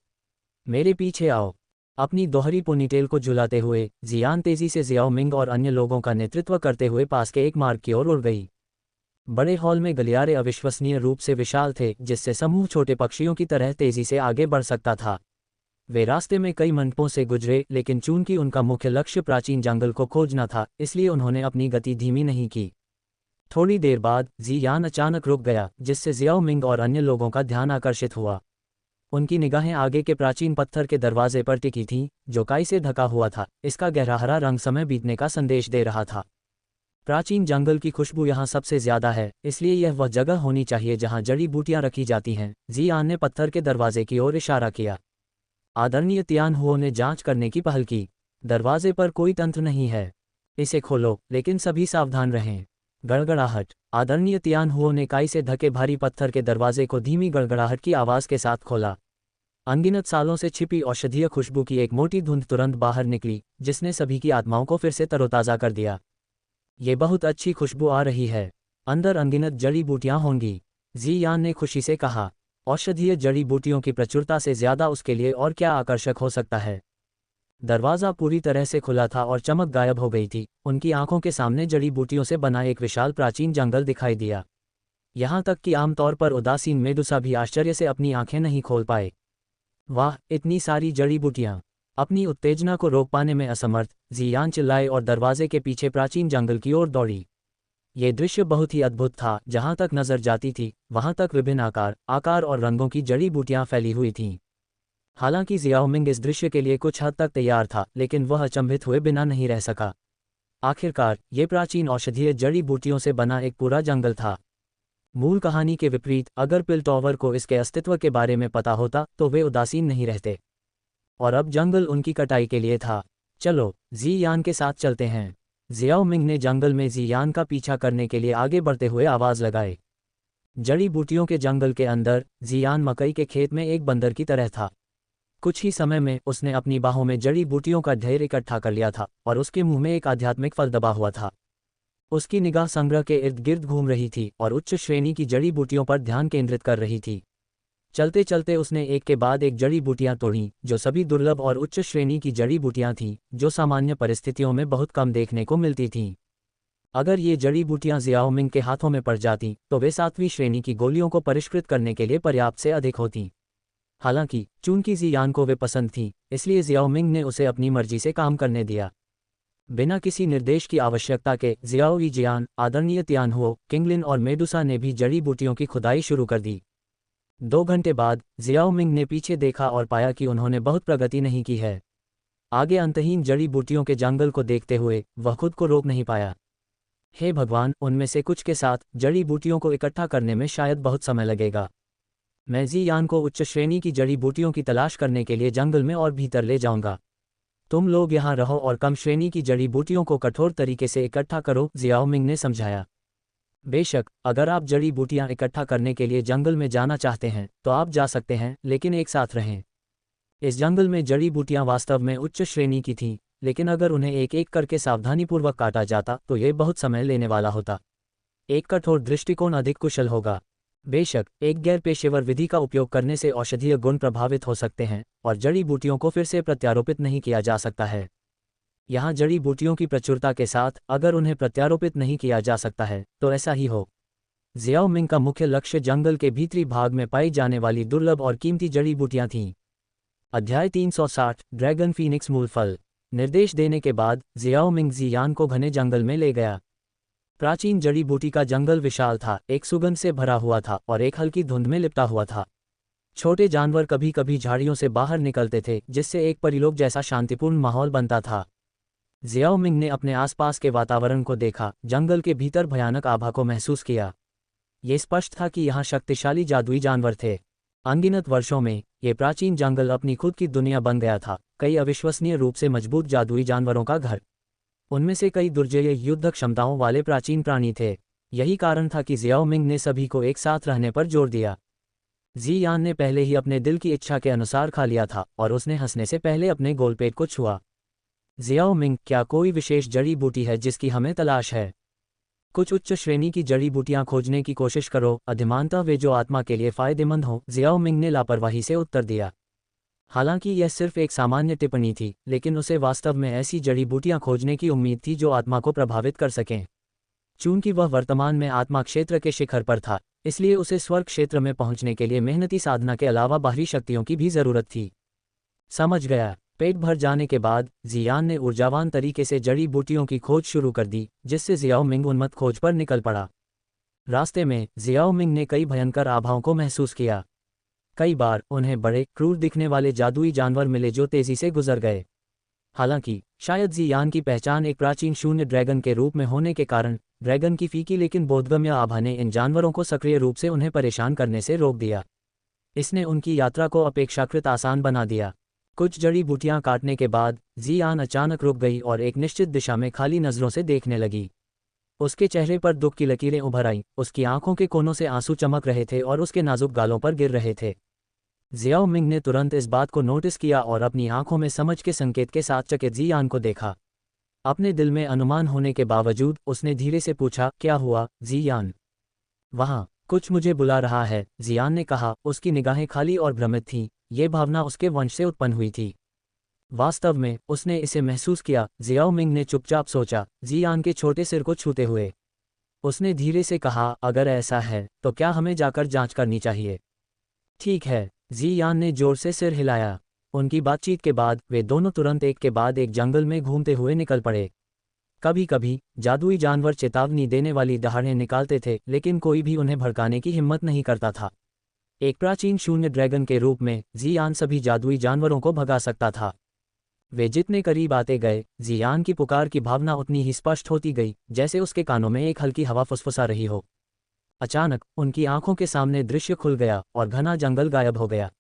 मेरे पीछे आओ। अपनी दोहरी पोनीटेल को झुलाते हुए जियान तेजी से जियाओ मिंग और अन्य लोगों का नेतृत्व करते हुए पास के एक मार्ग की ओर उड़ गई। बड़े हॉल में गलियारे अविश्वसनीय रूप से विशाल थे, जिससे समूह छोटे पक्षियों की तरह तेजी से आगे बढ़ सकता था। वे रास्ते में कई मंडपों से गुजरे, लेकिन चूंकि उनका मुख्य लक्ष्य प्राचीन जंगल को खोजना था, इसलिए उन्होंने अपनी गति धीमी नहीं की। थोड़ी देर बाद जियान अचानक रुक गया, जिससे जियाओ मिंग और अन्य लोगों का ध्यान आकर्षित हुआ। उनकी निगाहें आगे के प्राचीन पत्थर के दरवाजे पर टिकी थीं, जो काई से ढका हुआ था। इसका गहरा हरा रंग समय बीतने का संदेश दे रहा था। प्राचीन जंगल की खुशबू यहाँ सबसे ज्यादा है, इसलिए यह वह जगह होनी चाहिए जहाँ जड़ी बूटियां रखी जाती हैं। जियान ने पत्थर के दरवाजे की ओर इशारा किया। आदरणीय तियान हुओ ने जांच करने की पहल की। दरवाजे पर कोई तंत्र नहीं है, इसे खोलो, लेकिन सभी सावधान रहें। गड़गड़ाहट। आदरणीय तियान हुओ ने काई से ढके भारी पत्थर के दरवाजे को धीमी गड़गड़ाहट की आवाज़ के साथ खोला। अनगिनत सालों से छिपी औषधीय खुशबू की एक मोटी धुंध तुरंत बाहर निकली, जिसने सभी की आत्माओं को फिर से तरोताज़ा कर दिया। ये बहुत अच्छी खुशबू आ रही है। अंदर अनगिनत जड़ी बूटियां होंगी, जियान ने खुशी से कहा। औषधीय जड़ी बूटियों की प्रचुरता से ज्यादा उसके लिए और क्या आकर्षक हो सकता है। दरवाज़ा पूरी तरह से खुला था और चमक गायब हो गई थी। उनकी आंखों के सामने जड़ी बूटियों से बना एक विशाल प्राचीन जंगल दिखाई दिया। यहाँ तक कि आमतौर पर उदासीन मेडुसा भी आश्चर्य से अपनी आंखें नहीं खोल पाए। वाह, इतनी सारी जड़ी बूटियां! अपनी उत्तेजना को रोक पाने में असमर्थ जियान चिल्लाए और दरवाजे के पीछे प्राचीन जंगल की ओर दौड़ी। ये दृश्य बहुत ही अद्भुत था। जहां तक नजर जाती थी वहां तक विभिन्न आकार और रंगों की जड़ी बूटियां फैली हुई थीं। हालांकि जियाओ मिंग इस दृश्य के लिए कुछ हद तक तैयार था, लेकिन वह अचंभित हुए बिना नहीं रह सका। आखिरकार ये प्राचीन औषधीय जड़ी बूटियों से बना एक पूरा जंगल था। मूल कहानी के विपरीत, अगर पिलटॉवर को इसके अस्तित्व के बारे में पता होता तो वे उदासीन नहीं रहते। और अब जंगल उनकी कटाई के लिए था। चलो जियान के साथ चलते हैं। जियाओ मिंग ने जंगल में जियान का पीछा करने के लिए आगे बढ़ते हुए आवाज़ लगाई। जड़ी बूटियों के जंगल के अंदर जियान मकई के खेत में एक बंदर की तरह था। कुछ ही समय में उसने अपनी बाहों में जड़ी बूटियों का ढेर इकट्ठा कर लिया था और उसके मुंह में एक आध्यात्मिक फल दबा हुआ था। उसकी निगाह संग्रह के इर्द गिर्द घूम रही थी और उच्च श्रेणी की जड़ी बूटियों पर ध्यान केंद्रित कर रही थी। चलते चलते उसने एक के बाद एक जड़ी बूटियां तोड़ीं, जो सभी दुर्लभ और उच्च श्रेणी की जड़ी बूटियां थीं, जो सामान्य परिस्थितियों में बहुत कम देखने को मिलती थीं। अगर ये जड़ी बूटियां जियाओ मिंग के हाथों में पड़ जातीं तो वे 7वीं श्रेणी की गोलियों को परिष्कृत करने के लिए पर्याप्त से अधिक होतीं। हालांकि चूंकि जियान को वे पसंद थीं, इसलिए जियाओ मिंग ने उसे अपनी मर्जी से काम करने दिया। बिना किसी निर्देश की आवश्यकता के जियाओ ई जियान, आदरणीय तियानहुओ, किंगलिन और मेडुसा ने भी जड़ी बूटियों की खुदाई शुरू कर दी। 2 घंटे बाद जियाओ मिंग ने पीछे देखा और पाया कि उन्होंने बहुत प्रगति नहीं की है। आगे अंतहीन जड़ी बूटियों के जंगल को देखते हुए वह खुद को रोक नहीं पाया। हे भगवान, उनमें से कुछ के साथ जड़ी बूटियों को इकट्ठा करने में शायद बहुत समय लगेगा। मैं जियान को उच्च श्रेणी की जड़ी बूटियों की तलाश करने के लिए जंगल में और भीतर ले जाऊंगा। तुम लोग यहाँ रहो और कम श्रेणी की जड़ी बूटियों को कठोर तरीके से इकट्ठा करो, जियाओ मिंग ने समझाया। बेशक, अगर आप जड़ी बूटियां इकट्ठा करने के लिए जंगल में जाना चाहते हैं तो आप जा सकते हैं, लेकिन एक साथ रहें। इस जंगल में जड़ी बूटियां वास्तव में उच्च श्रेणी की थीं, लेकिन अगर उन्हें एक एक करके सावधानीपूर्वक काटा जाता तो ये बहुत समय लेने वाला होता। एक कठोर दृष्टिकोण अधिक कुशल होगा। बेशक, एक गैर पेशेवर विधि का उपयोग करने से औषधीय गुण प्रभावित हो सकते हैं और जड़ी बूटियों को फिर से प्रत्यारोपित नहीं किया जा सकता है। यहाँ जड़ी बूटियों की प्रचुरता के साथ अगर उन्हें प्रत्यारोपित नहीं किया जा सकता है तो ऐसा ही हो। जियाओ मिंग का मुख्य लक्ष्य जंगल के भीतरी भाग में पाई जाने वाली दुर्लभ और कीमती जड़ी बूटियां थीं। अध्याय 360 ड्रैगन फीनिक्स मूल फल। निर्देश देने के बाद जियाओ मिंग जियान को घने जंगल में ले गया। प्राचीन जड़ी बूटी का जंगल विशाल था, एक सुगंध से भरा हुआ था और एक हल्की धुंध में लिपटा हुआ था। छोटे जानवर कभी कभी झाड़ियों से बाहर निकलते थे, जिससे एक परिलोक जैसा शांतिपूर्ण माहौल बनता था। जियाओ मिंग ने अपने आसपास के वातावरण को देखा, जंगल के भीतर भयानक आभा को महसूस किया। ये स्पष्ट था कि यहाँ शक्तिशाली जादुई जानवर थे। अनगिनत वर्षों में ये प्राचीन जंगल अपनी खुद की दुनिया बन गया था, कई अविश्वसनीय रूप से मजबूत जादुई जानवरों का घर। उनमें से कई दुर्जय युद्ध क्षमताओं वाले प्राचीन प्राणी थे। यही कारण था कि जियाओ मिंग ने सभी को एक साथ रहने पर जोर दिया। जियान ने पहले ही अपने दिल की इच्छा के अनुसार खा लिया था और उसने हंसने से पहले अपने गोलपेट को छुआ। जियाओ मिंग, क्या कोई विशेष जड़ी बूटी है जिसकी हमें तलाश है? कुछ उच्च श्रेणी की जड़ी बूटियां खोजने की कोशिश करो, अधिमानतः वे जो आत्मा के लिए फायदेमंद हो, जियाओ मिंग ने लापरवाही से उत्तर दिया। हालांकि यह सिर्फ एक सामान्य टिप्पणी थी, लेकिन उसे वास्तव में ऐसी जड़ी बूटियां खोजने की उम्मीद थी जो आत्मा को प्रभावित कर सकें। चूंकि वह वर्तमान में आत्मा क्षेत्र के शिखर पर था, इसलिए उसे स्वर्ग क्षेत्र में पहुंचने के लिए मेहनती साधना के अलावा बाहरी शक्तियों की भी जरूरत थी। समझ गया। पेट भर जाने के बाद जियान ने ऊर्जावान तरीके से जड़ी बूटियों की खोज शुरू कर दी, जिससे जियाओ मिंग उन्मत्त खोज पर निकल पड़ा। रास्ते में जियाओ मिंग ने कई भयंकर आभाओं को महसूस किया। कई बार उन्हें बड़े क्रूर दिखने वाले जादुई जानवर मिले जो तेजी से गुजर गए। हालांकि शायद जियान की पहचान एक प्राचीन शून्य ड्रैगन के रूप में होने के कारण ड्रैगन की फीकी लेकिन बोधगम्य आभा ने इन जानवरों को सक्रिय रूप से उन्हें परेशान करने से रोक दिया। इसने उनकी यात्रा को अपेक्षाकृत आसान बना दिया। कुछ जड़ी बूटियां काटने के बाद जियान अचानक रुक गई और एक निश्चित दिशा में खाली नजरों से देखने लगी। उसके चेहरे पर दुख की लकीरें उभर आईं, उसकी आंखों के कोनों से आंसू चमक रहे थे और उसके नाजुक गालों पर गिर रहे थे। जियाओ मिंग ने तुरंत इस बात को नोटिस किया और अपनी आंखों में समझ के संकेत के साथ चकित जियान को देखा। अपने दिल में अनुमान होने के बावजूद उसने धीरे से पूछा, क्या हुआ जियान? वहाँ कुछ मुझे बुला रहा है, जियान ने कहा। उसकी निगाहें खाली और भ्रमित थीं। ये भावना उसके वंश से उत्पन्न हुई थी। वास्तव में उसने इसे महसूस किया। जियाओ मिंग ने चुपचाप सोचा, जियान के छोटे सिर को छूते हुए। उसने धीरे से कहा, अगर ऐसा है तो क्या हमें जाकर जांच करनी चाहिए? ठीक है, जियान ने जोर से सिर हिलाया। उनकी बातचीत के बाद वे दोनों तुरंत एक के बाद एक जंगल में घूमते हुए निकल पड़े। कभी कभी जादुई जानवर चेतावनी देने वाली दहाड़ें निकालते थे, लेकिन कोई भी उन्हें भड़काने की हिम्मत नहीं करता था। एक प्राचीन शून्य ड्रैगन के रूप में जियान सभी जादुई जानवरों को भगा सकता था। वे जितने करीब आते गए, जियान की पुकार की भावना उतनी ही स्पष्ट होती गई, जैसे उसके कानों में एक हल्की हवा फुसफुसा रही हो। अचानक उनकी आंखों के सामने दृश्य खुल गया और घना जंगल गायब हो गया।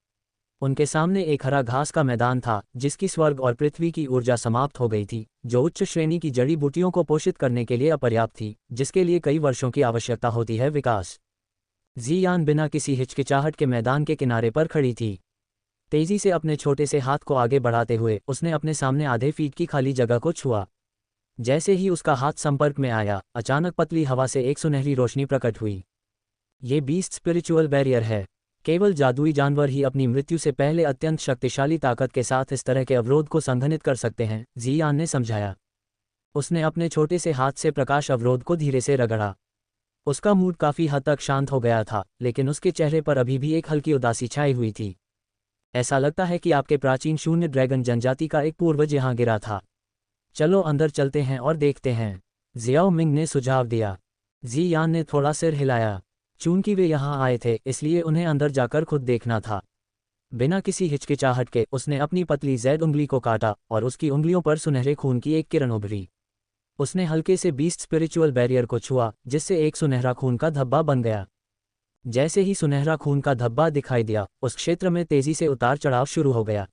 उनके सामने एक हरा घास का मैदान था, जिसकी स्वर्ग और पृथ्वी की ऊर्जा समाप्त हो गई थी, जो उच्च श्रेणी की जड़ी बूटियों को पोषित करने के लिए अपर्याप्त थी, जिसके लिए कई वर्षों की आवश्यकता होती है। विकास। जियान बिना किसी हिचकिचाहट के मैदान के किनारे पर खड़ी थी। तेजी से अपने छोटे से हाथ को आगे बढ़ाते हुए उसने अपने सामने आधे फीट की खाली जगह को छुआ। जैसे ही उसका हाथ संपर्क में आया, अचानक पतली हवा से एक सुनहरी रोशनी प्रकट हुई। ये बीस्ट स्पिरिचुअल बैरियर है। केवल जादुई जानवर ही अपनी मृत्यु से पहले अत्यंत शक्तिशाली ताकत के साथ इस तरह के अवरोध को संघनित कर सकते हैं, जियान ने समझाया। उसने अपने छोटे से हाथ से प्रकाश अवरोध को धीरे से रगड़ा। उसका मूड काफी हद तक शांत हो गया था, लेकिन उसके चेहरे पर अभी भी एक हल्की उदासी छाई हुई थी। ऐसा लगता है कि आपके प्राचीन शून्य ड्रैगन जनजाति का एक पूर्वज यहाँ गिरा था। चलो अंदर चलते हैं और देखते हैं, जियाओ मिंग ने सुझाव दिया। जी यान ने थोड़ा सिर हिलाया। चूंकि वे यहाँ आए थे इसलिए उन्हें अंदर जाकर खुद देखना था। बिना किसी हिचकिचाहट के उसने अपनी पतली जैद उंगली को काटा और उसकी उंगलियों पर सुनहरे खून की एक किरण उभरी। उसने हल्के से बीस्ट स्पिरिचुअल बैरियर को छुआ, जिससे एक सुनहरा खून का धब्बा बन गया। जैसे ही सुनहरा खून का धब्बा दिखाई दिया, उस क्षेत्र में तेजी से उतार चढ़ाव शुरू हो गया।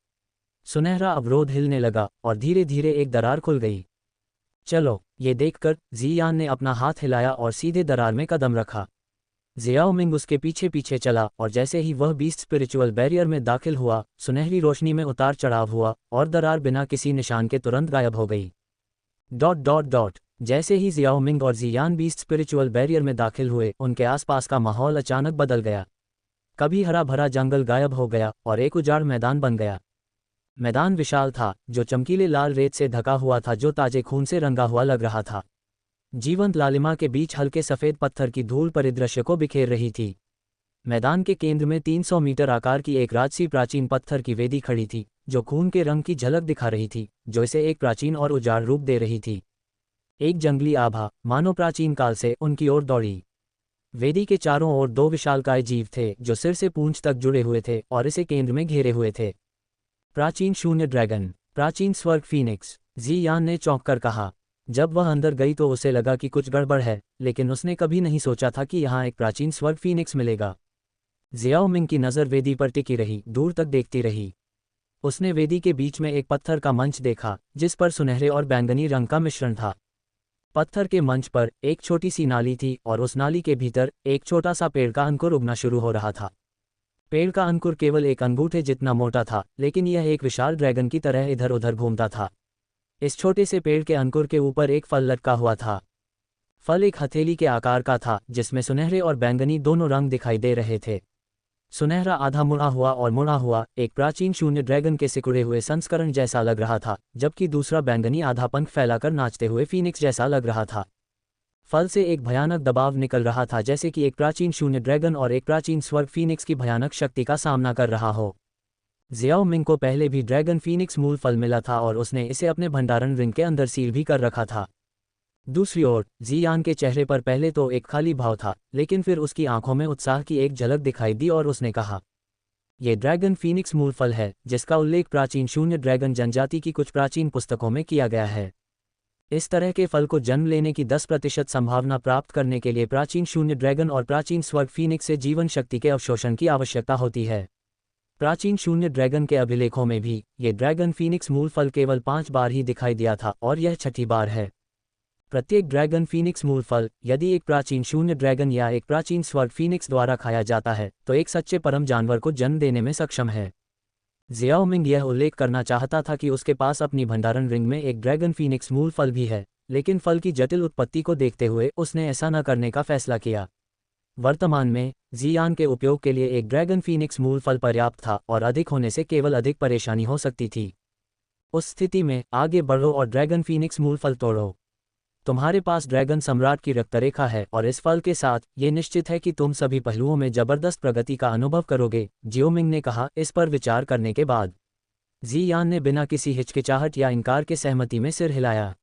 सुनहरा अवरोध हिलने लगा और धीरे धीरे एक दरार खुल गई। चलो, ये देखकर जी यान ने अपना हाथ हिलाया और सीधे दरार में कदम रखा। जियाओ मिंग उसके पीछे पीछे चला और जैसे ही वह बीस्ट स्पिरिचुअल बैरियर में दाखिल हुआ, सुनहरी रोशनी में उतार चढ़ाव हुआ और दरार बिना किसी निशान के तुरंत गायब हो गई। ... जैसे ही जियाओ मिंग और जी यान बीस्ट स्पिरिचुअल बैरियर में दाखिल हुए, उनके आसपास का माहौल अचानक बदल गया। कभी हरा भरा जंगल गायब हो गया और एक उजाड़ मैदान बन गया। मैदान विशाल था, जो चमकीले लाल रेत से ढका हुआ था, जो ताजे खून से रंगा हुआ लग रहा था। जीवंत लालिमा के बीच हल्के सफ़ेद पत्थर की धूल परिदृश्य को बिखेर रही थी। मैदान के केंद्र में 300 मीटर आकार की एक राजसी प्राचीन पत्थर की वेदी खड़ी थी, जो खून के रंग की झलक दिखा रही थी, जो इसे एक प्राचीन और उजाड़ रूप दे रही थी। एक जंगली आभा, मानो प्राचीन काल से, उनकी ओर दौड़ी। वेदी के चारों ओर 2 विशालकाय जीव थे, जो सिर से पूंछ तक जुड़े हुए थे और इसे केंद्र में घेरे हुए थे। प्राचीन शून्य ड्रैगन, प्राचीन स्वर्ग फीनिक्स, जी यान ने चौंक कर कहा। जब वह अंदर गई तो उसे लगा कि कुछ गड़बड़ है, लेकिन उसने कभी नहीं सोचा था कि यहाँ एक प्राचीन स्वर्ग फीनिक्स मिलेगा। जियाओ मिंग की नज़र वेदी पर टिकी रही, दूर तक देखती रही। उसने वेदी के बीच में एक पत्थर का मंच देखा, जिस पर सुनहरे और बैंगनी रंग का मिश्रण था। पत्थर के मंच पर एक छोटी सी नाली थी और उस नाली के भीतर एक छोटा सा पेड़ का अंकुर उगना शुरू हो रहा था। पेड़ का अंकुर केवल एक अंगूठे जितना मोटा था, लेकिन यह एक विशाल ड्रैगन की तरह इधर उधर घूमता था। इस छोटे से पेड़ के अंकुर के ऊपर एक फल लटका हुआ था। फल एक हथेली के आकार का था, जिसमें सुनहरे और बैंगनी दोनों रंग दिखाई दे रहे थे। सुनहरा आधा मुड़ा हुआ और मुड़ा हुआ एक प्राचीन शून्य ड्रैगन के सिकुड़े हुए संस्करण जैसा लग रहा था, जबकि दूसरा बैंगनी आधा पंख फैलाकर नाचते हुए फीनिक्स जैसा लग रहा था। फल से एक भयानक दबाव निकल रहा था, जैसे कि एक प्राचीन शून्य ड्रैगन और एक प्राचीन स्वर्ग फीनिक्स की भयानक शक्ति का सामना कर रहा हो। जियाओ मिंग को पहले भी ड्रैगन फीनिक्स मूल फल मिला था और उसने इसे अपने भंडारण रिंग के अंदर सील भी कर रखा था। दूसरी ओर जी यान के चेहरे पर पहले तो एक खाली भाव था, लेकिन फिर उसकी आंखों में उत्साह की एक झलक दिखाई दी और उसने कहा, यह ड्रैगन फीनिक्स मूल फल है, जिसका उल्लेख प्राचीन शून्य ड्रैगन जनजाति की कुछ प्राचीन पुस्तकों में किया गया है। इस तरह के फल को जन्म लेने की 10% संभावना प्राप्त करने के लिए प्राचीन शून्य ड्रैगन और प्राचीन स्वर्ग फीनिक्स से जीवन शक्ति के अवशोषण की आवश्यकता होती है। प्राचीन शून्य ड्रैगन के अभिलेखों में भी ये ड्रैगन फीनिक्स मूल फल केवल 5 बार ही दिखाई दिया था और यह 6ठी बार है। प्रत्येक ड्रैगन फीनिक्स मूल फल, यदि एक प्राचीन शून्य ड्रैगन या एक प्राचीन स्वर्ग फीनिक्स द्वारा खाया जाता है, तो एक सच्चे परम जानवर को जन्म देने में सक्षम है। जियाओ मिंग यह उल्लेख करना चाहता था कि उसके पास अपनी भंडारण रिंग में एक ड्रैगन फीनिक्स मूल फल भी है, लेकिन फल की जटिल उत्पत्ति को देखते हुए उसने ऐसा न करने का फैसला किया। वर्तमान में जी यान के उपयोग के लिए एक ड्रैगन फीनिक्स मूल फल पर्याप्त था और अधिक होने से केवल अधिक परेशानी हो सकती थी। उस स्थिति में आगे बढ़ो और ड्रैगन फीनिक्स मूल फल तोड़ो। तुम्हारे पास ड्रैगन सम्राट की रक्तरेखा है और इस फल के साथ ये निश्चित है कि तुम सभी पहलुओं में जबरदस्त प्रगति का अनुभव करोगे, जियो मिंग ने कहा। इस पर विचार करने के बाद जी यान ने बिना किसी हिचकिचाहट या इनकार के सहमति में सिर हिलाया।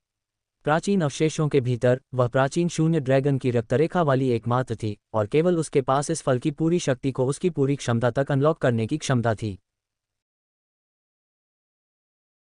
प्राचीन अवशेषों के भीतर वह प्राचीन शून्य ड्रैगन की रक्तरेखा वाली एकमात्र थी और केवल उसके पास इस फल की पूरी शक्ति को उसकी पूरी क्षमता तक अनलॉक करने की क्षमता थी।